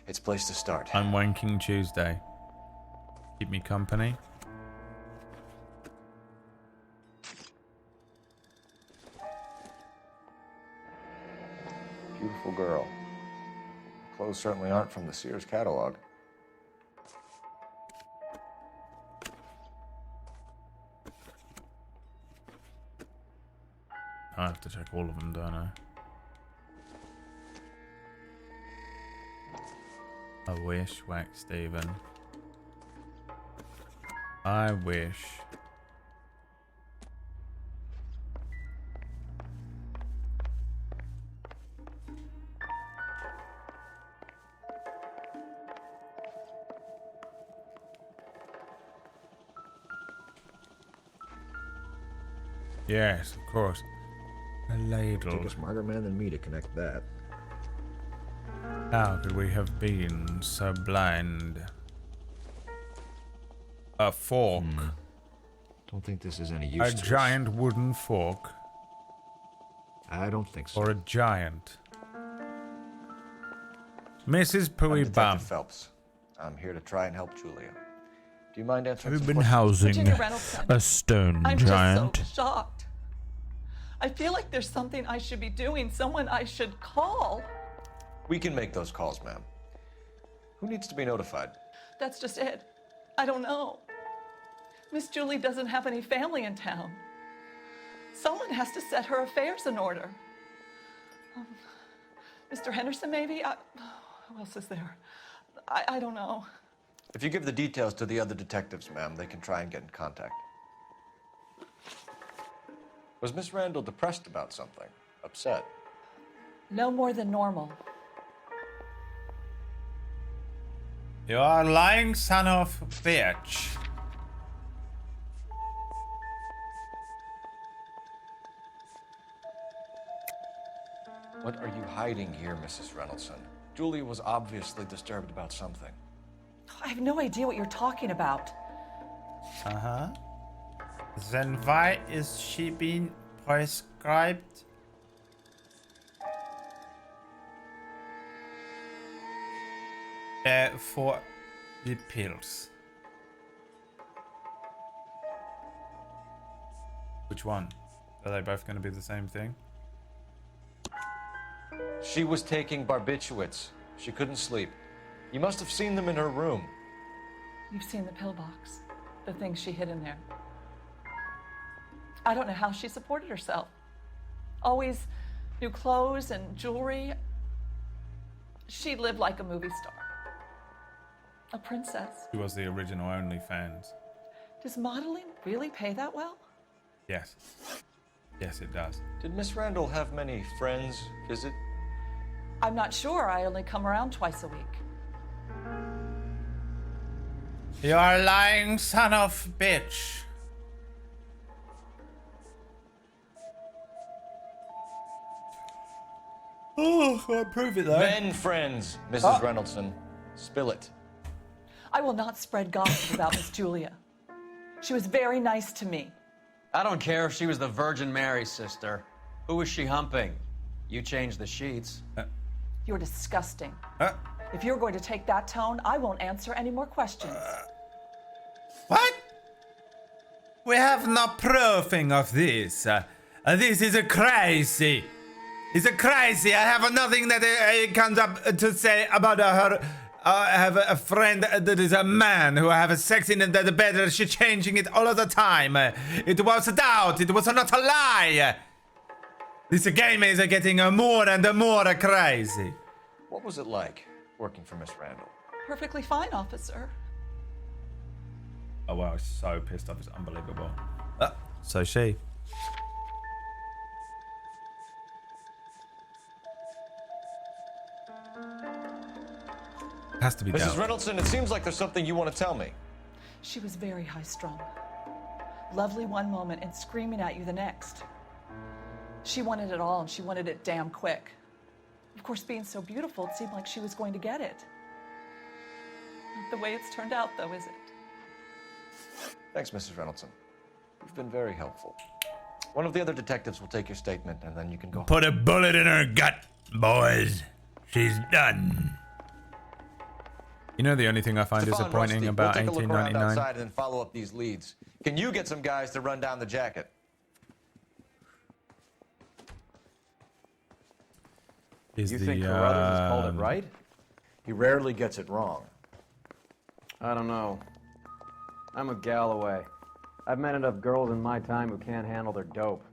It's a place to start.
I'm wanking Tuesday. Keep me company.
Beautiful girl. Clothes certainly aren't from the Sears catalog.
I have to check all of them, don't I? I wish, Whack Steven. I wish. Yes, of course. A ladle.
Took a smarter man than me to connect that.
How could we have been so blind? A fork.
Don't think this is any use
A
to
giant wooden fork.
I don't think so.
Or a giant. Mrs. Pooey
I'm
Bum.
Detective Phelps. I'm here to try and help Julia. Do you mind answering
Have you
some
been
questions?
housing
Virginia Reynolds.
a stone
I'm
giant?
just so shocked. I feel like there's something I should be doing, someone I should call.
We can make those calls, ma'am. Who needs to be notified?
That's just it. I don't know. Miss Julie doesn't have any family in town. Someone has to set her affairs in order. Mr. Henderson, maybe? Who else is there? I don't know.
If you give the details to the other detectives, ma'am, they can try and get in contact. Was Miss Randall depressed about something? Upset?
No more than normal.
You are a lying son of a bitch.
What are you hiding here, Mrs. Reynoldson? Julia was obviously disturbed about something.
I have no idea what you're talking about.
Uh-huh. Then why is she being prescribed? For the pills. Which one? Are they both going to be the same thing?
She was taking barbiturates. She couldn't sleep. You must have seen them in her room.
You've seen the pill box, the things she hid in there. I don't know how she supported herself. Always new clothes and jewelry. She lived like a movie star. A princess.
She was the original OnlyFans.
Does modeling really pay that well?
Yes. Yes, it does.
Did Miss Randall have many friends visit?
I'm not sure. I only come around twice a week.
You are a lying son of a bitch. Oh, I'll prove it though.
Men friends, Mrs. Reynoldson. Spill it.
I will not spread gossip about Miss Julia. She was very nice to me.
I don't care if she was the Virgin Mary's sister. Who was she humping? You changed the sheets.
You're disgusting. If you're going to take that tone, I won't answer any more questions.
What? We have no proofing of this. This is crazy. It's crazy. I have nothing that comes up to say about her. I have a friend that is a man who have sex in the bed. She's changing it all of the time. It was a doubt. It was not a lie. This game is getting more and more crazy.
What was it like working for Miss Randall?
Perfectly fine, officer.
Oh wow, I'm so pissed off. It's unbelievable. So she. Has to be
Mrs.
dealt.
Reynoldson, it seems like there's something you want to tell me.
She was very high-strung. Lovely one moment and screaming at you the next. She wanted it all, and she wanted it damn quick. Of course, being so beautiful, it seemed like she was going to get it. Not the way it's turned out, though, is it?
Thanks, Mrs. Reynoldson. You've been very helpful. One of the other detectives will take your statement, and then you can go.
Put a bullet in her gut, boys. She's done. You know the only thing I find disappointing about
we'll take a look around
1899?
outside and then follow up these leads. Can you get some guys to run down the jacket?
Is
You think Carruthers has called it right?
He rarely gets it wrong.
I don't know. I'm a Galloway. I've met enough girls in my time who can't handle their dope.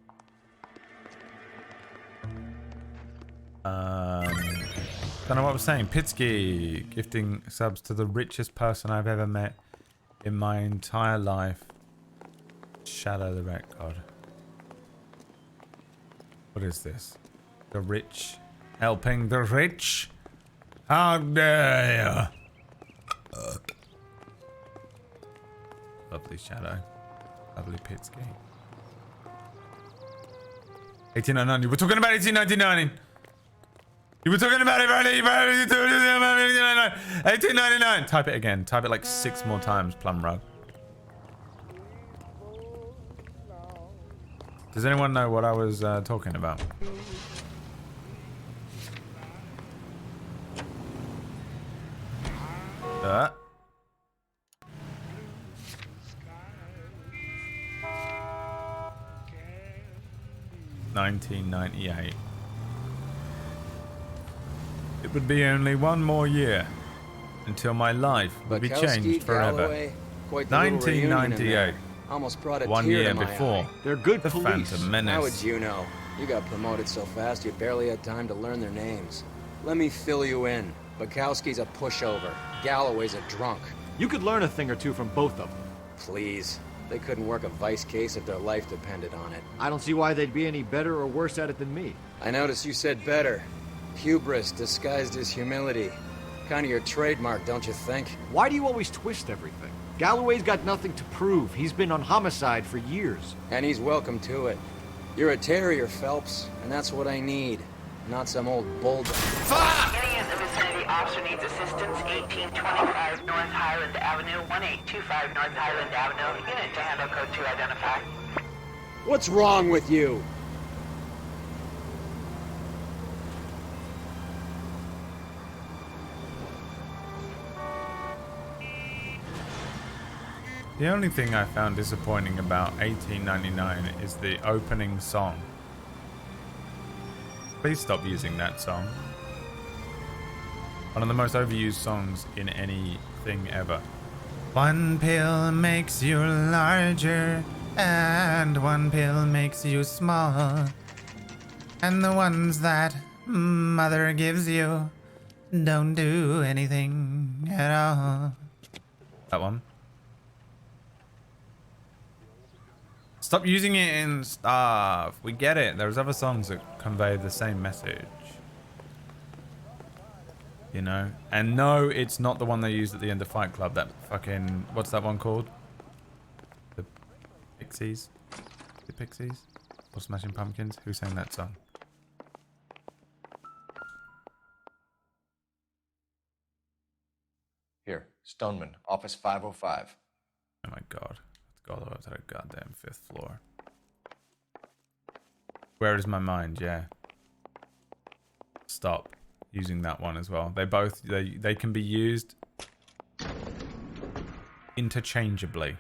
Don't know what I was saying. Pitsky gifting subs to the richest person I've ever met in my entire life. Shadow the record. What is this? The rich helping the rich? How dare you? Lovely Shadow. Lovely Pitsky. 1899. You were talking about 1899. You were talking about it, 1899. Type it again. Type it like 6 more times, Plum Rug. Does anyone know what I was talking about? Uh. 1998. It would be only one more year until my life would be changed forever.
Galloway, quite the little reunion in
1998.
there. Almost brought a
1
tear
year
to my
before.
eye.
They're good
The
police.
Phantom Menace.
How would you know? You got promoted so fast you barely had time to learn their names. Let me fill you in. Bukowski's a pushover. Galloway's a drunk.
You could learn a thing or two from both of them.
Please. They couldn't work a vice case if their life depended on it.
I don't see why they'd be any better or worse at it than me.
I noticed you said better. Hubris disguised as humility. Kind of your trademark, don't you think?
Why do you always twist everything? Galloway's got nothing to prove. He's been on homicide for years.
And he's welcome to it. You're a terrier, Phelps, and that's what I need. Not some old bulldog.
Any in the vicinity officer needs assistance. 1825 North Highland Avenue, 1825 North Highland Avenue. Unit to handle code 2 identify.
What's wrong with you?
The only thing I found disappointing about 1899 is the opening song. Please stop using that song. One of the most overused songs in anything ever. One pill makes you larger, and one pill makes you small. And the ones that mother gives you don't do anything at all. That one. Stop using it in stuff. We get it. There's other songs that convey the same message. You know? And no, it's not the one they used at the end of Fight Club. That fucking... What's that one called? The Pixies? The Pixies? Or Smashing Pumpkins? Who sang that song?
Here, Stoneman, office 505.
Oh my god. Let's go all the way up to the goddamn 5th floor. Where is my mind? Yeah. Stop using that one as well. They both, they can be used interchangeably.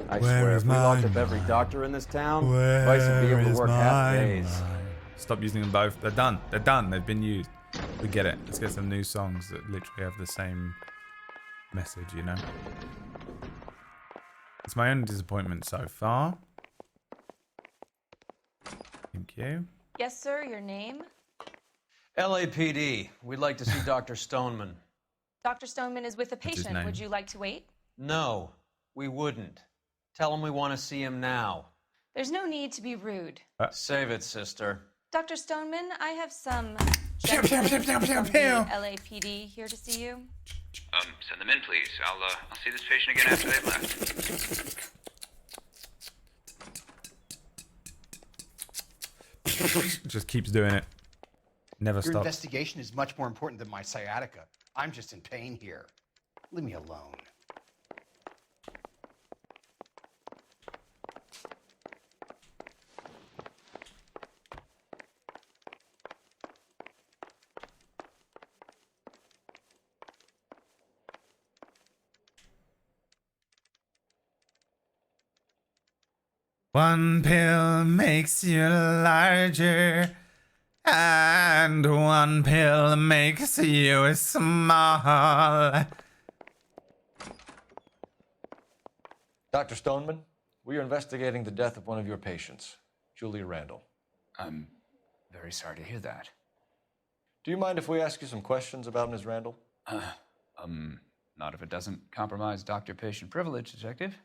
I swear, if we locked up every doctor in this town, Vice would be able to work half days.
Stop using them both. They're done. They're done. They've been used. We get it. Let's get some new songs that literally have the same message, you know? It's my only disappointment so far. Thank you.
Yes, sir. Your name?
LAPD. We'd like to see Dr. Stoneman.
Dr. Stoneman is with a patient.
name?
Would you like to wait?
No, we wouldn't. Tell him we want to see him now.
There's no need to be rude.
Save it, sister.
Dr. Stoneman, I have some
Pew, pew, pew, pew, pew,
from
pew.
the LAPD here to see you.
Send them in, please. I'll see this patient again after they've left.
Just keeps doing it. Never
Your
stops.
investigation is much more important than my sciatica. I'm just in pain here. Leave me alone.
One pill makes you larger, and one pill makes you small.
Dr. Stoneman, we are investigating the death of one of your patients, Julia Randall.
I'm very sorry to hear that.
Do you mind if we ask you some questions about Ms. Randall?
Not if it doesn't compromise doctor-patient privilege, Detective.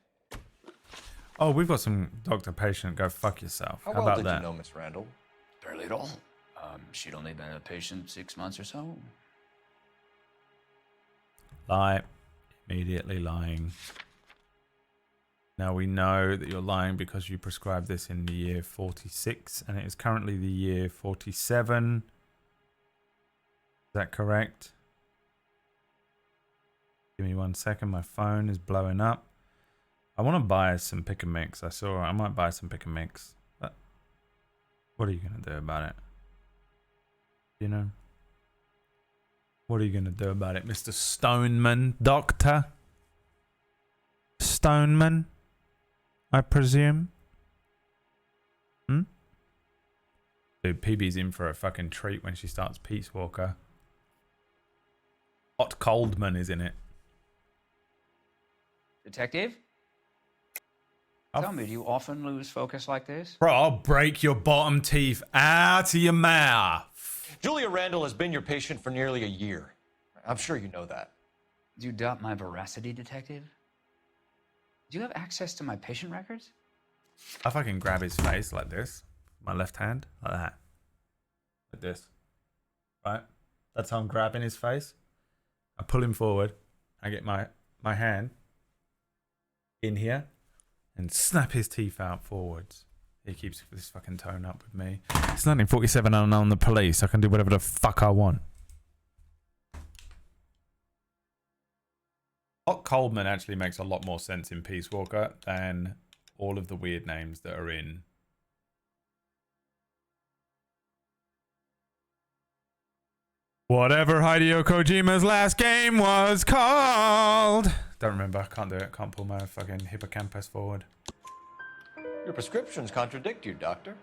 Oh, we've got some doctor-patient. Go fuck yourself.
How
How
well
about
did
that?
you know Miss Randall?
Barely at all. She'd only been a patient 6 months or so.
Lie. Immediately lying. Now we know that you're lying because you prescribed this in the year 46 and it is currently the year 47. Is that correct? Give me 1 second. My phone is blowing up. I want to buy some pick and mix. I might buy some pick and mix. But what are you going to do about it? You know? What are you going to do about it, Mr. Stoneman? Doctor? Stoneman? I presume? Dude, PB's in for a fucking treat when she starts Peace Walker. Hot Coldman is in it.
Detective? Tell me, do you often lose focus like this?
Bro, I'll break your bottom teeth out of your mouth.
Julia Randall has been your patient for nearly a year. I'm sure you know that.
Do you doubt my veracity, Detective? Do you have access to my patient records?
I fucking grab his face like this. My left hand. Like that. Like this. Right? That's how I'm grabbing his face. I pull him forward. I get my hand in here and snap his teeth out forwards. He keeps this fucking tone up with me. It's 1947 and I'm the police. I can do whatever the fuck I want. Hot Coldman actually makes a lot more sense in Peace Walker than all of the weird names that are in. Whatever Hideo Kojima's last game was called. Don't remember. I can't do it. Can't pull my fucking hippocampus forward.
Your prescriptions contradict you, Doctor.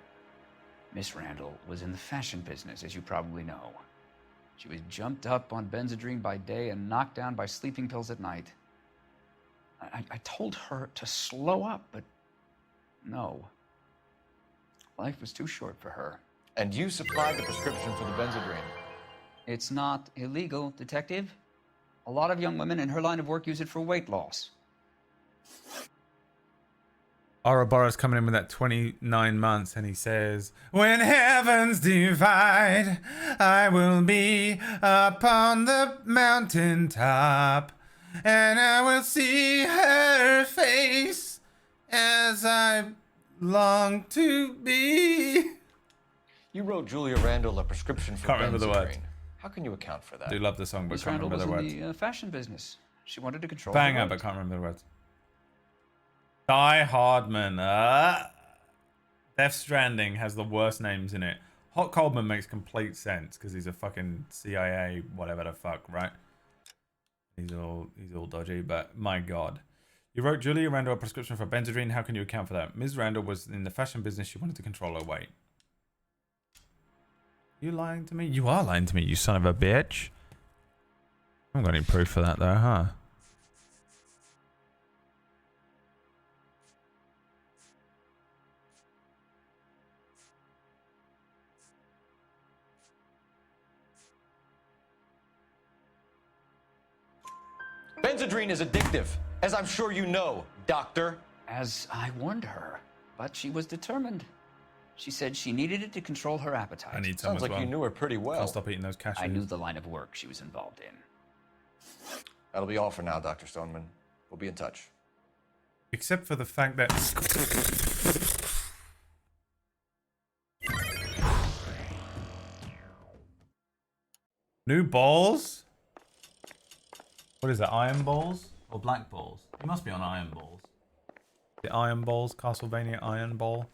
Miss Randall was in the fashion business, as you probably know. She was jumped up on Benzedrine by day and knocked down by sleeping pills at night. I told her to slow up, but no. Life was too short for her.
And you supplied the prescription for the Benzedrine.
It's not illegal, Detective. A lot of young women in her line of work use it for weight loss.
Ouroboros coming in with that 29 months and he says, when heavens divide, I will be upon the mountaintop and I will see her face as I long to be.
You wrote Julia Randall a prescription for
Can't remember the
Benzedrine.
words.
How can you account for that?
Do love the song, but
Miss
can't
Randall
remember
was
the
in
words.
the fashion business. She wanted to control
Banger,
her
but
weight.
can't remember the words. Die Hardman. Death Stranding has the worst names in it. Hot Coldman makes complete sense because he's a fucking CIA, whatever the fuck, right? He's all dodgy, but my god. You wrote Julia Randall a prescription for Benzedrine. How can you account for that? Ms. Randall was in the fashion business. She wanted to control her weight. You lying to me? You are lying to me, you son of a bitch. I haven't got any proof for that though, huh?
Benzedrine is addictive, as I'm sure you know, Doctor.
As I warned her, but she was determined. She said she needed it to control her appetite.
I need some
Sounds
as
like
well.
you knew her pretty well.
Can't stop eating those cashews.
I knew the line of work she was involved in.
That'll be all for now, Dr. Stoneman. We'll be in touch.
Except for the fact that... New balls? What is that, iron balls? Or black balls? It must be on iron balls. The iron balls, Castlevania iron ball.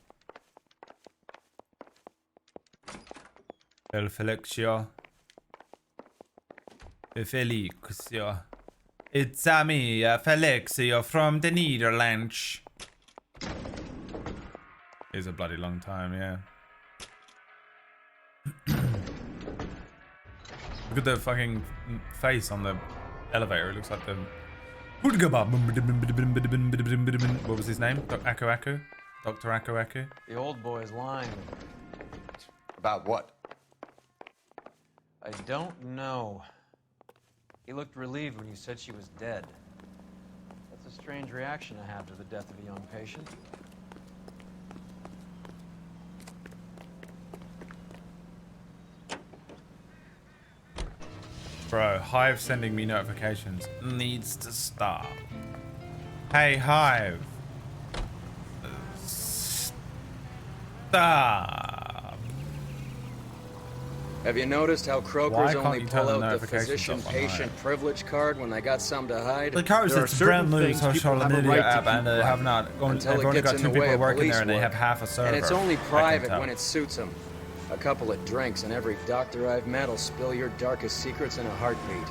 El Felixio. Felixio. It's me, Felixio from the Netherlands. It's a bloody long time, yeah. Look at the fucking face on the elevator. It looks like the... What was his name? Dr. Aku Aku? Dr. Aku Aku?
The old boy's lying.
About what?
I don't know. He looked relieved when you said she was dead. That's a strange reaction to have to the death of a young patient.
Bro, Hive sending me notifications needs to stop. Hey, Hive. Stop.
Have you noticed how
Why
Croakers
can't
only
you turn
pull
the
out the
notifications off on
physician-patient
Hive?
privilege card when they got something to hide?
Because
There are
it's a
certain
brand new
things people
social
have a
media
right to
app
keep
and they have
private
not
until
they've
it
only
gets
got
in
two
the way
people
of
working
police
there and they
work.
have half a server.
And it's only
I can
private
tell.
when it suits them. A couple of drinks and every doctor I've met will spill your darkest secrets in a heartbeat.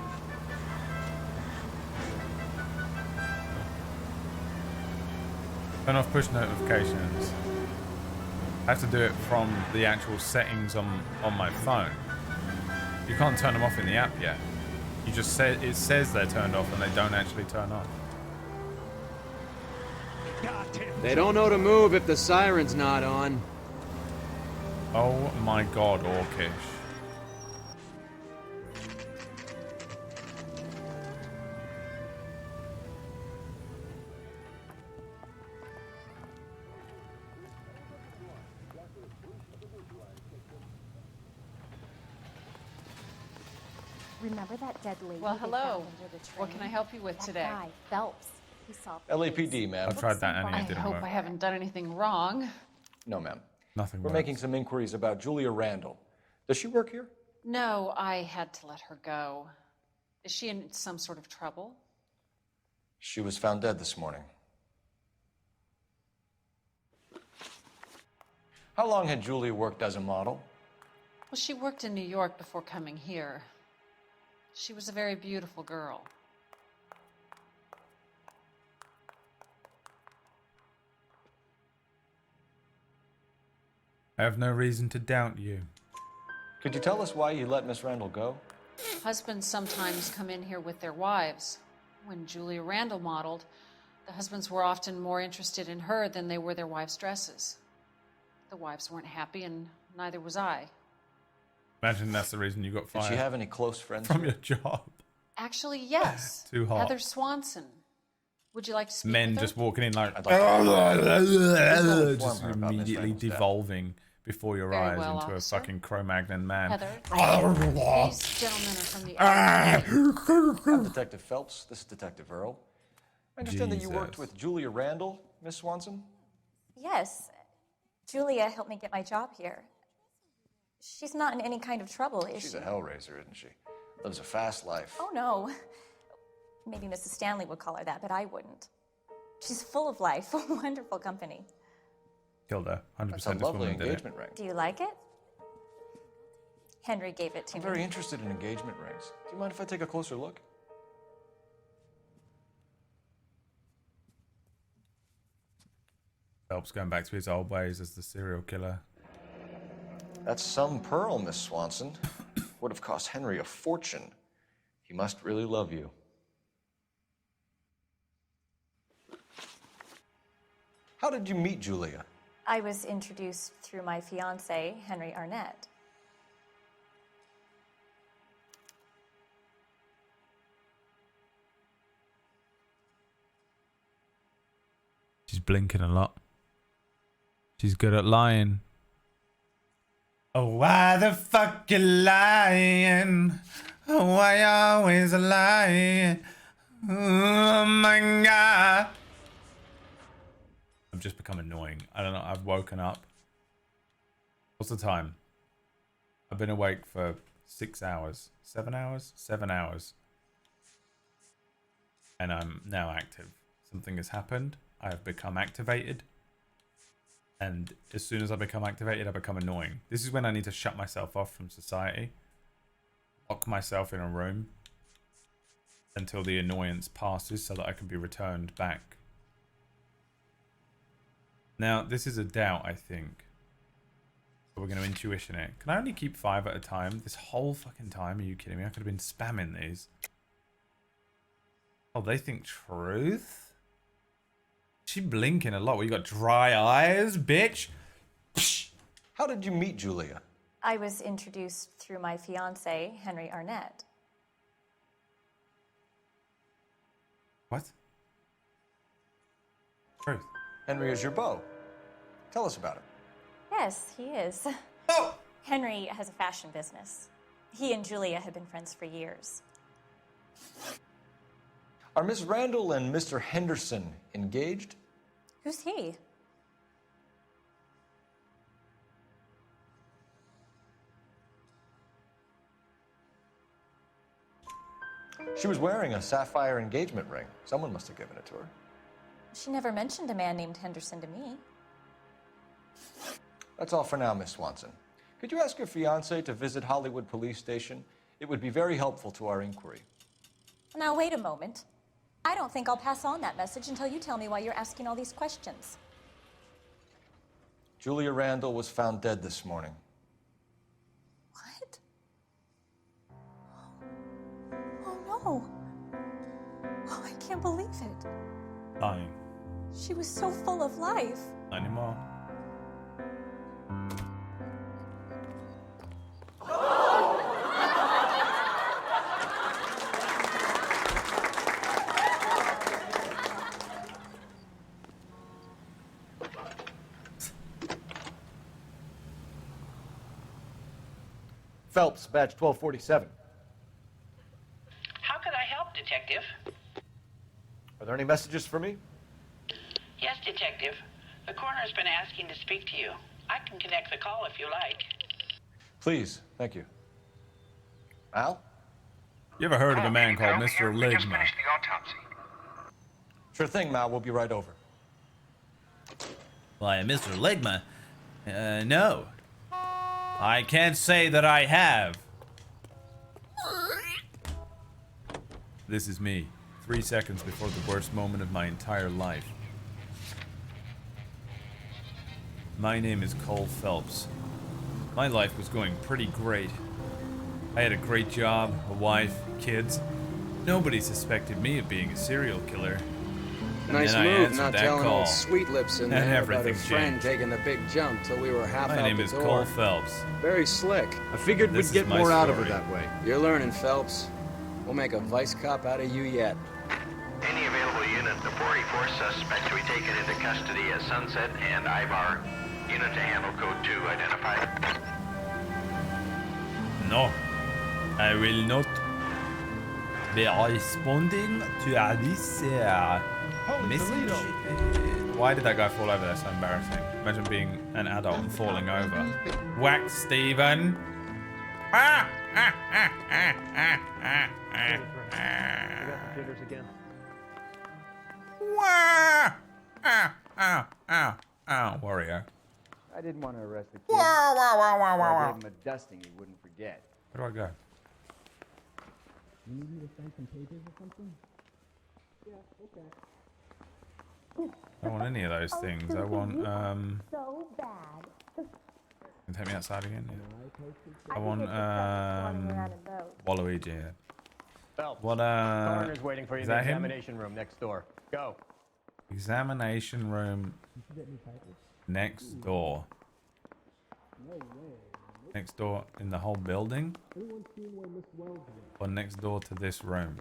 Turn off push notifications. I have to do it from the actual settings on my phone. You can't turn them off in the app yet. You just say it says they're turned off and they don't actually turn off.
They don't know to move if the siren's not on.
Oh my god, Orcish.
Remember that dead lady?
Well,
they
hello.
found under the
What can I
train?
help you with
That
today?
guy, Phelps. He saw
LAPD, ma'am.
I tried that and
I
it didn't
hope
work.
I haven't done anything wrong.
No, ma'am.
Nothing
We're
works.
making some inquiries about Julia Randall. Does she work here?
No, I had to let her go. Is she in some sort of trouble?
She was found dead this morning. How long had Julia worked as a model?
Well, she worked in New York before coming here. She was a very beautiful girl.
I have no reason to doubt you.
Could you tell us why you let Miss Randall go?
Husbands sometimes come in here with their wives. When Julia Randall modeled, the husbands were often more interested in her than they were their wives' dresses. The wives weren't happy, and neither was I.
Imagine that's the reason you got
Did
fired.
she have any close friends
from
here?
your job?
Actually, yes.
Too hot.
Heather Swanson. Would you like to speak
Men
with her?
just walking in like
I'd like to
just
inform her about Miss
immediately
Randall's death.
devolving before your
Very
eyes
well,
into
officer.
a fucking Cro-Magnon man.
Heather, these gentlemen are from the
I'm Detective Phelps. This is Detective Earl. I understand that you worked
Jesus.
with Julia Randall, Miss Swanson?
Yes. Julia helped me get my job here. She's not in any kind of trouble, is
She's
she?
a hellraiser, isn't she? Lives a fast life.
Oh, no. Maybe Mrs. Stanley would call her that, but I wouldn't. She's full of life, wonderful company.
Killed her. 100%
That's a
this
lovely
woman did it.
engagement ring.
Do you like it? Henry gave it to
I'm
me.
very interested in engagement rings. Do you mind if I take a closer look?
Phelps going back to his old ways as the serial killer.
That's some pearl, Miss Swanson. Would have cost Henry a fortune. He must really love you. How did you meet Julia?
I was introduced through my fiance, Henry Arnett.
She's blinking a lot. She's good at lying. Oh, why the fuck you lying? Oh, why you always lying? Oh my god. I've just become annoying. I don't know. I've woken up. What's the time? I've been awake for 6 hours. 7 hours? 7 hours. And I'm now active. Something has happened. I have become activated. And as soon as I become activated, I become annoying. This is when I need to shut myself off from society. Lock myself in a room. Until the annoyance passes so that I can be returned back. Now, this is a doubt, I think. So we're going to intuition it. Can I only keep 5 at a time? This whole fucking time? Are you kidding me? I could have been spamming these. Oh, they think truth? She blinking a lot. Well, you got dry eyes, bitch.
How did you meet Julia?
I was introduced through my fiance, Henry Arnett.
What? Truth.
Henry is your beau. Tell us about it.
Yes, he is. Henry has a fashion business. He and Julia have been friends for years.
Are Miss Randall and Mr. Henderson engaged?
Who's he?
She was wearing a sapphire engagement ring. Someone must have given it to her.
She never mentioned a man named Henderson to me.
That's all for now, Miss Swanson. Could you ask your fiancé to visit Hollywood Police Station? It would be very helpful to our inquiry.
Now, wait a moment. I don't think I'll pass on that message until you tell me why you're asking all these questions.
Julia Randall was found dead this morning.
What? Oh, no. Oh, I can't believe it.
Lying.
She was so full of life.
Not anymore.
Phelps, badge 1247.
How could I help, Detective?
Are there any messages for me?
Yes, Detective. The coroner's been asking to speak to you. I can connect the call if you like.
Please, thank you. Al?
You ever heard of a man called Mr. Ligma?
the autopsy.
Sure thing, Mal. We'll be right over.
Why, Mr. Ligma? No. I can't say that I have. This is me, 3 seconds before the worst moment of my entire life. My name is Cole Phelps. My life was going pretty great. I had a great job, a wife, kids. Nobody suspected me of being a serial killer. And
Nice
then I
move,
answered
not
that
telling
call.
old Sweet Lips in
And
there about her
everything
friend
changed.
taking the big jump till we were half
My
out
name
the
is
door.
Cole Phelps.
Very slick.
I figured
This
we'd get
is my
more out of her
story.
that way.
You're learning, Phelps. We'll make a vice cop out of you yet.
Any available unit, the 44 suspect to be taken into custody at Sunset and Ivar. Unit to handle code 2 identified.
No, I will not be responding to this message. Why did that guy fall over? That's so embarrassing. Imagine being an adult and falling over. Whack, Stephen. Ah! Ah! Ah! Ah! Ah! Ah! Ah! Ah!
Jitters again.
Wah! Ow! Ow! Ow! Ow! Warrior.
I didn't want to arrest the kid.
Wow, wow, wow, wow,
So
wow,
I
wow.
gave him a dusting he wouldn't forget.
Where do I go?
You need me to sign some papers or something? Yeah, okay.
I don't want any of those things. I want,
So bad.
Can you take me outside again? Yeah. I want, Waluigi. Yeah.
Phelps,
What,
coroner's waiting for you
is
in the
that him?
examination room next door. Go.
Examination room next door. Next door in the whole building? Or next door to this room?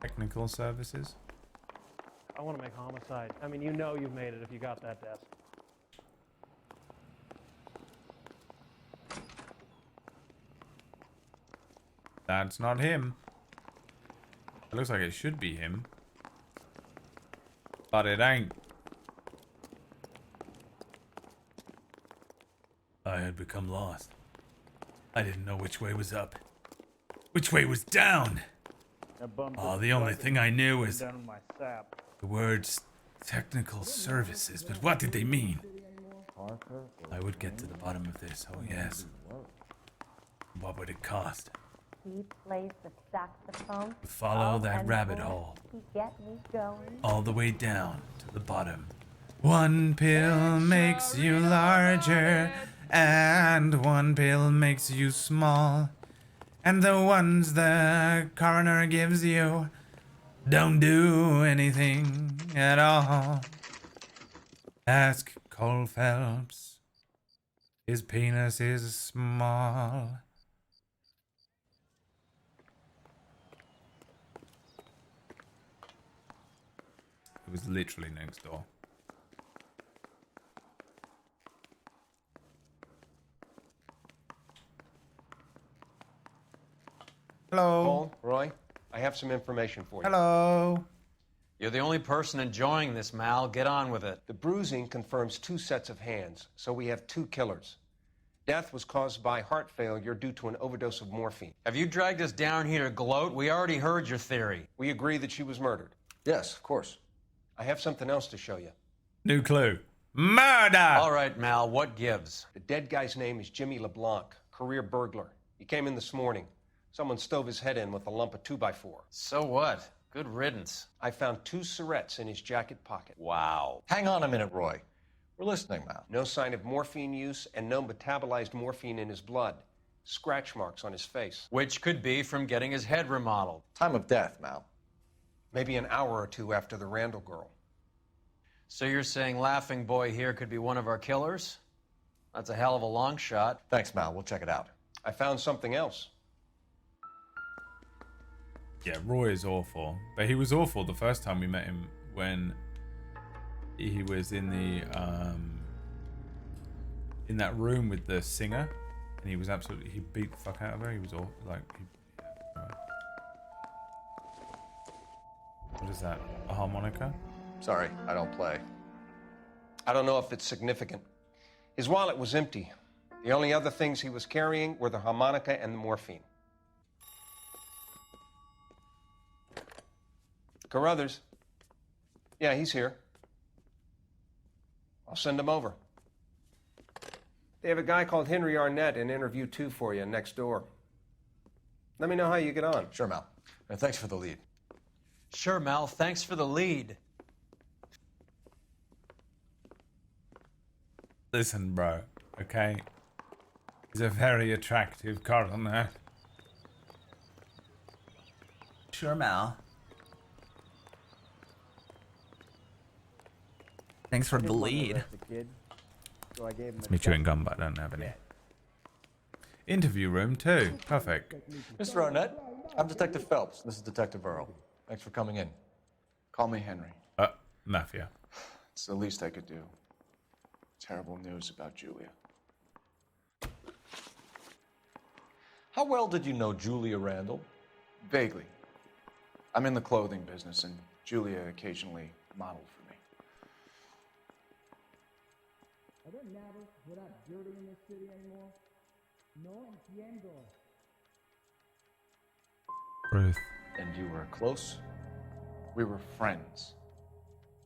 Technical services?
I want to make homicide. I mean, you know you've made it if you got that desk.
That's not him. It looks like it should be him. But it ain't. I had become lost. I didn't know which way was up. Which way was down? Oh, the only thing I knew was the words technical services, but what did they mean? I would get to the bottom of this, oh yes. What would it cost?
He plays the saxophone.
To follow that
and
rabbit
boy,
hole.
He get me going.
All the way down to the bottom. One pill makes you larger, and one pill makes you small. And the ones the coroner gives you don't do anything at all. Ask Cole Phelps. His penis is small. It was literally next door. Hello.
Cole, Roy, I have some information for you.
Hello.
You're the only person enjoying this, Mal. Get on with it.
The bruising confirms 2 sets of hands, so we have 2 killers. Death was caused by heart failure due to an overdose of morphine.
Have you dragged us down here to gloat? We already heard your theory.
We agree that she was murdered.
Yes, of course.
I have something else to show you.
New clue. Murder!
All right, Mal, what gives?
The dead guy's name is Jimmy LeBlanc, career burglar. He came in this morning. Someone stove his head in with a lump of 2x4.
So what? Good riddance.
I found 2 cigarettes in his jacket pocket.
Wow.
Hang on a minute, Roy. We're listening, Mal.
No sign of morphine use and no metabolized morphine in his blood. Scratch marks on his face.
Which could be from getting his head remodeled.
Time of death, Mal.
Maybe an hour or 2 after the Randall girl.
So you're saying Laughing Boy here could be one of our killers? That's a hell of a long shot.
Thanks, Mal. We'll check it out.
I found something else.
Yeah, Roy is awful. But he was awful the first time we met him when he was in that room with the singer, and he was absolutely, he beat the fuck out of her. He was all like, what is that? A harmonica?
Sorry, I don't play.
I don't know if it's significant. His wallet was empty. The only other things he was carrying were the harmonica and the morphine. Carruthers. Yeah, he's here. I'll send him over. They have a guy called Henry Arnett in interview 2 for you next door. Let me know how you get on.
Sure, Mal. And thanks for the lead.
Sure, Mal. Thanks for the lead.
Listen, bro, okay? He's a very attractive coroner. Sure, Mal. Thanks for the lead. Me chewing gum, but I don't have any. Interview room 2. Perfect.
Mr. Arnett, I'm Detective Phelps. This is Detective Earl. Thanks for coming in.
Call me Henry.
Mafia.
It's the least I could do. Terrible news about Julia.
How well did you know Julia Randall?
Vaguely. I'm in the clothing business, and Julia occasionally modeled for me.
Are there matters without dirty in this city anymore? No entiendo.
Ruth.
And you were close? We were friends.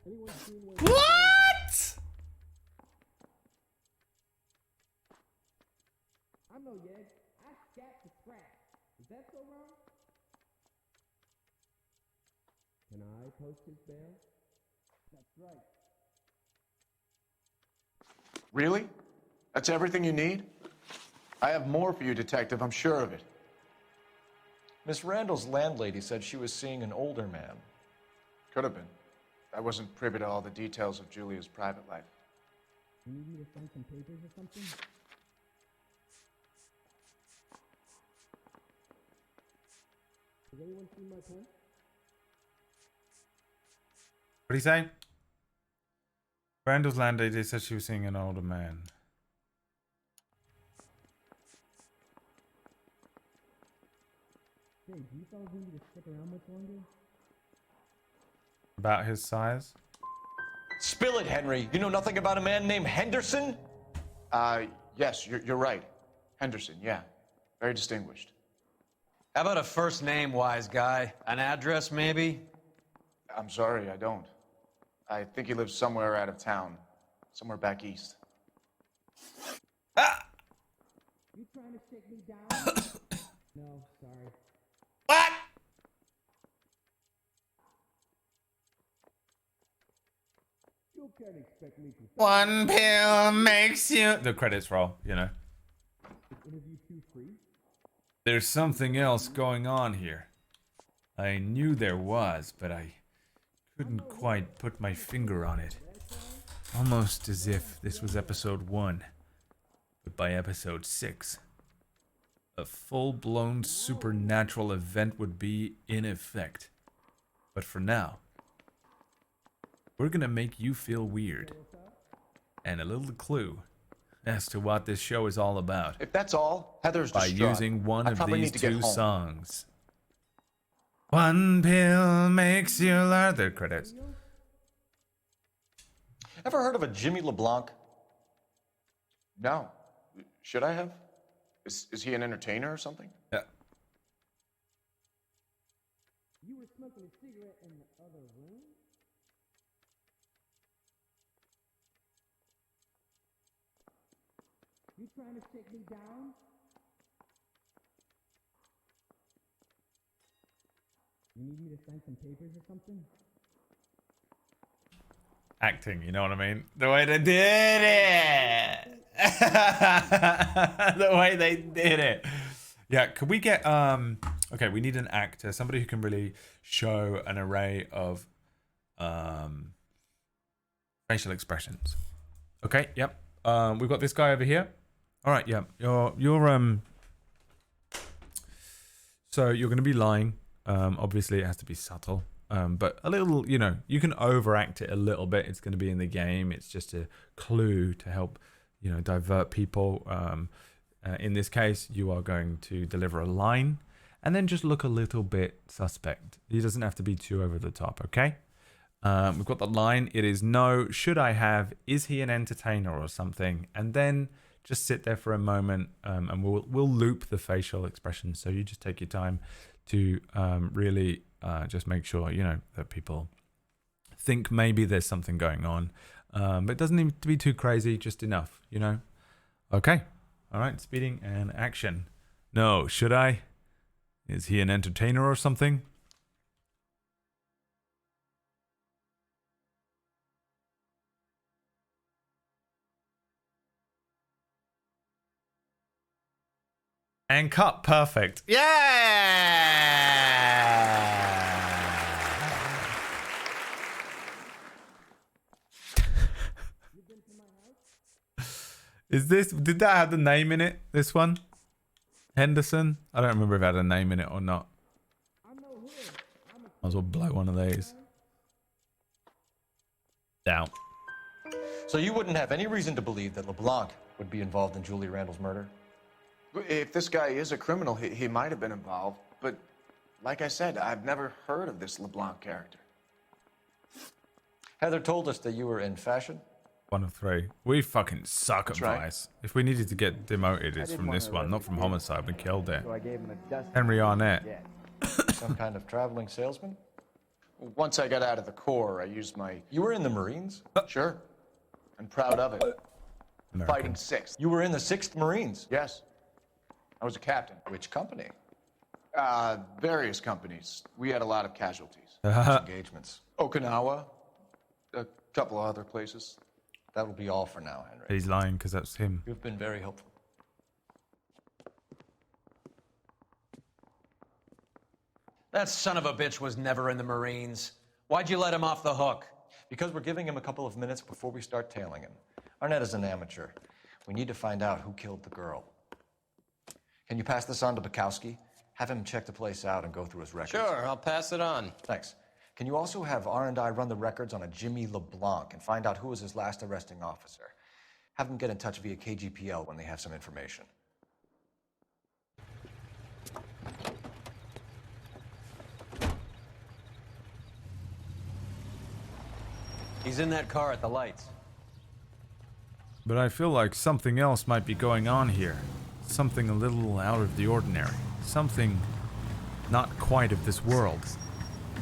What?
I'm no yeg. I scat to scratch. Is that so wrong? Can I post his bail? That's right.
Really? That's everything you need? I have more for you, Detective. I'm sure of it.
Miss Randall's landlady said she was seeing an older man.
Could have been. I wasn't privy to all the details of Julia's private life.
You need me to sign some papers or something? Has anyone seen my pen?
What did he say? Randall's landlady said she was seeing an older man.
Hey, do you fellas need me to stick around much longer?
About his size?
Spill it, Henry. You know nothing about a man named Henderson?
Yes, you're right. Henderson, yeah. Very distinguished.
How about a first name, wise guy? An address, maybe?
I'm sorry, I don't. I think he lives somewhere out of town. Somewhere back east.
You trying to shake me down? No, sorry.
What?
You can't expect me to.
One pill makes you. The credits roll, you know.
Is interview 2 free?
There's something else going on here. I knew there was, but I couldn't quite put my finger on it. Almost as if this was episode 1, but by episode 6, a full-blown supernatural event would be in effect. But for now, we're gonna make you feel weird. And a little clue as to what this show is all about.
If that's all, Heather's
by
distraught.
using one
I
of
probably
these
need to get
two
home.
songs. One pill makes you learn. The credits.
Ever heard of a Jimmy LeBlanc?
No. Should I have? Is he an entertainer or something?
Yeah.
You were smoking a cigarette in the other room? You trying to shake me down? You need me to sign some papers or something?
Acting, you know what I mean? The way they did it! The way they did it. Yeah, could we get, okay, we need an actor, somebody who can really show an array of facial expressions. Okay, yep. We've got this guy over here. All right, yeah. You're so you're going to be lying. Obviously, it has to be subtle. But a little, you know, you can overact it a little bit. It's going to be in the game. It's just a clue to help, you know, divert people. In this case, you are going to deliver a line and then just look a little bit suspect. He doesn't have to be too over the top, okay? We've got the line. It is no, should I have, is he an entertainer or something? And then just sit there for a moment and we'll loop the facial expressions. So you just take your time to really just make sure, you know, that people think maybe there's something going on. But it doesn't need to be too crazy, just enough, you know? Okay. All right, speeding and action. No, should I? Is he an entertainer or something? And cut. Perfect. Yeah! Did that have the name in it, this one? Henderson? I don't remember if it had a name in it or not. Might as well blow one of these. Down.
So you wouldn't have any reason to believe that LeBlanc would be involved in Julie Randall's murder?
If this guy is a criminal, he might have been involved. But like I said, I've never heard of this LeBlanc character.
Heather told us that you were in fashion.
1 of 3. We fucking suck at
That's right.
Vice. If we needed to get demoted, it's
I
from
didn't
this
want to
one, not from Homicide. We killed it.
So I gave him a dust.
Henry Arnett.
Some kind of traveling salesman?
Once I got out of the Corps, I used my...
You were in the Marines?
Sure. I'm proud of it.
American.
Fighting 6th.
You were in the 6th Marines?
Yes. I was a captain.
Which company?
Various companies. We had a lot of casualties.
Engagements.
Okinawa. A couple of other places.
That will be all for now, Henry.
He's lying because that's him.
You've been very helpful.
That son of a bitch was never in the Marines. Why'd you let him off the hook?
Because we're giving him a couple of minutes before we start tailing him. Arnett is an amateur. We need to find out who killed the girl. Can you pass this on to Bukowski? Have him check the place out and go through his records.
Sure, I'll pass it on.
Thanks. Can you also have R&I run the records on a Jimmy LeBlanc and find out who was his last arresting officer? Have them get in touch via KGPL when they have some information.
He's in that car at the lights.
But I feel like something else might be going on here. Something a little out of the ordinary. Something not quite of this world.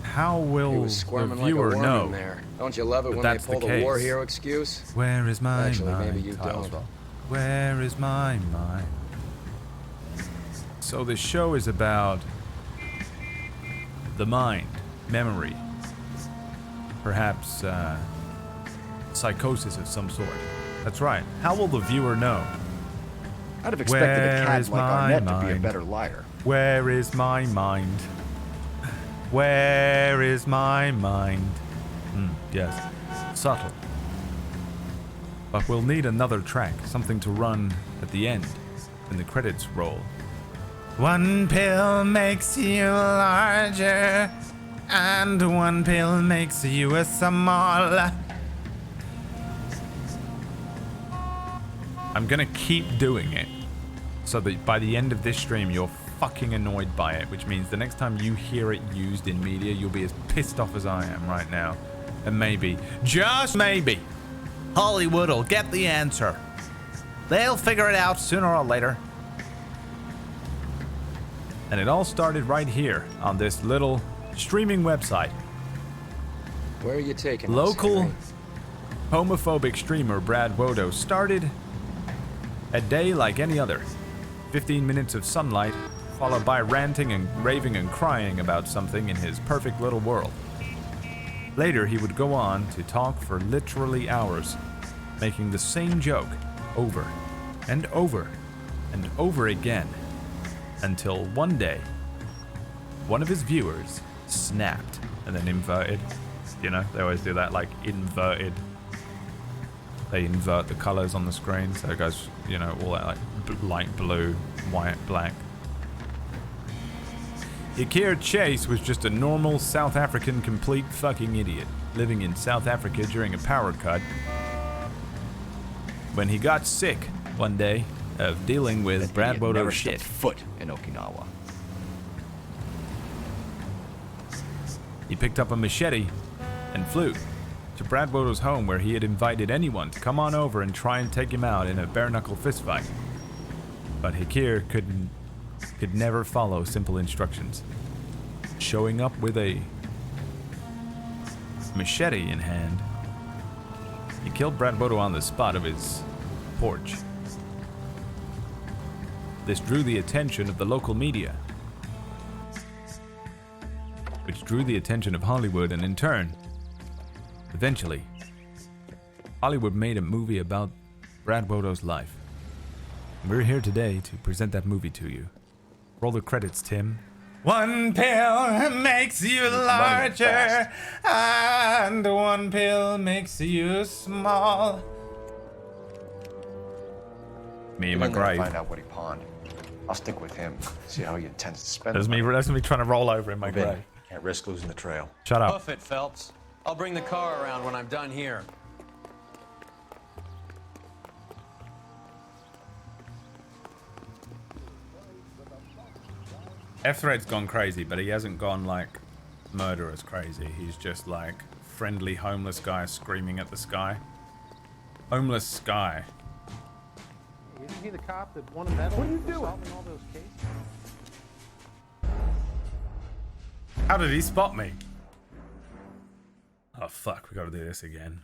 How
He
will
was
the
squirming like a
viewer
worm
know?
in there. Don't you love it
that
when they
that's
pull
the
the war
case?
hero excuse?
Where is my
Actually,
mind?
maybe you don't.
Tilesville? Where is my mind? So the show is about the mind, memory, perhaps psychosis of some sort. That's right. How will the viewer know?
I'd have expected a
Where
cad
is
like
my
Arnett to be a
mind?
better liar.
Where is my mind? Where is my mind? Yes, subtle. But we'll need another track, something to run at the end, when the credits roll. One pill makes you larger, and one pill makes you a small. I'm gonna keep doing it, so that by the end of this stream you're fucking annoyed by it, which means the next time you hear it used in media, you'll be as pissed off as I am right now. And maybe, just maybe, Hollywood will get the answer. They'll figure it out sooner or later. And it all started right here on this little streaming website.
Where are you taking us,
Local
Henry?
homophobic streamer Brad Wodo started a day like any other. 15 minutes of sunlight, followed by ranting and raving and crying about something in his perfect little world. Later, he would go on to talk for literally hours, making the same joke over and over and over again, until one day, one of his viewers snapped and then inverted. You know, they always do that, like inverted. They invert the colors on the screen, so it goes, you know, all that like light blue, white, black. Yakir Chase was just a normal South African complete fucking idiot, living in South Africa during a power cut, when he got sick one day of dealing with Brad Wodo's shit.
Foot in Okinawa.
He picked up a machete and flew to Brad Wodo's home, where he had invited anyone to come on over and try and take him out in a bare-knuckle fistfight. But Hakir could never follow simple instructions. Showing up with a machete in hand, he killed Brad Wodo on the spot of his porch. This drew the attention of the local media, which drew the attention of Hollywood, and in turn, eventually, Hollywood made a movie about Brad Wodo's life. We're here today to present that movie to you. Roll the credits, Tim. One pill makes you larger, and one pill makes you small. Me and my grave.
Find out what he pawned. I'll stick with him. See how he intends to spend
That's
the
me.
money.
That's me trying to roll over in my
Move in.
grave.
Can't risk losing the trail.
Shut up.
Hoof it, Phelps. I'll bring the car around when I'm done here.
F-Thread's gone crazy, but he hasn't gone like murderous crazy. He's just like friendly homeless guy screaming at the sky. Homeless sky.
Isn't he the cop that won a medal for solving all those cases?
How did he spot me? Oh fuck, we gotta do this again.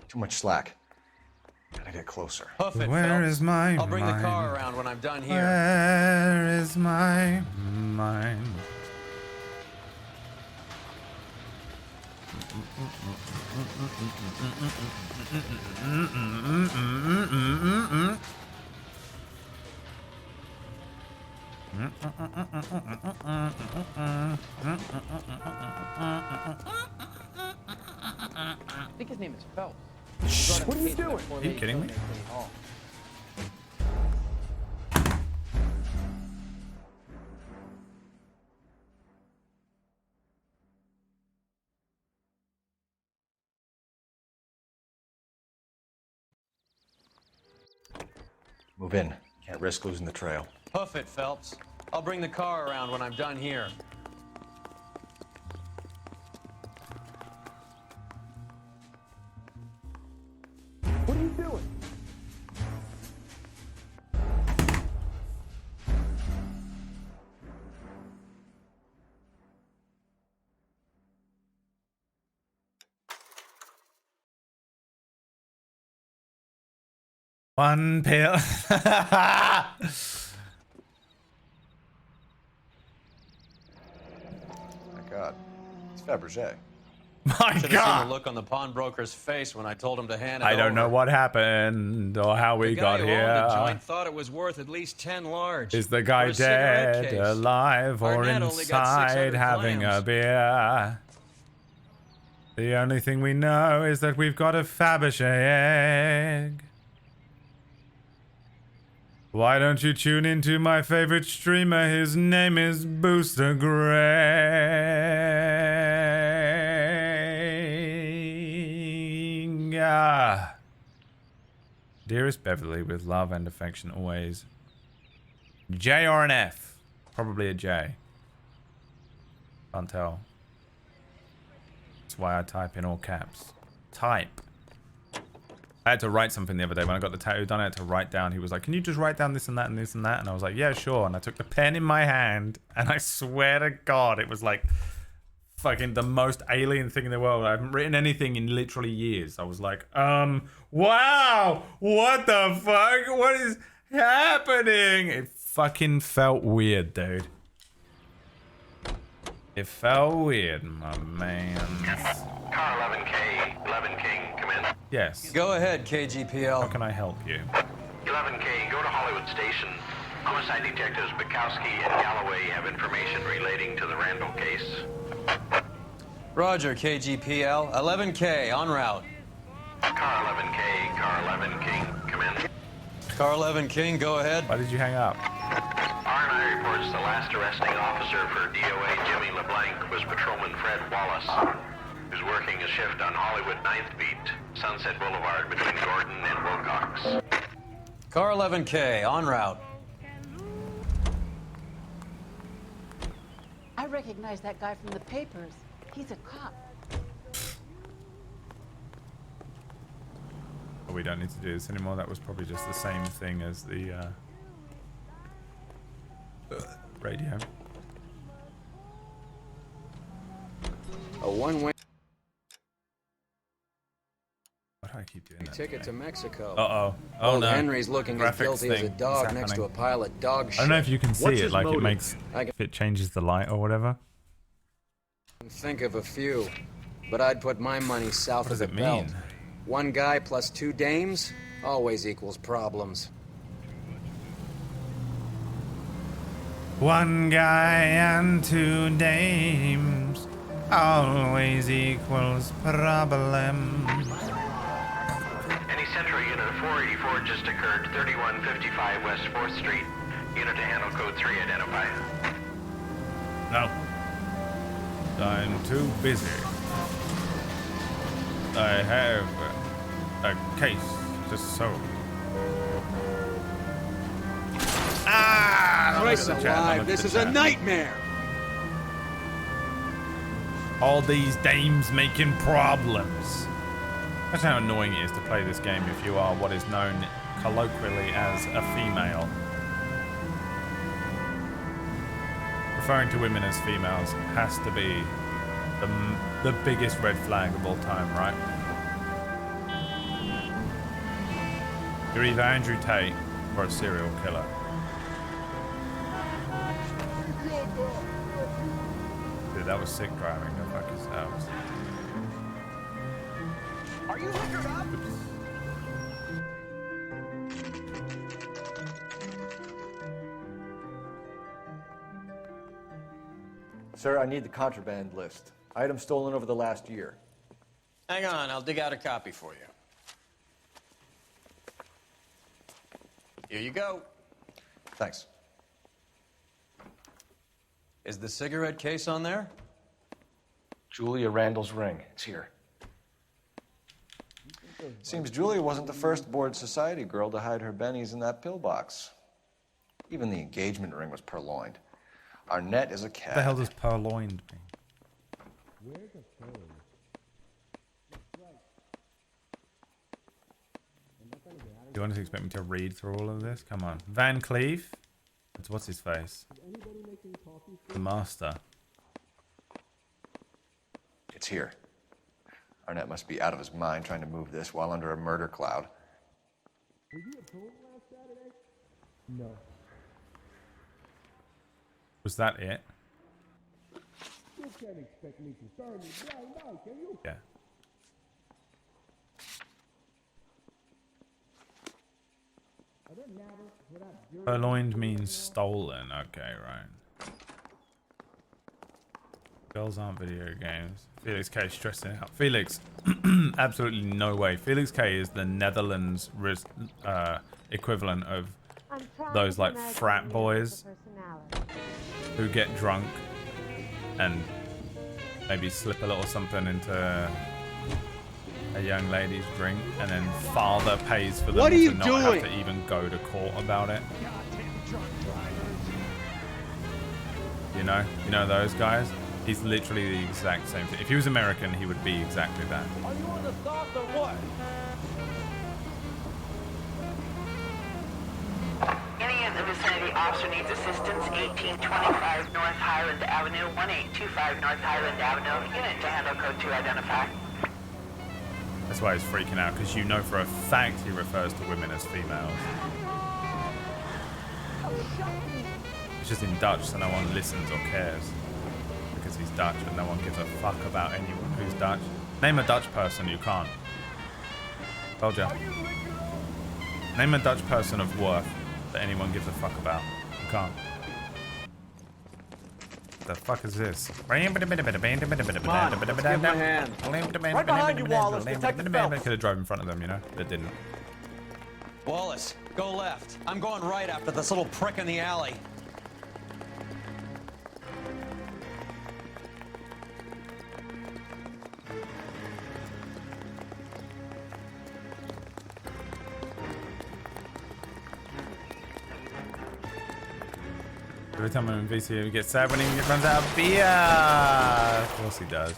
Too much slack. Gotta get closer.
Hoof it,
Where
Phelps.
is my
I'll bring
mind?
the car around when I'm done here.
Where is my mind?
I think his name is Phelps.
Shh.
What are you doing?
Are you kidding me?
Move in. Can't risk losing the trail.
Hoof it, Phelps. I'll bring the car around when I'm done here.
What are you doing?
One pill.
My God. It's Fabergé.
My
Should have
God.
seen the look on the pawnbroker's face when I told him to hand it
I don't know
over.
what happened or how we
The
got
guy who owned the
here.
joint thought it was worth at least 10 large.
Is the
for
guy
a cigarette
dead,
case.
alive, or
Arnett only got
inside
600
having a
clams.
beer? The only thing we know is that we've got a Fabergé egg. Why don't you tune into my favorite streamer? His name is Booster Greg. Dearest Beverly, with love and affection always. J or an F? Probably a J. Can't tell. That's why I type in all caps. Type. I had to write something the other day when I got the tattoo done. I had to write down. He was like, "Can you just write down this and that and this and that?" And I was like, "Yeah, sure." And I took the pen in my hand, and I swear to God, it was like fucking the most alien thing in the world. I haven't written anything in literally years. I was like, wow, what the fuck? What is happening? It fucking felt weird, dude. It felt weird, my man.
Car 11K, 11 King, come in.
Yes.
Go ahead, KGPL.
How can I help you?
11K, go to Hollywood Station. Homicide detectives Bukowski and Galloway have information relating to the Randall case.
Roger, KGPL. 11K, en route.
Car 11K, car 11 King, come in.
Car 11 King, go ahead.
Why did you hang up?
R&I reports the last arresting officer for DOA Jimmy LeBlanc was Patrolman Fred Wallace, who's working a shift on Hollywood 9th Beat, Sunset Boulevard between Gordon and Wilcox.
Car 11K, en route.
I recognize that guy from the papers. He's a cop.
We don't need to do this anymore. That was probably just the same thing as the radio.
A one-way
Why do I keep doing that?
ticket to Mexico.
Uh-oh. Oh,
Old
no.
Henry's looking as
Graphics
guilty as a
thing.
dog
What's
next to a
happening?
pile of dog shit.
I don't know if you can see
What's
it,
his
like
motive?
it makes, if it changes the light or whatever.
Think of a few, but I'd put my money south
What
of
does
the
it
belt.
mean?
One guy plus two dames always equals problems.
One guy and two dames always equals problem.
Any Central Unit of 484 just occurred, 3155 West 4th Street. Unit to handle code 3, identify.
No. I'm too busy. I have a case to solve. Ah!
Christ alive, this is a nightmare!
All these dames making problems. That's how annoying it is to play this game if you are what is known colloquially as a female. Referring to women as females has to be the biggest red flag of all time, right? You're either Andrew Tate or a serial killer. Dude, that was sick driving. Go fuck yourselves.
Are you hookered up?
Sir, I need the contraband list. Items stolen over the last year.
Hang on, I'll dig out a copy for you. Here you go.
Thanks.
Is the cigarette case on there?
Julia Randall's ring. It's here. Seems Julia wasn't the first bored society girl to hide her bennies in that pillbox. Even the engagement ring was purloined. Arnett is a cat.
What the hell does purloined mean?
Where's the phone?
Do you want to expect me to read through all of this? Come on. Van Cleef? What's his face? The master.
It's here. Arnett must be out of his mind trying to move this while under a murder cloud.
Were you at home last Saturday? No.
Was that it?
can't expect me to turn you blind eye, can you?
Yeah. Purloined means stolen. Okay, right. Girls aren't video games. Felix K stressing out. Felix, absolutely no way. Felix K is the Netherlands equivalent of those like frat boys who get drunk and maybe slip a little something into a young lady's drink, and then father pays for them to not have to even go to court about it. You know those guys? He's literally the exact same thing. If he was American, he would be exactly that.
Are you on the stop or what?
Any in the vicinity officer needs assistance, 1825 North Highland Avenue, 1825 North Highland Avenue. Unit to handle code 2 identify.
That's why he's freaking out, because you know for a fact he refers to women as females. It's just in Dutch, so no one listens or cares. Because he's Dutch and no one gives a fuck about anyone who's Dutch. Name a Dutch person, you can't. Told ya. Name a Dutch person of worth that anyone gives a fuck about. You can't. The fuck is this?
Come on, let's give him a hand. Right behind you, Wallace. Detective Phelps.
Could have drove in front of them, you know? But didn't.
Wallace, go left. I'm going right after this little prick in the alley.
Every time I'm in VC, he gets sad when he runs out of beer. Of course he does.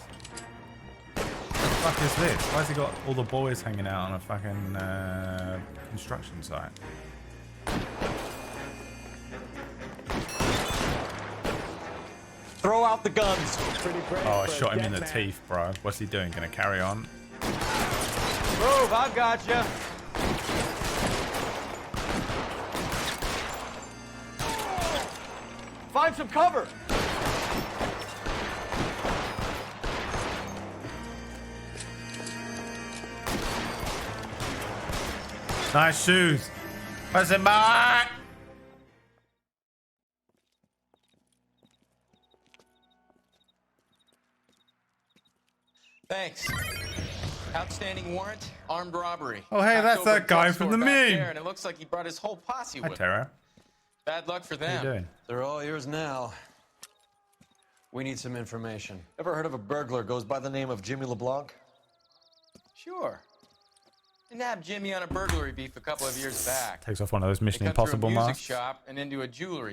What the fuck is this? Why has he got all the boys hanging out on a fucking construction site?
Throw out the guns.
Oh, I shot him in the teeth, bro. What's he doing? Gonna carry on?
Move, I've got you. Find some cover.
Nice shoes. What's it, back?
Thanks. Outstanding warrant, armed robbery.
Oh, hey, that's that guy from the meme.
And it looks like he brought his whole posse
Hi,
with him.
Tara.
Bad luck for them.
How you doing?
They're all yours now. We need some information.
Ever heard of a burglar goes by the name of Jimmy LeBlanc?
Sure. I nabbed Jimmy on a burglary beef a couple of years back.
Takes off one of those Mission
They cut through
Impossible
a music
masks.
shop and into a jewelry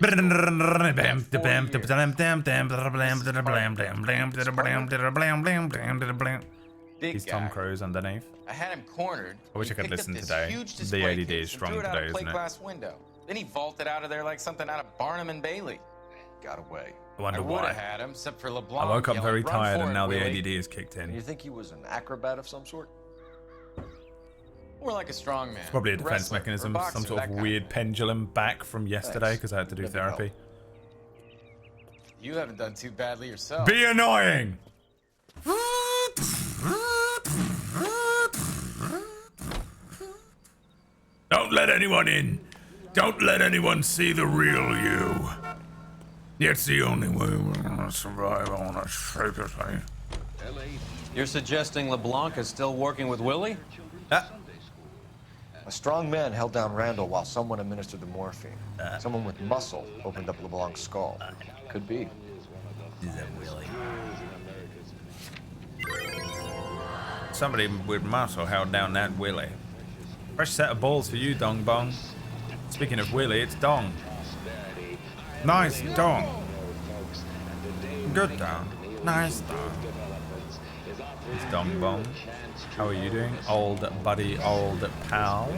He's Tom Cruise underneath.
I had him cornered.
I wish I could
He picked
listen
up this
today.
huge
The
display
ADD
case
is strong
and threw it out
today,
a
isn't
plate
it?
glass window. Then he vaulted out of there like something out of Barnum and Bailey.
Got away.
I wonder
I would
why.
have had him, except for LeBlanc.
I woke up
yelling,
very
"Run
tired
for
and
it,
now the
Willie."
ADD is kicked in.
You think he was an acrobat of some sort?
More like a strong man.
It's probably a defense
Wrestler or
mechanism,
boxer,
some sort
that
of
kind
weird pendulum back from yesterday
Thanks.
because I had to do
Good to know.
therapy.
You haven't done too badly yourself.
Be annoying! Don't let anyone in. Don't let anyone see the real you. It's the only way we're gonna survive on a sacred thing.
You're suggesting LeBlanc is still working with Willie?
A strong man held down Randall while someone administered the morphine. Someone with muscle opened up LeBlanc's skull. Could be.
Is that Willie? Somebody with muscle held down that Willie. Fresh set of balls for you, Dong Bong. Speaking of Willie, it's Dong. Nice Dong. Good Dong. Nice Dong. It's Dong Bong. How are you doing? Old buddy, old pal.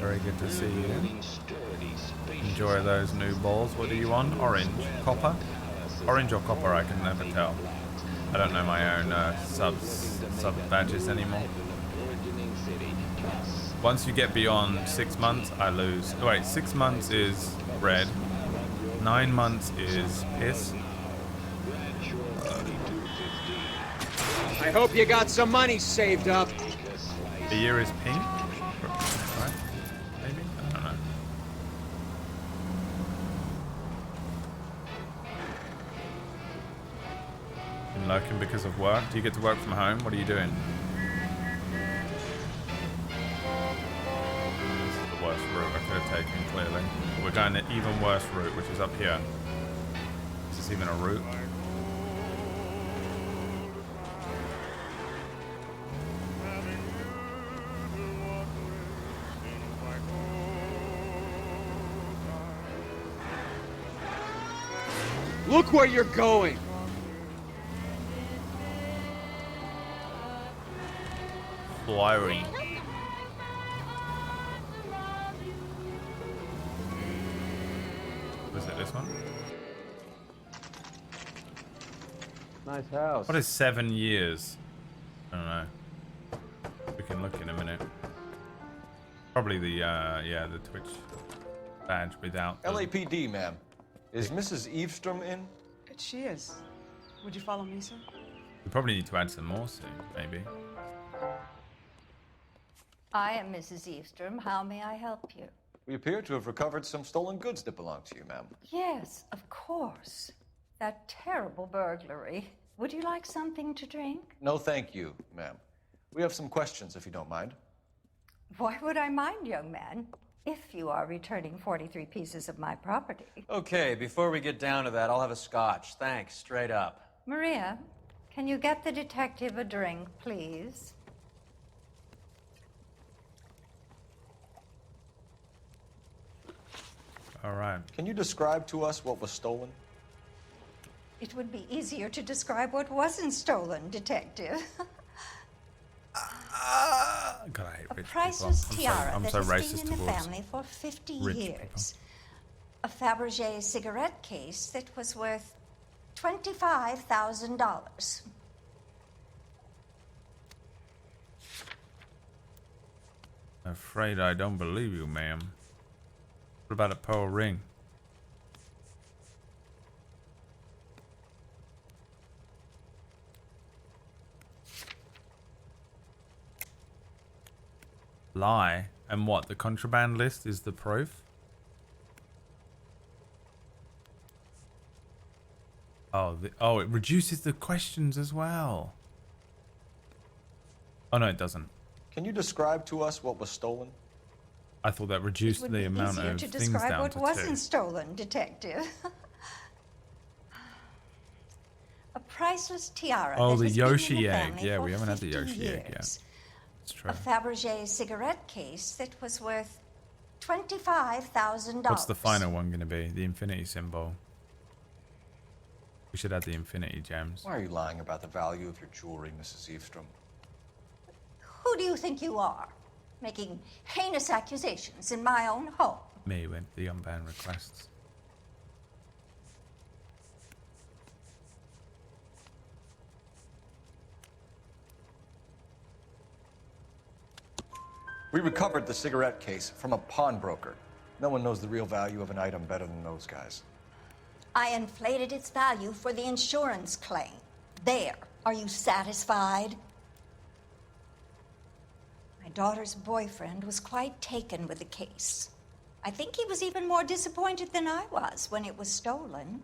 Very good to see you. Enjoy those new balls. What do you want? Orange? Copper? Orange or copper, I can never tell. I don't know my own sub badges anymore. Once you get beyond 6 months, I lose. Oh, wait, 6 months is red. 9 months is piss.
I hope you got some money saved up.
The year is pink. Right? Maybe? I don't know. Been lurking because of work? Do you get to work from home? What are you doing? This is the worst route I could have taken, clearly. But we're going the even worse route, which is up here. Is this even a route?
Look where you're going.
Flowery. Was it this one?
Nice house.
What is 7 years? I don't know. We can look in a minute. Probably the yeah, the Twitch badge without the...
LAPD, ma'am. Is Mrs. Eavestrom in?
She is. Would you follow me, sir?
We probably need to add some more soon, maybe.
I am Mrs. Eavestrom. How may I help you?
We appear to have recovered some stolen goods that belong to you, ma'am.
Yes, of course. That terrible burglary. Would you like something to drink?
No, thank you, ma'am. We have some questions, if you don't mind.
Why would I mind, young man? If you are returning 43 pieces of my property.
Okay, before we get down to that, I'll have a scotch. Thanks, straight up.
Maria, can you get the detective a drink, please?
All right.
Can you describe to us what was stolen?
It would be easier to describe what wasn't stolen, detective.
God, I hate rich
Priceless
people.
tiara
I'm
that
so
has
racist
been in the
towards
family for 50
rich
years. A Fabergé cigarette case that was worth $25,000.
Afraid I don't believe you, ma'am. What about a pearl ring? Lie. And what? The contraband list is the proof? Oh, it reduces the questions as well. Oh, no, it doesn't.
Can you describe to us what was stolen?
I thought that reduced the amount
Easier
of
to
things
describe
down
what
to
wasn't
2.
stolen, detective. A priceless tiara.
Oh,
that
the
has been in
Yoshi
the
egg.
family
Yeah,
for
we haven't had the
50
Yoshi egg yet.
years.
That's true.
A Fabergé cigarette case that was worth $25,000.
What's the final one going to be? The infinity symbol. We should add the infinity gems.
Why are you lying about the value of your jewelry, Mrs. Eavestrom?
Who do you think you are? Making heinous accusations in my own home.
Me with the unbanned requests.
We recovered the cigarette case from a pawnbroker. No one knows the real value of an item better than those guys.
I inflated its value for the insurance claim. There. Are you satisfied? My daughter's boyfriend was quite taken with the case. I think he was even more disappointed than I was when it was stolen.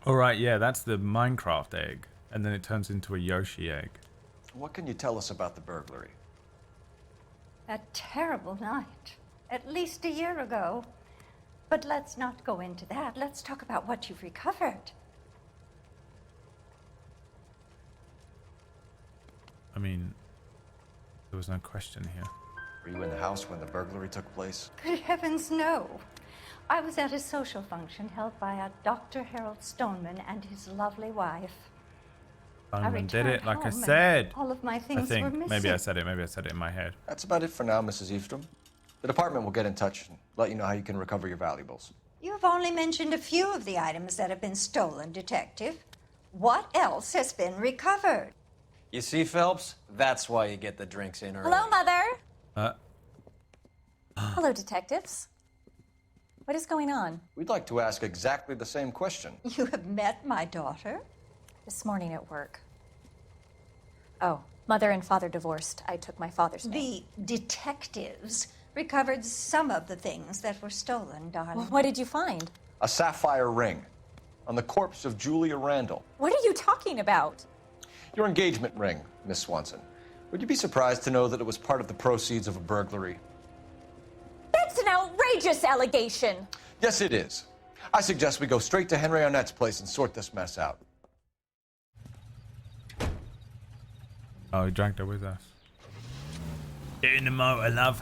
All right, yeah, that's the Minecraft egg. And then it turns into a Yoshi egg.
What can you tell us about the burglary?
That terrible night. At least a year ago. But let's not go into that. Let's talk about what you've recovered.
I mean, there was no question here.
Were you in the house when the burglary took place?
Good heavens, no. I was at a social function held by a Dr. Harold Stoneman and his lovely wife.
Stoneman did it, like I
home and
said.
all of my things
I think
were missing.
maybe I said it in my head.
That's about it for now, Mrs. Eavestrom. The department will get in touch and let you know how you can recover your valuables.
You have only mentioned a few of the items that have been stolen, Detective. What else has been recovered?
You see, Phelps? That's why you get the drinks in early.
Hello, Mother.
Uh,
Hello, detectives. What is going on?
We'd like to ask exactly the same question.
You have met my daughter?
This morning at work. Oh, mother and father divorced. I took my father's name.
The detectives recovered some of the things that were stolen, darling.
Well, what did you find?
A sapphire ring on the corpse of Julia Randall.
What are you talking about?
Your engagement ring, Miss Swanson. Would you be surprised to know that it was part of the proceeds of a burglary?
That's an outrageous allegation.
Yes, it is. I suggest we go straight to Henry Arnett's place and sort this mess out.
Oh, he dragged her with us. Get in the motor, love.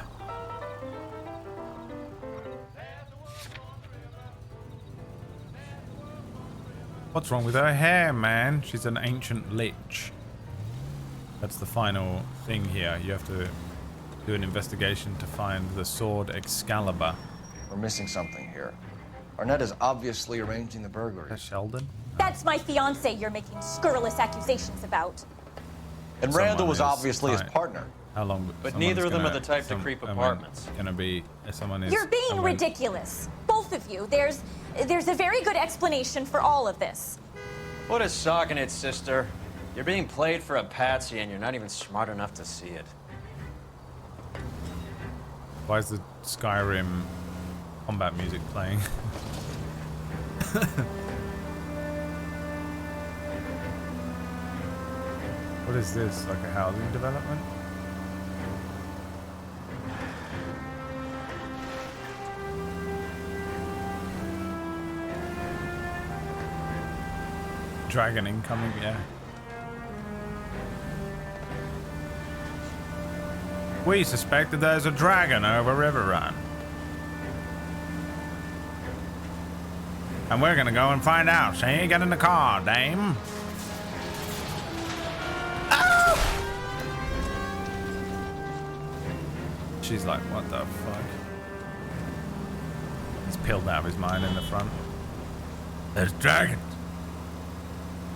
What's wrong with her hair, man? She's an ancient lich. That's the final thing here. You have to do an investigation to find the sword Excalibur.
We're missing something here. Arnett is obviously arranging the burglary.
Sheldon?
That's my fiance you're making scurrilous accusations about.
And Randall was obviously his partner.
How long?
But neither of them are the type to creep apartments.
Gonna be someone is.
You're being ridiculous, both of you. There's a very good explanation for all of this.
Put a sock in it, sister. You're being played for a patsy and you're not even smart enough to see it.
Why is the Skyrim combat music playing? What is this? Like a housing development? Dragon incoming, yeah. We suspect that there's a dragon over River Run. And we're gonna go and find out. So you get in the car, dame. Oh! She's like, what the fuck? He's peeled out of his mind in the front. There's dragons.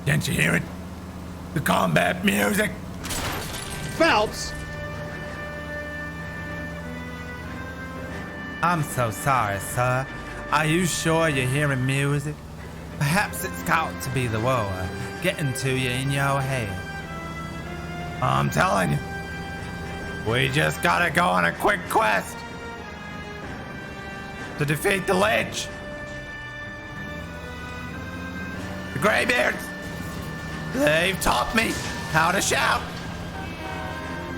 Can't you hear it? The combat music.
Phelps!
I'm so sorry, sir. Are you sure you're hearing music? Perhaps it's got to be the war getting to you in your head. I'm telling you, we just gotta go on a quick quest to defeat the Lich. The Greybeards, they've taught me how to shout.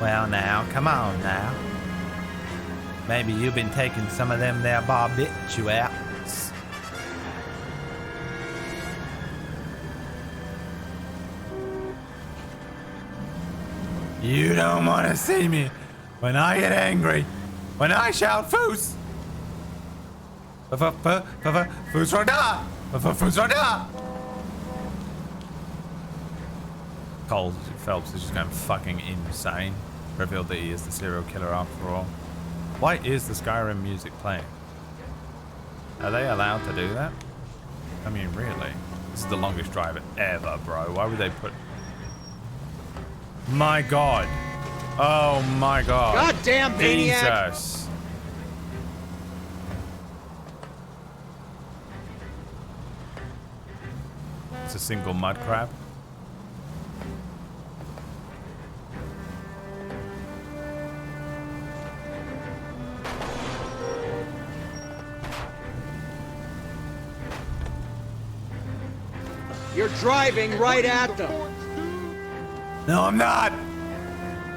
Well now, come on now. Maybe you've been taking some of them there barbiturates. You don't want to see me when I get angry, when I shout foos. Foosrada! Foosrada! Cole Phelps is just going fucking insane. Revealed that he is the serial killer after all. Why is the Skyrim music playing? Are they allowed to do that? I mean, really? This is the longest drive ever, bro. Why would they put... My God. Oh my God.
Goddamn maniac!
Jesus. It's a single mud crab.
You're driving right at them.
No, I'm not.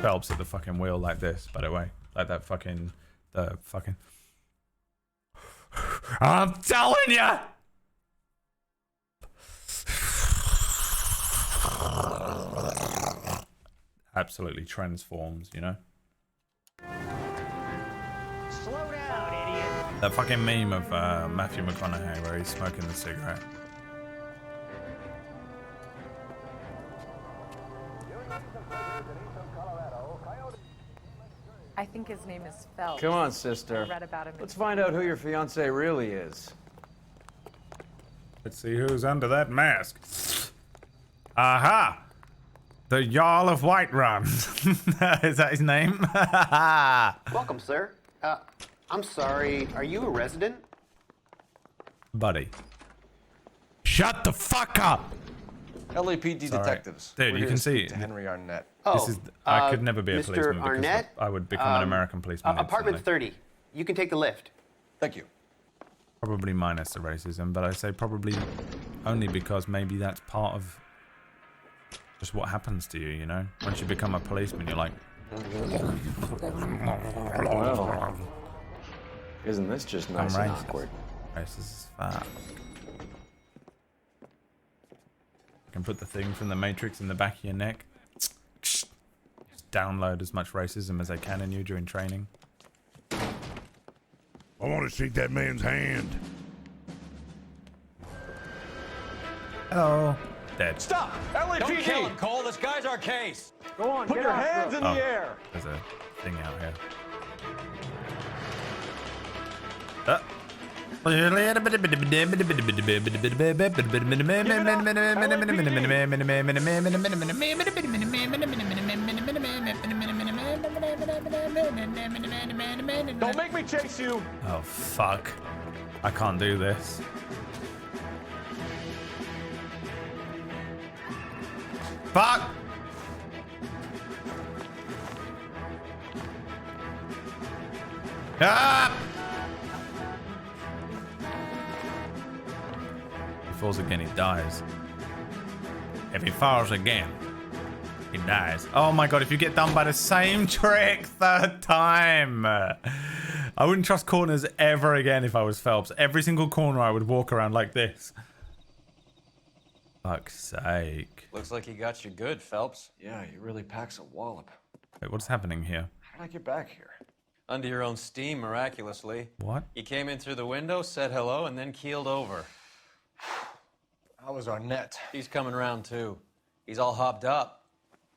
Phelps at the fucking wheel like this, by the way. Like that fucking... The fucking... I'm telling ya! Absolutely transforms, you know?
Slow down, idiot.
That fucking meme of Matthew McConaughey where he's smoking the cigarette.
I think his name is Phelps.
Come on, sister.
I read about him.
Let's find out who your fiance really is.
Let's see who's under that mask. Aha! The Jarl of Whiterun. Is that his name?
Welcome, sir. I'm sorry, are you a resident?
Buddy. Shut the fuck up!
LAPD
Sorry.
detectives.
Dude,
We're
you
here
can
to speak
see.
to Henry Arnett.
This is, I could never be a
Mr.
policeman because
Arnett,
I would become an American policeman.
Apartment
instantly.
30. You can take the lift.
Thank you.
Probably minus the racism, but I say probably only because maybe that's part of just what happens to you, you know? Once you become a policeman, you're like...
Well, isn't this just nice and awkward?
Racist as fuck. You can put the thing from the Matrix in the back of your neck. Just download as much racism as I can in you during training.
I want to shake that man's hand.
Hello. Dead.
Stop!
LAPD!
Don't kill him, Cole. This guy's our case.
Go on, put your hands in the air.
There's a thing out here.
Don't make me chase you.
Oh, fuck. I can't do this. Fuck! Ah! If he falls again, he dies. If he falls again, he dies. Oh my god, if you get done by the same trick third time. I wouldn't trust corners ever again if I was Phelps. Every single corner I would walk around like this. Fuck's sake.
Looks like he got you good, Phelps.
Yeah, he really packs a wallop.
Wait, what's happening here?
How did I get back here?
Under your own steam, miraculously.
What?
You came in through the window, said hello, and then keeled over.
How was Arnett?
He's coming round, too. He's all hopped up.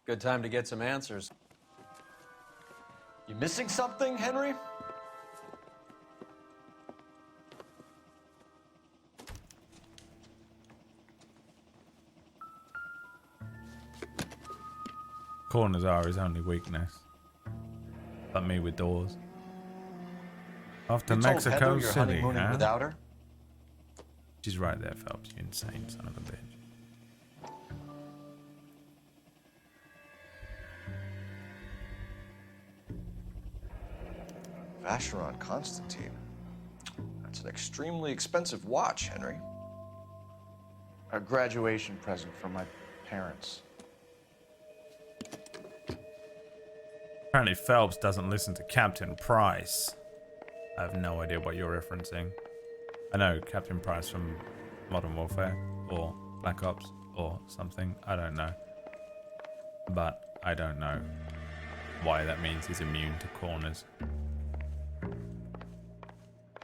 Good time to get some answers.
You missing something, Henry?
Corners are his only weakness. But me with doors. Off to
You told
Mexico
Heather you're
City,
honeymooning
huh?
without her?
She's right there, Phelps, you insane son of a bitch.
Vacheron Constantine. That's an extremely expensive watch, Henry.
A graduation present from my parents.
Apparently Phelps doesn't listen to Captain Price. I have no idea what you're referencing. I know Captain Price from Modern Warfare or Black Ops or something. I don't know. But I don't know why that means he's immune to corners.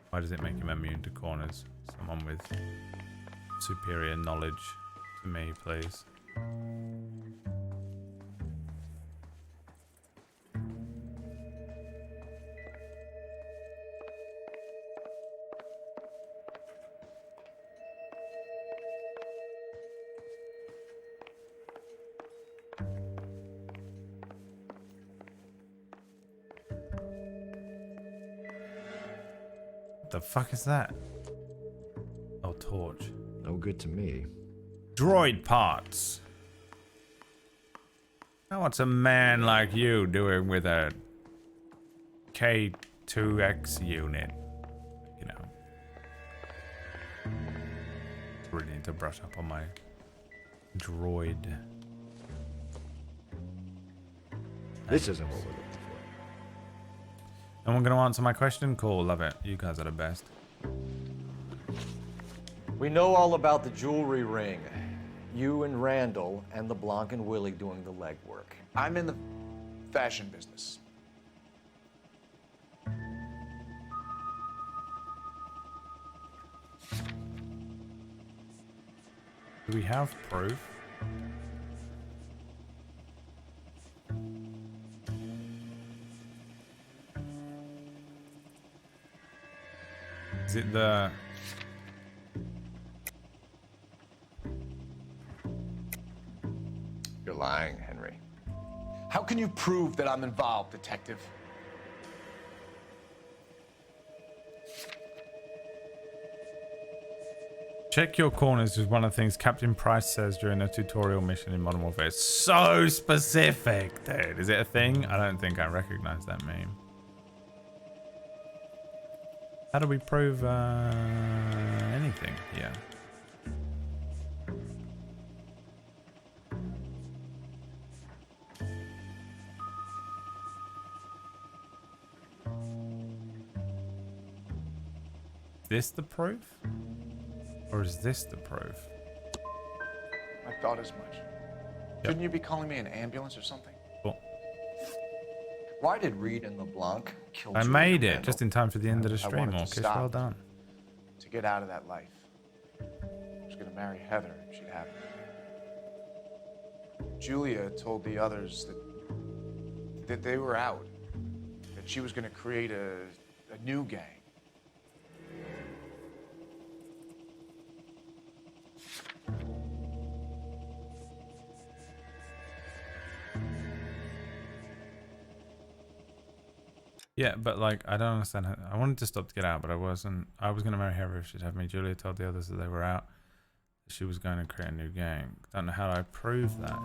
Why does it make him immune to corners? Someone with superior knowledge to me, please. The fuck is that? Oh, torch.
No good to me.
Droid parts. Now what's a man like you doing with a K2X unit? You know. Really need to brush up on my droid.
This isn't what we're looking for.
No one gonna answer my question? Cool, love it. You guys are the best.
We know all about the jewelry ring. You and Randall and LeBlanc and Willie doing the legwork.
I'm in the fashion business.
Do we have proof? Is it the...
You're lying, Henry.
How can you prove that I'm involved, detective?
Check your corners is one of the things Captain Price says during a tutorial mission in Modern Warfare. It's so specific, dude. Is it a thing? I don't think I recognize that meme. How do we prove anything here? Is this the proof? Or is this the proof?
I thought as much. Shouldn't you be calling me an ambulance or something?
Cool.
Why did Reed and LeBlanc kill
I
Julia
made it
Randall?
just in time for the end of the
I
stream,
wanted to
Orcish.
stop.
Well done.
To get out of that life. I was gonna marry Heather if she'd have me. Julia told the others that they were out. That she was gonna create a new gang.
Yeah, but like, I don't understand how, I wanted to stop to get out, but I wasn't. I was going to marry her if she'd have me. Julia told the others that they were out. She was going to create a new gang. Don't know how I prove that.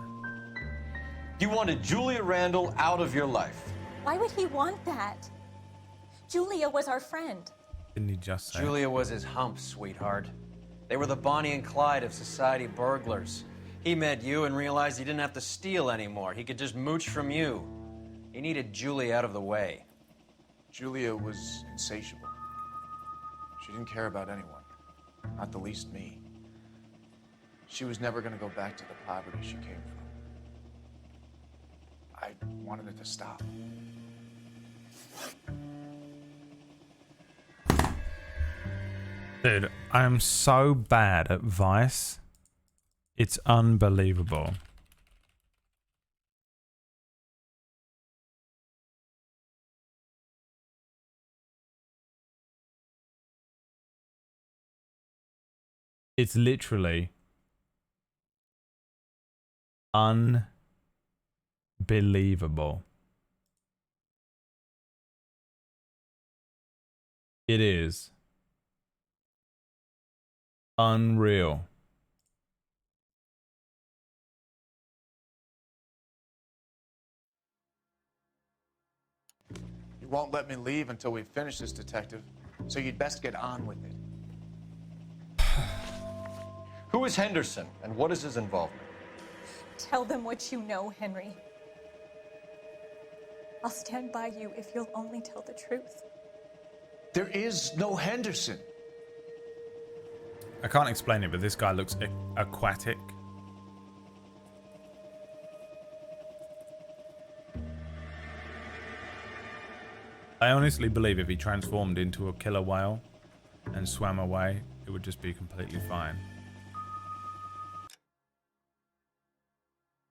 You wanted Julia Randall out of your life.
Why would he want that? Julia was our friend.
Didn't he just say?
Julia was his hump, sweetheart. They were the Bonnie and Clyde of society burglars. He met you and realized he didn't have to steal anymore. He could just mooch from you. He needed Julia out of the way.
Julia was insatiable. She didn't care about anyone, not the least me. She was never going to go back to the poverty she came from. I wanted it to stop.
Dude, I'm so bad at Vice. It's unbelievable. It's literally unbelievable. It is unreal.
You won't let me leave until we finish this, detective, so you'd best get on with it.
Who is Henderson, and what is his involvement?
Tell them what you know, Henry. I'll stand by you if you'll only tell the truth.
There is no Henderson.
I can't explain it, but this guy looks aquatic. I honestly believe if he transformed into a killer whale and swam away, it would just be completely fine.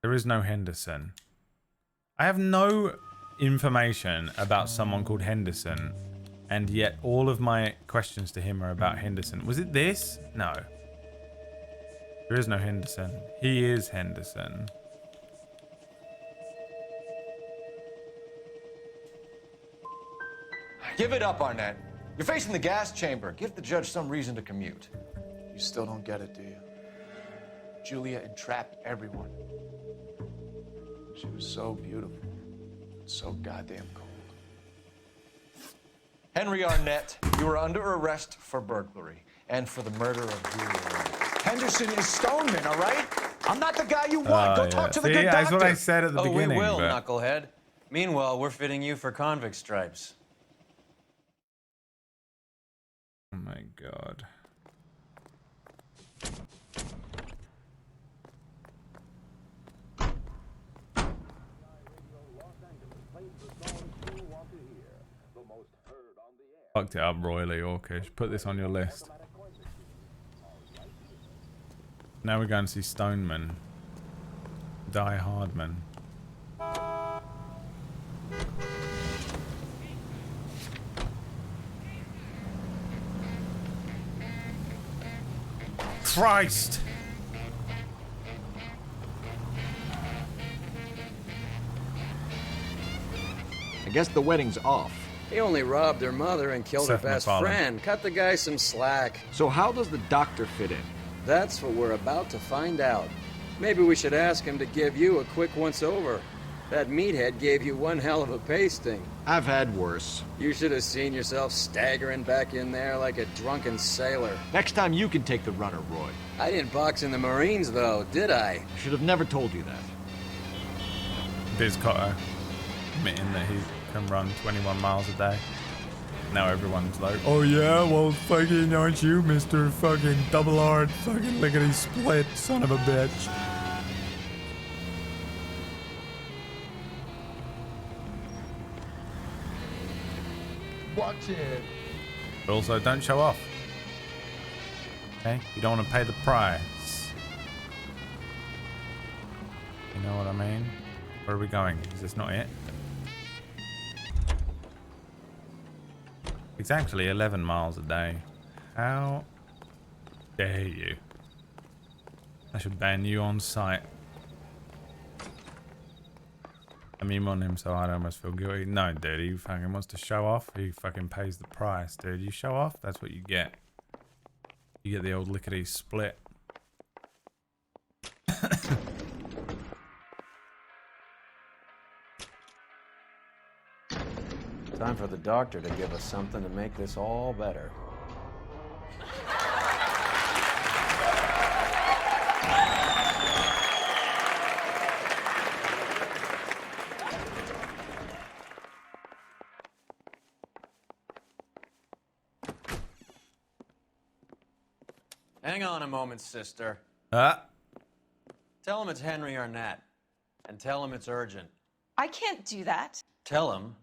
There is no Henderson. I have no information about someone called Henderson, and yet all of my questions to him are about Henderson. Was it this? No. There is no Henderson. He is Henderson.
Give it up, Arnett. You're facing the gas chamber. Give the judge some reason to commute.
You still don't get it, do you? Julia entrapped everyone. She was so beautiful, so goddamn cold.
Henry Arnett, you are under arrest for burglary and for the murder of Julia Randall.
Henderson is Stoneman, all right? I'm not the guy you want. Go talk to the good doctor.
That's what I said at the beginning.
We will,
but...
knucklehead. Meanwhile, we're fitting you for convict stripes.
Oh my god. Fucked it up royally, Orcish. Put this on your list. Now we're going to see Stoneman. Die Hardman. Christ!
I guess the wedding's off.
He only robbed her mother and killed
Seth
her best
MacFarlane.
friend. Cut the guy some slack.
So how does the doctor fit in?
That's what we're about to find out. Maybe we should ask him to give you a quick once-over. That meathead gave you one hell of a pasting.
I've had worse.
You should have seen yourself staggering back in there like a drunken sailor.
Next time you can take the runner, Roy.
I didn't box in the Marines, though, did I?
Should have never told you that.
Biz Cotter admitting that he can run 21 miles a day. Now everyone's like, oh yeah, well fucking aren't you Mr. fucking double R fucking lickety split son of a bitch.
Watch it.
But also don't show off. Okay? You don't want to pay the price. You know what I mean? Where are we going? Is this not it? It's actually 11 miles a day. How dare you? I should ban you on sight. I meme on him so I'd almost feel guilty. No, dude, he fucking wants to show off. He fucking pays the price, dude. You show off, that's what you get. You get the old lickety split.
Time for the doctor to give us something to make this all better. Hang on a moment, sister. Tell him it's Henry Arnett. And tell him it's urgent.
I can't do that.
Tell him,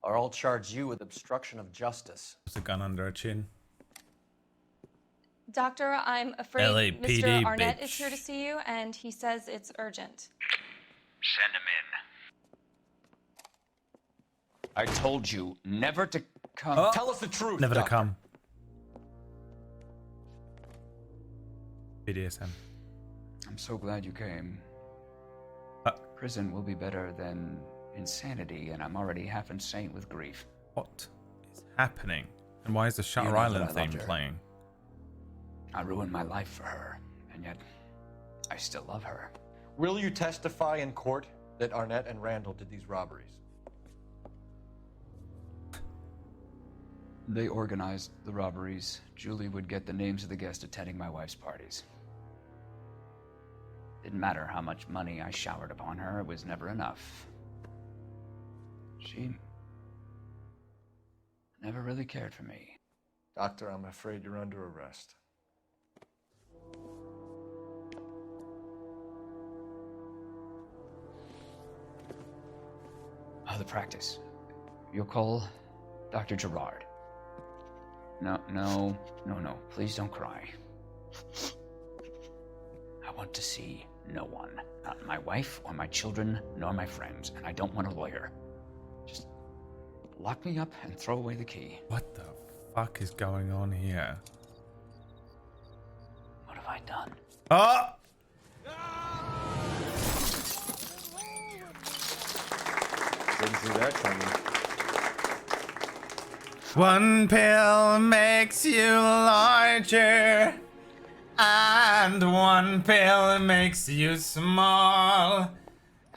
or I'll charge you with obstruction of justice.
There's a gun under her chin.
Doctor, I'm afraid
LAPD,
Mr. Arnett
bitch.
is here to see you, and he says it's urgent.
Send him in. I told you never to come. Tell us the truth.
Never to
Doctor.
come. BDSM.
I'm so glad you came. Prison will be better than insanity, and I'm already half insane with grief.
What is happening? And why is the Shutter
You know that
Island
I
theme
loved her.
playing?
I ruined my life for her, and yet I still love her.
Will you testify in court that Arnett and Randall did these robberies?
They organized the robberies. Julie would get the names of the guests attending my wife's parties. Didn't matter how much money I showered upon her, it was never enough. She never really cared for me.
Doctor, I'm afraid you're under arrest.
Oh, the practice. You'll call Dr. Gerard. No. Please don't cry. I want to see no one. Not my wife or my children, nor my friends. And I don't want a lawyer. Just lock me up and throw away the key.
What the fuck is going on here?
What have I done?
Oh!
Didn't see that coming.
One pill makes you larger, and one pill makes you small.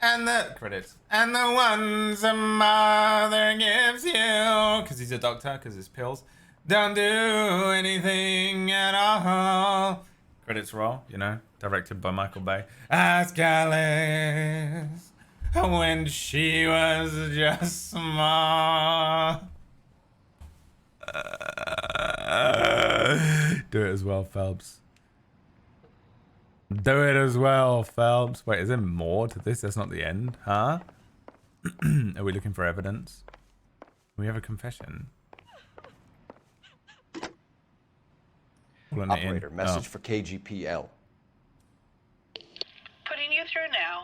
And the credits. And the ones a mother gives you, because he's a doctor, because it's pills, don't do anything at all. Credits roll, you know, directed by Michael Bay. Ask Alice when she was just small. Do it as well, Phelps. Do it as well, Phelps. Wait, is there more to this? That's not the end, huh? Are we looking for evidence? We have a confession. Pulling it in.
Operator, message for KGPL.
Putting you through now.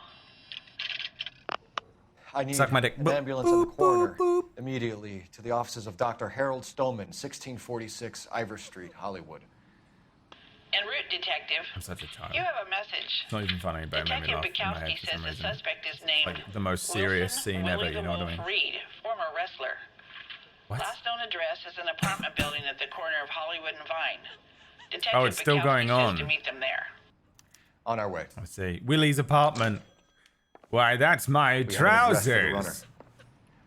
I need
Suck my dick.
an ambulance and the coroner immediately to the offices of Dr. Harold Stoneman, 1646 Ivor Street, Hollywood.
En route, detective.
I'm such a child.
You have a message.
It's not even funny, but it made me
Detective
laugh in my head
Bukowski
for
says
some
the
reason.
suspect is named
Like the most serious
Wilson
scene ever,
Willie
you
the
know what I
Wolf
mean?
Reed, former wrestler. Last known address is an apartment building at the corner of Hollywood and Vine. Detective
Oh, it's still
Bukowski
going
says
on.
to meet them there.
On our way.
I see. Willie's apartment. Why, that's my
We haven't addressed the runner.
trousers.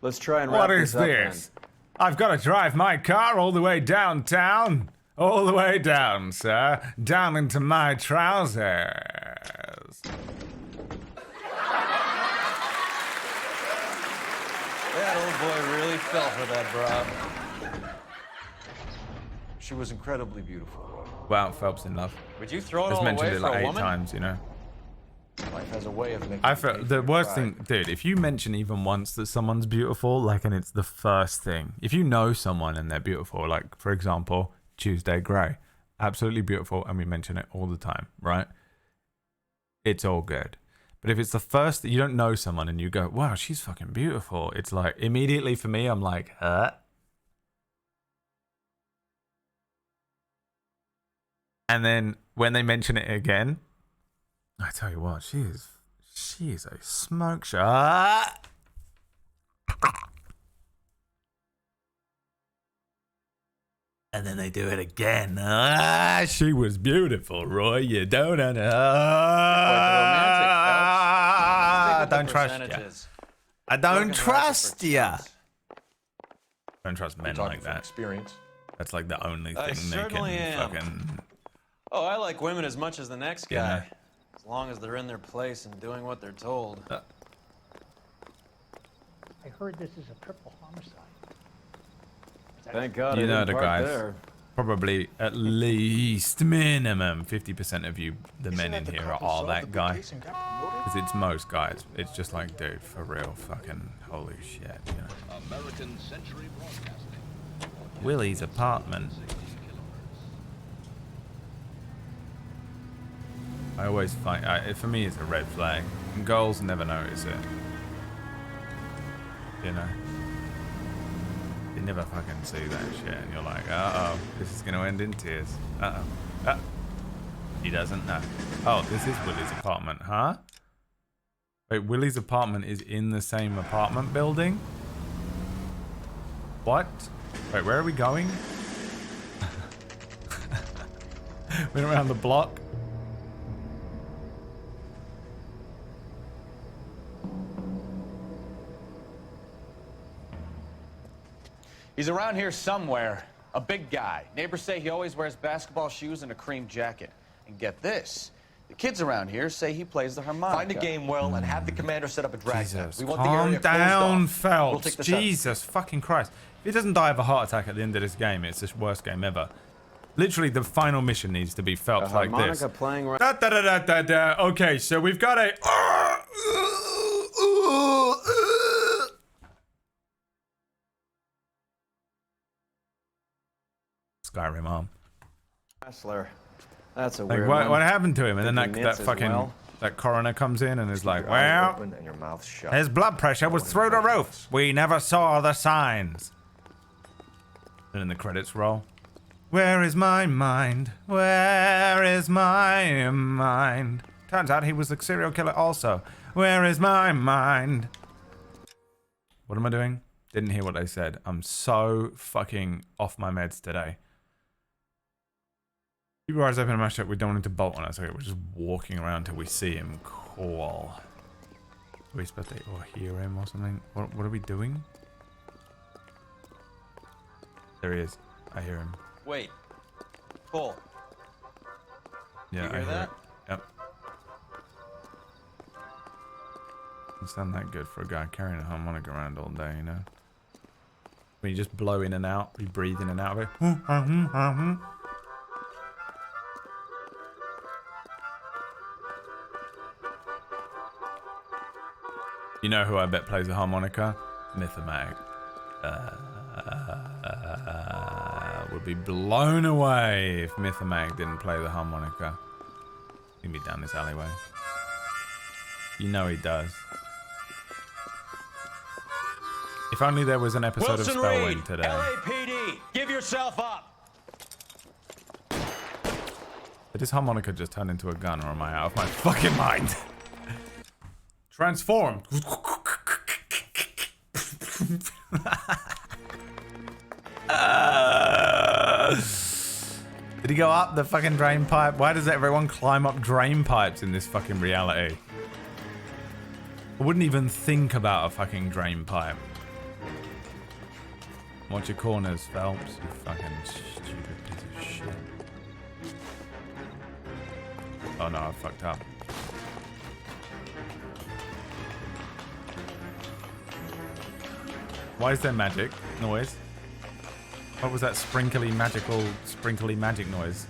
Let's try and wrap
What is
this up,
this? I've got to drive my car all the way downtown. All the way down, sir. Down into my trousers.
That old boy really fell for that broad.
She was incredibly beautiful.
Wow, Phelps in love.
Would you throw it
Just
all
mentioned
away
it
for
like
a
8
woman?
times, you know.
Life has a way of making
I
you
felt
pay
the
for
worst
pride.
thing, dude. If you mention even once that someone's beautiful, like, and it's the first thing. If you know someone and they're beautiful, like for example, Tuesday Gray, absolutely beautiful, and we mention it all the time, right? It's all good. But if it's the first that you don't know someone and you go, "Wow, she's fucking beautiful," it's like immediately for me, I'm like, huh? And then when they mention it again, I tell you what, she is a smoke show. And then they do it again. She was beautiful, Roy. You don't know. I don't trust you. I don't trust you. Don't trust men like that.
Experience.
That's like the only
I
thing they
certainly
can
am.
fucking.
Oh, I like women as much as the next guy.
Yeah.
As long as they're in their place and doing what they're told.
I heard this is a triple homicide.
Thank God.
You
I
know
didn't
the
park
guys.
there.
Probably at least minimum 50% of you, the men in here, are that guy. Because it's most guys. It's just like, dude, for real, fucking holy shit, you know.
American Century Broadcasting.
Willie's apartment. I always find, for me, it's a red flag. And girls never notice it. You know? They never fucking see that shit. And you're like, uh-oh, this is going to end in tears. Uh-oh. He doesn't know. Oh, this is Willie's apartment, huh? Wait, Willie's apartment is in the same apartment building? What? Wait, where are we going? Went around the block.
He's around here somewhere. A big guy. Neighbors say he always wears basketball shoes and a cream jacket. And get this. The kids around here say he plays the harmonica.
Find a game well and have the commander set up a drag net.
Jesus,
We want the
calm
area
down,
closed off. We'll
Phelps.
take this out.
Jesus fucking Christ. If he doesn't die of a heart attack at the end of this game, it's the worst game ever. Literally, the final mission needs to be Phelps like this.
Harmonica playing right.
Da, da, da, da, da, da. Okay, so we've got a... Skyrim arm.
Wrestler. That's a
Like,
weird
what
one.
happened to him? And then
Thinking
that
knits as
fucking...
well.
That coroner comes in and is like,
Your eyes
well,
open and your mouth shut.
his blood pressure was through the roof. We never saw the signs. And then the credits roll. Where is my mind? Where is my mind? Turns out he was the serial killer also. Where is my mind? What am I doing? Didn't hear what they said. I'm so fucking off my meds today. Keep your eyes open and mash up. We don't want him to bolt on us. Okay, we're just walking around till we see him. Cool. Are we supposed to or hear him or something? What are we doing? There he is. I hear him.
Wait. Pull.
Yeah,
You
I
hear
hear
that?
it. Yep. Doesn't sound that good for a guy carrying a harmonica around all day, you know? When you just blow in and out, you breathe in and out of it. You know who I bet plays the harmonica? Mythamag. Would be blown away if Mythamag didn't play the harmonica. He'd be down this alleyway. You know he does. If only there was an episode
Wilson
of Spellwind
Reed,
today.
LAPD, give yourself up.
Did this harmonica just turn into a gun, or am I out of my fucking mind? Transformed.
Did he go up the fucking drain pipe? Why does everyone climb up drain pipes in this fucking reality? I wouldn't even think about a fucking drain pipe. Watch your corners, Phelps, you fucking stupid piece of shit. Oh no, I fucked up. Why is there magic noise? What was that sprinkly magic noise?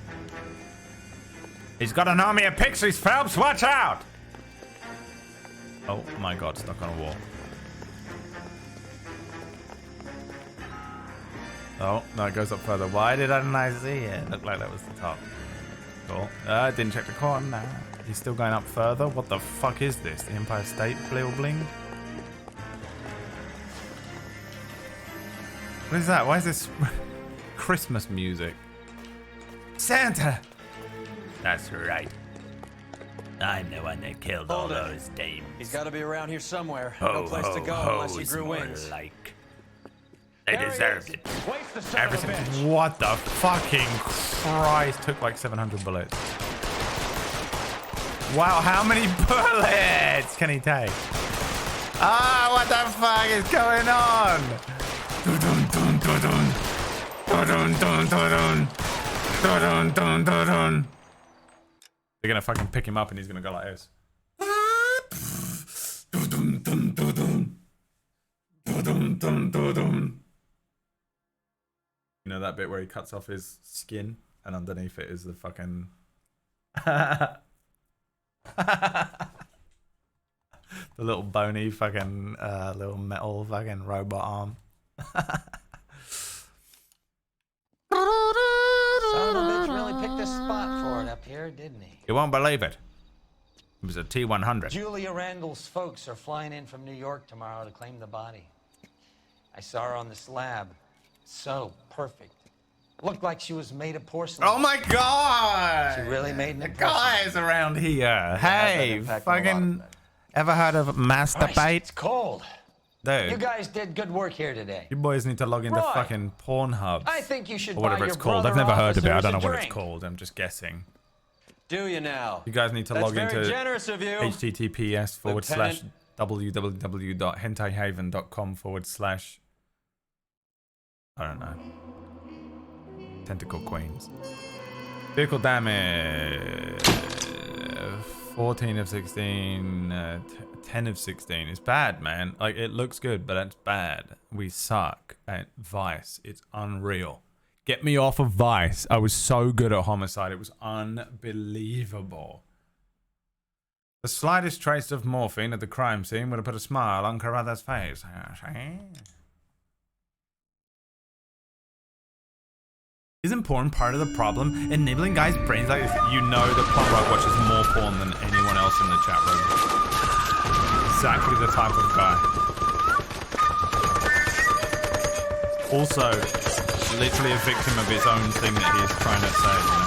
He's got an army of pixies, Phelps, watch out! Oh my god, stuck on a wall. Oh, no, it goes up further. Why didn't I see it? Looked like that was the top. Cool. Didn't check the corner. He's still going up further? What the fuck is this? The Empire State bling? What is that? Why is this Christmas music? Santa! That's right. I'm the one that killed all those dames.
He's got to be around here somewhere.
Ho,
no place to go unless he grew wings.
Like. They deserved it. Everything. What the fucking Christ? Took like 700 bullets. Wow, how many bullets can he take? Ah, what the fuck is going on? Dun dun dun dun dun dun dun dun dun. They're gonna fucking pick him up and he's gonna go like this. Dun dun dun dun dun dun dun dun. You know that bit where he cuts off his skin and underneath it is the fucking the little bony fucking little metal fucking robot arm.
Son of a bitch really picked a spot for it up here, didn't he?
You won't believe it. It was a T-100.
Julia Randall's folks are flying in from New York tomorrow to claim the body. I saw her on the slab. So perfect. Looked like she was made of porcelain.
Oh my god!
She really made an
the
impression.
guys around here. Hey, fucking ever heard of masturbate?
Christ, it's cold.
Dude.
You guys did good work here today.
You boys need to log into
Roy,
fucking Pornhub.
I think you should
or whatever
buy
it's
your
called. I've
brother
never heard of it. I
officers
don't know
a
what it's
drink.
called. I'm just guessing.
Do you now?
You guys need to
That's
log
very
into
generous of you.
https://www.hentaihaven.com/ I don't know. Tentacle Queens. Vehicle damage. 14 of 16. 10 of 16. It's bad, man. Like, it looks good, but it's bad. We suck at Vice. It's unreal. Get me off of Vice. I was so good at Homicide. It was unbelievable. The slightest trace of morphine at the crime scene would have put a smile on Carruthers' face. Isn't porn part of the problem? Enabling guys' brains like this. You know that Plumrock watches more porn than anyone else in the chat room. Exactly the type of guy. Also, literally a victim of his own thing that he's trying to say, you know?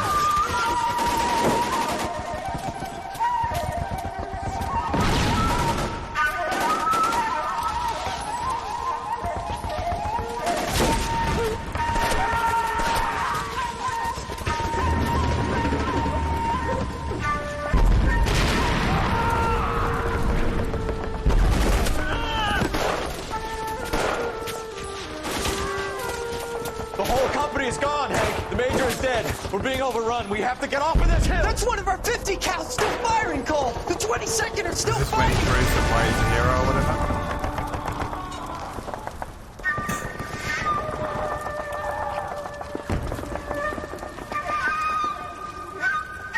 We're being overrun. We have to get off of this hill.
That's one of our 50 cal still firing, Cole. The 22nd are still
Is this
firing.
when he proves that why he's a hero or whatever?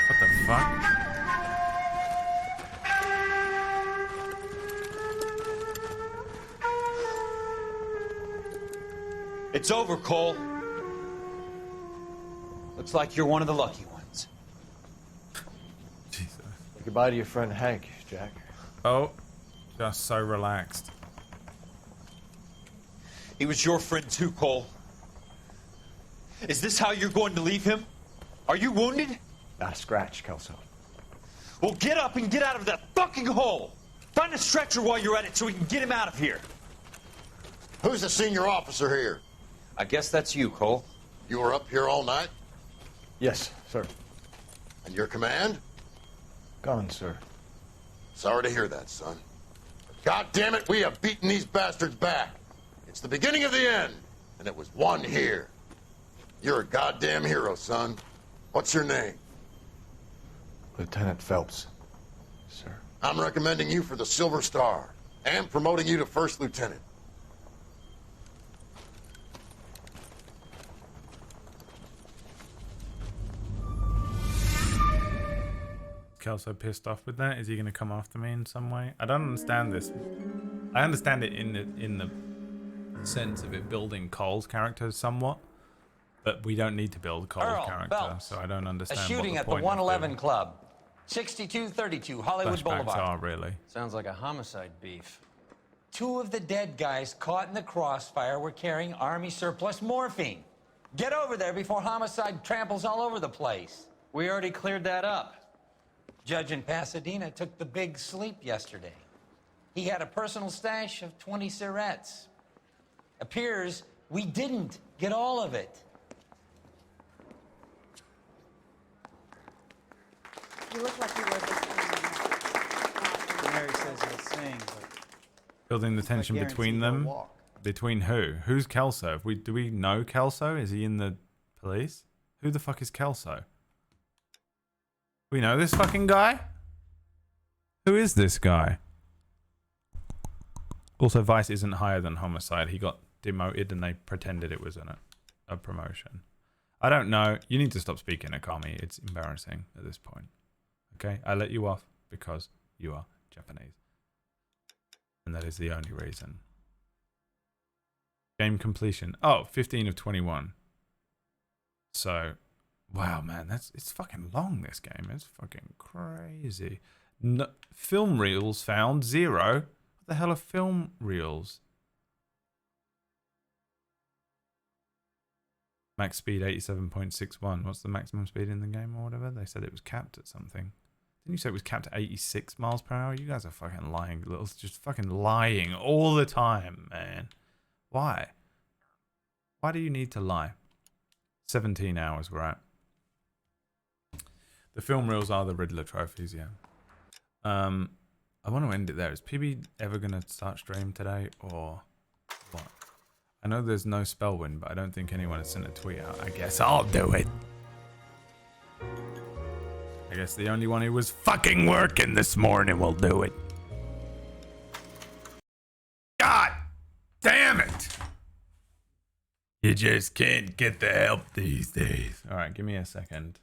What the fuck?
It's over, Cole. Looks like you're one of the lucky ones.
Say goodbye to your friend Hank, Jack.
Oh, just so relaxed.
He was your friend too, Cole. Is this how you're going to leave him? Are you wounded?
Not a scratch, Kelso.
Well, get up and get out of that fucking hole. Find a stretcher while you're at it so we can get him out of here.
Who's the senior officer here?
I guess that's you, Cole.
You were up here all night?
Yes, sir.
And your command?
Gone, sir.
Sorry to hear that, son. But God damn it, we have beaten these bastards back. It's the beginning of the end, and it was won here. You're a goddamn hero, son. What's your name?
Lieutenant Phelps, sir.
I'm recommending you for the Silver Star and promoting you to First Lieutenant.
Kelso pissed off with that? Is he going to come after me in some way? I don't understand this. I understand it in the sense of it building Cole's character somewhat, but we don't need to build Cole's
Earl,
character,
Phelps.
so I don't
A
understand
shooting
what
at
the
the
point
111 Club, 6232 Hollywood
flashbacks
Boulevard.
are, really.
Sounds like a homicide beef.
2 of the dead guys caught in the crossfire were carrying Army surplus morphine. Get over there before homicide tramples all over the place.
We already cleared that up.
Judge in Pasadena took the big sleep yesterday. He had a personal stash of 20 cigarettes. Appears we didn't get all of it.
You look like you were this
Mary says he'll sing, but
Building the tension
guarantee
between
he'll
them.
walk.
Between who? Who's Kelso? Do we know Kelso? Is he in the police? Who the fuck is Kelso? We know this fucking guy? Who is this guy? Also, Vice isn't higher than Homicide. He got demoted and they pretended it was a promotion. I don't know. You need to stop speaking at Kami. It's embarrassing at this point. Okay? I let you off because you are Japanese. And that is the only reason. Game completion. Oh, 15 of 21. So, wow, man, it's fucking long, this game. It's fucking crazy. No, film reels found 0. What the hell are film reels? Max speed 87.61. What's the maximum speed in the game or whatever? They said it was capped at something. Didn't you say it was capped at 86 miles per hour? You guys are fucking lying. Just fucking lying all the time, man. Why? Why do you need to lie? 17 hours we're at. The film reels are the Riddler trophies, yeah. I want to end it there. Is PB ever going to start stream today or what? I know there's no spell win, but I don't think anyone has sent a tweet out. I guess I'll do it. I guess the only one who was fucking working this morning will do it. God damn it! You just can't get the help these days. All right, give me a second.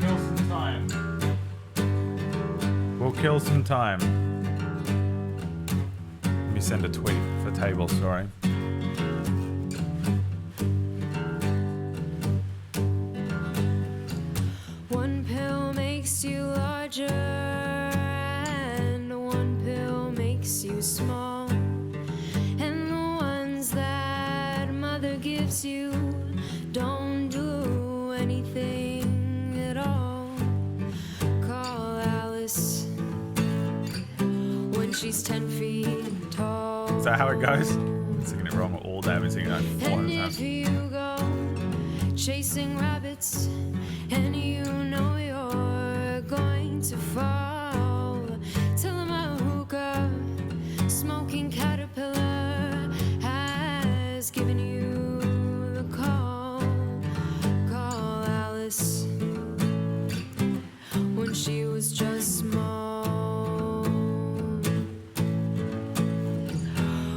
Kill some time. We'll kill some time. Let me send a tweet for table, sorry.
One pill makes you larger, and one pill makes you small. And the ones that mother gives you don't do anything at all. Call Alice when she's 10 feet tall.
Is that how it goes? I'm singing it wrong all day. I've been singing it like 400
And
times.
if you go chasing rabbits and you know you're going to fall, tell him a hookah smoking caterpillar has given you the call. Call Alice when she was just small.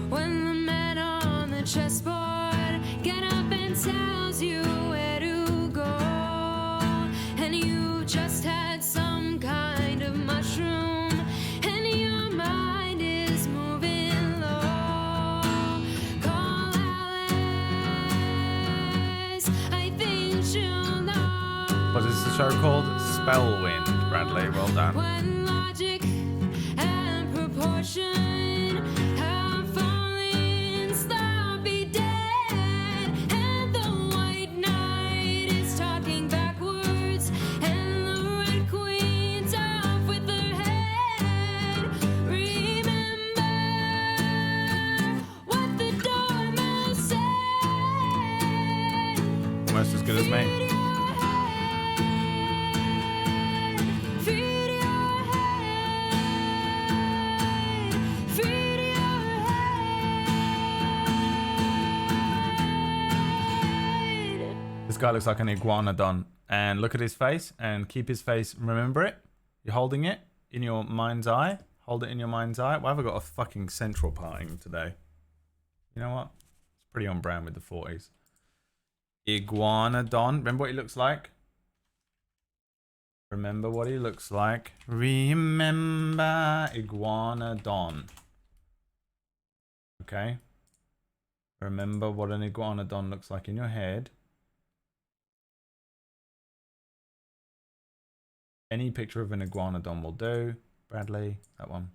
When the man on the chessboard get up and tells you where to go, and you just had some kind of mushroom, and your mind is moving low. Call Alice, I think she'll know.
What is the show called? Spellwind, Bradley. Well done.
When logic and proportion have fallen, stop be dead, and the white knight is talking backwards, and the red queen's off with her head. Remember what the dormouse said.
almost as good as me. This guy looks like an iguanodon. And look at his face and keep his face. Remember it? You're holding it in your mind's eye. Hold it in your mind's eye. Why have I got a fucking central parting today? You know what? It's pretty on brand with the 40s. Iguanodon. Remember what he looks like? Remember what he looks like. Remember iguanodon. Okay. Remember what an iguanodon looks like in your head. Any picture of an iguanodon will do. Bradley, that one.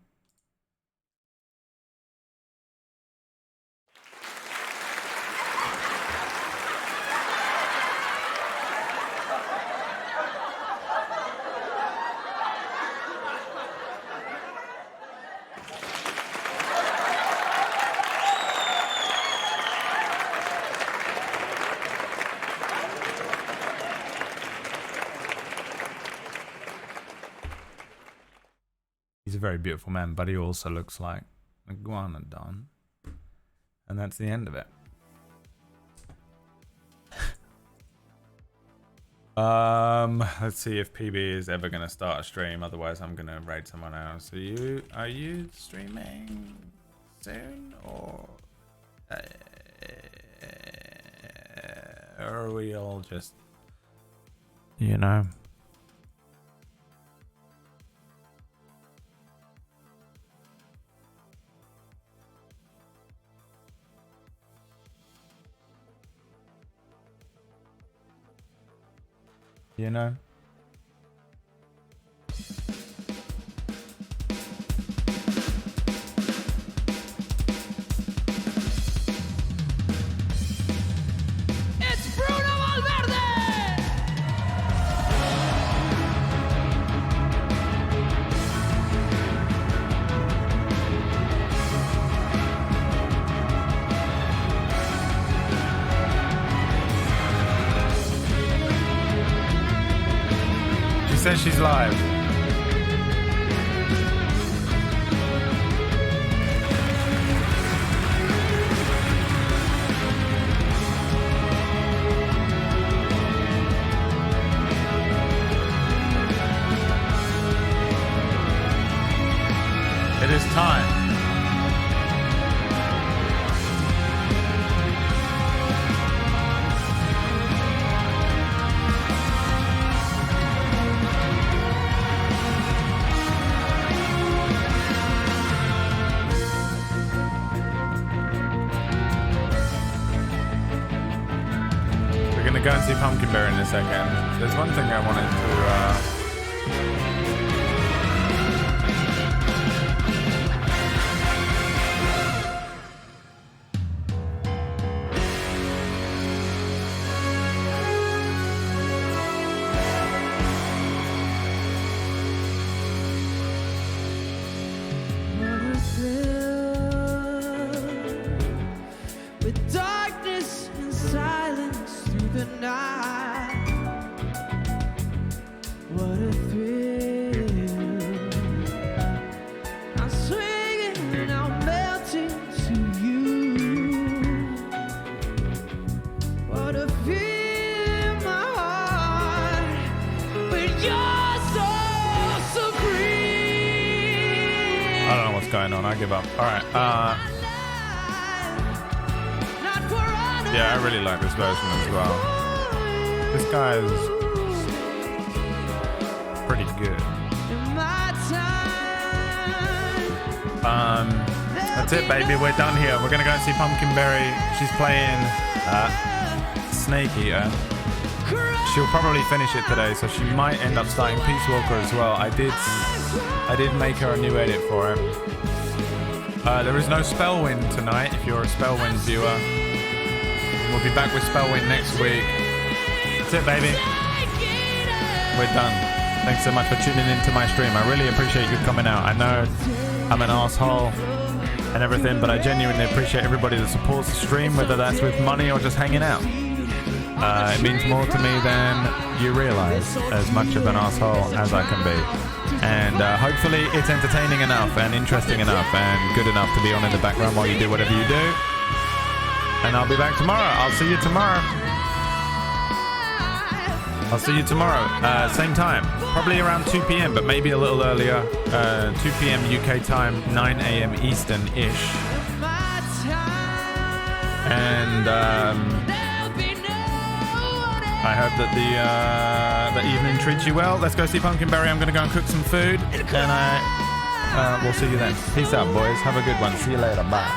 He's a very beautiful man, but he also looks like an iguanodon. And that's the end of it. Let's see if PB is ever going to start a stream. Otherwise, I'm going to raid someone else. Are you streaming soon? Or are we all just, you know? You know?
It's Bruno Valverde!
She says she's live. It is time. We're gonna go and see Pumpkinberry in a second. There's one thing I wanted to
With darkness and silence through the night. What a thrill. I'm swinging, I'm melting to you. What a feel in my heart when you're so supreme.
I don't know what's going on. I give up. Alright, yeah, I really like this version as well. This guy is pretty good. That's it, baby. We're done here. We're gonna go and see Pumpkinberry. She's playing Snake Eater. She'll probably finish it today, so she might end up starting Peace Walker as well. I did make her a new edit for it. There is no Spellwind tonight. If you're a Spellwind viewer. We'll be back with Spellwind next week. That's it, baby. We're done. Thanks so much for tuning into my stream. I really appreciate you coming out. I know I'm an asshole and everything, but I genuinely appreciate everybody that supports the stream, whether that's with money or just hanging out. It means more to me than you realize, as much of an asshole as I can be. And hopefully it's entertaining enough and interesting enough and good enough to be on in the background while you do whatever you do. And I'll be back tomorrow. I'll see you tomorrow. I'll see you tomorrow. Same time. Probably around 2 p.m., but maybe a little earlier. 2 p.m. UK time, 9 a.m. Eastern-ish. And I hope that the evening treats you well. Let's go see Pumpkinberry. I'm going to go and cook some food. And we'll see you then. Peace out, boys. Have a good one. See you later. Bye.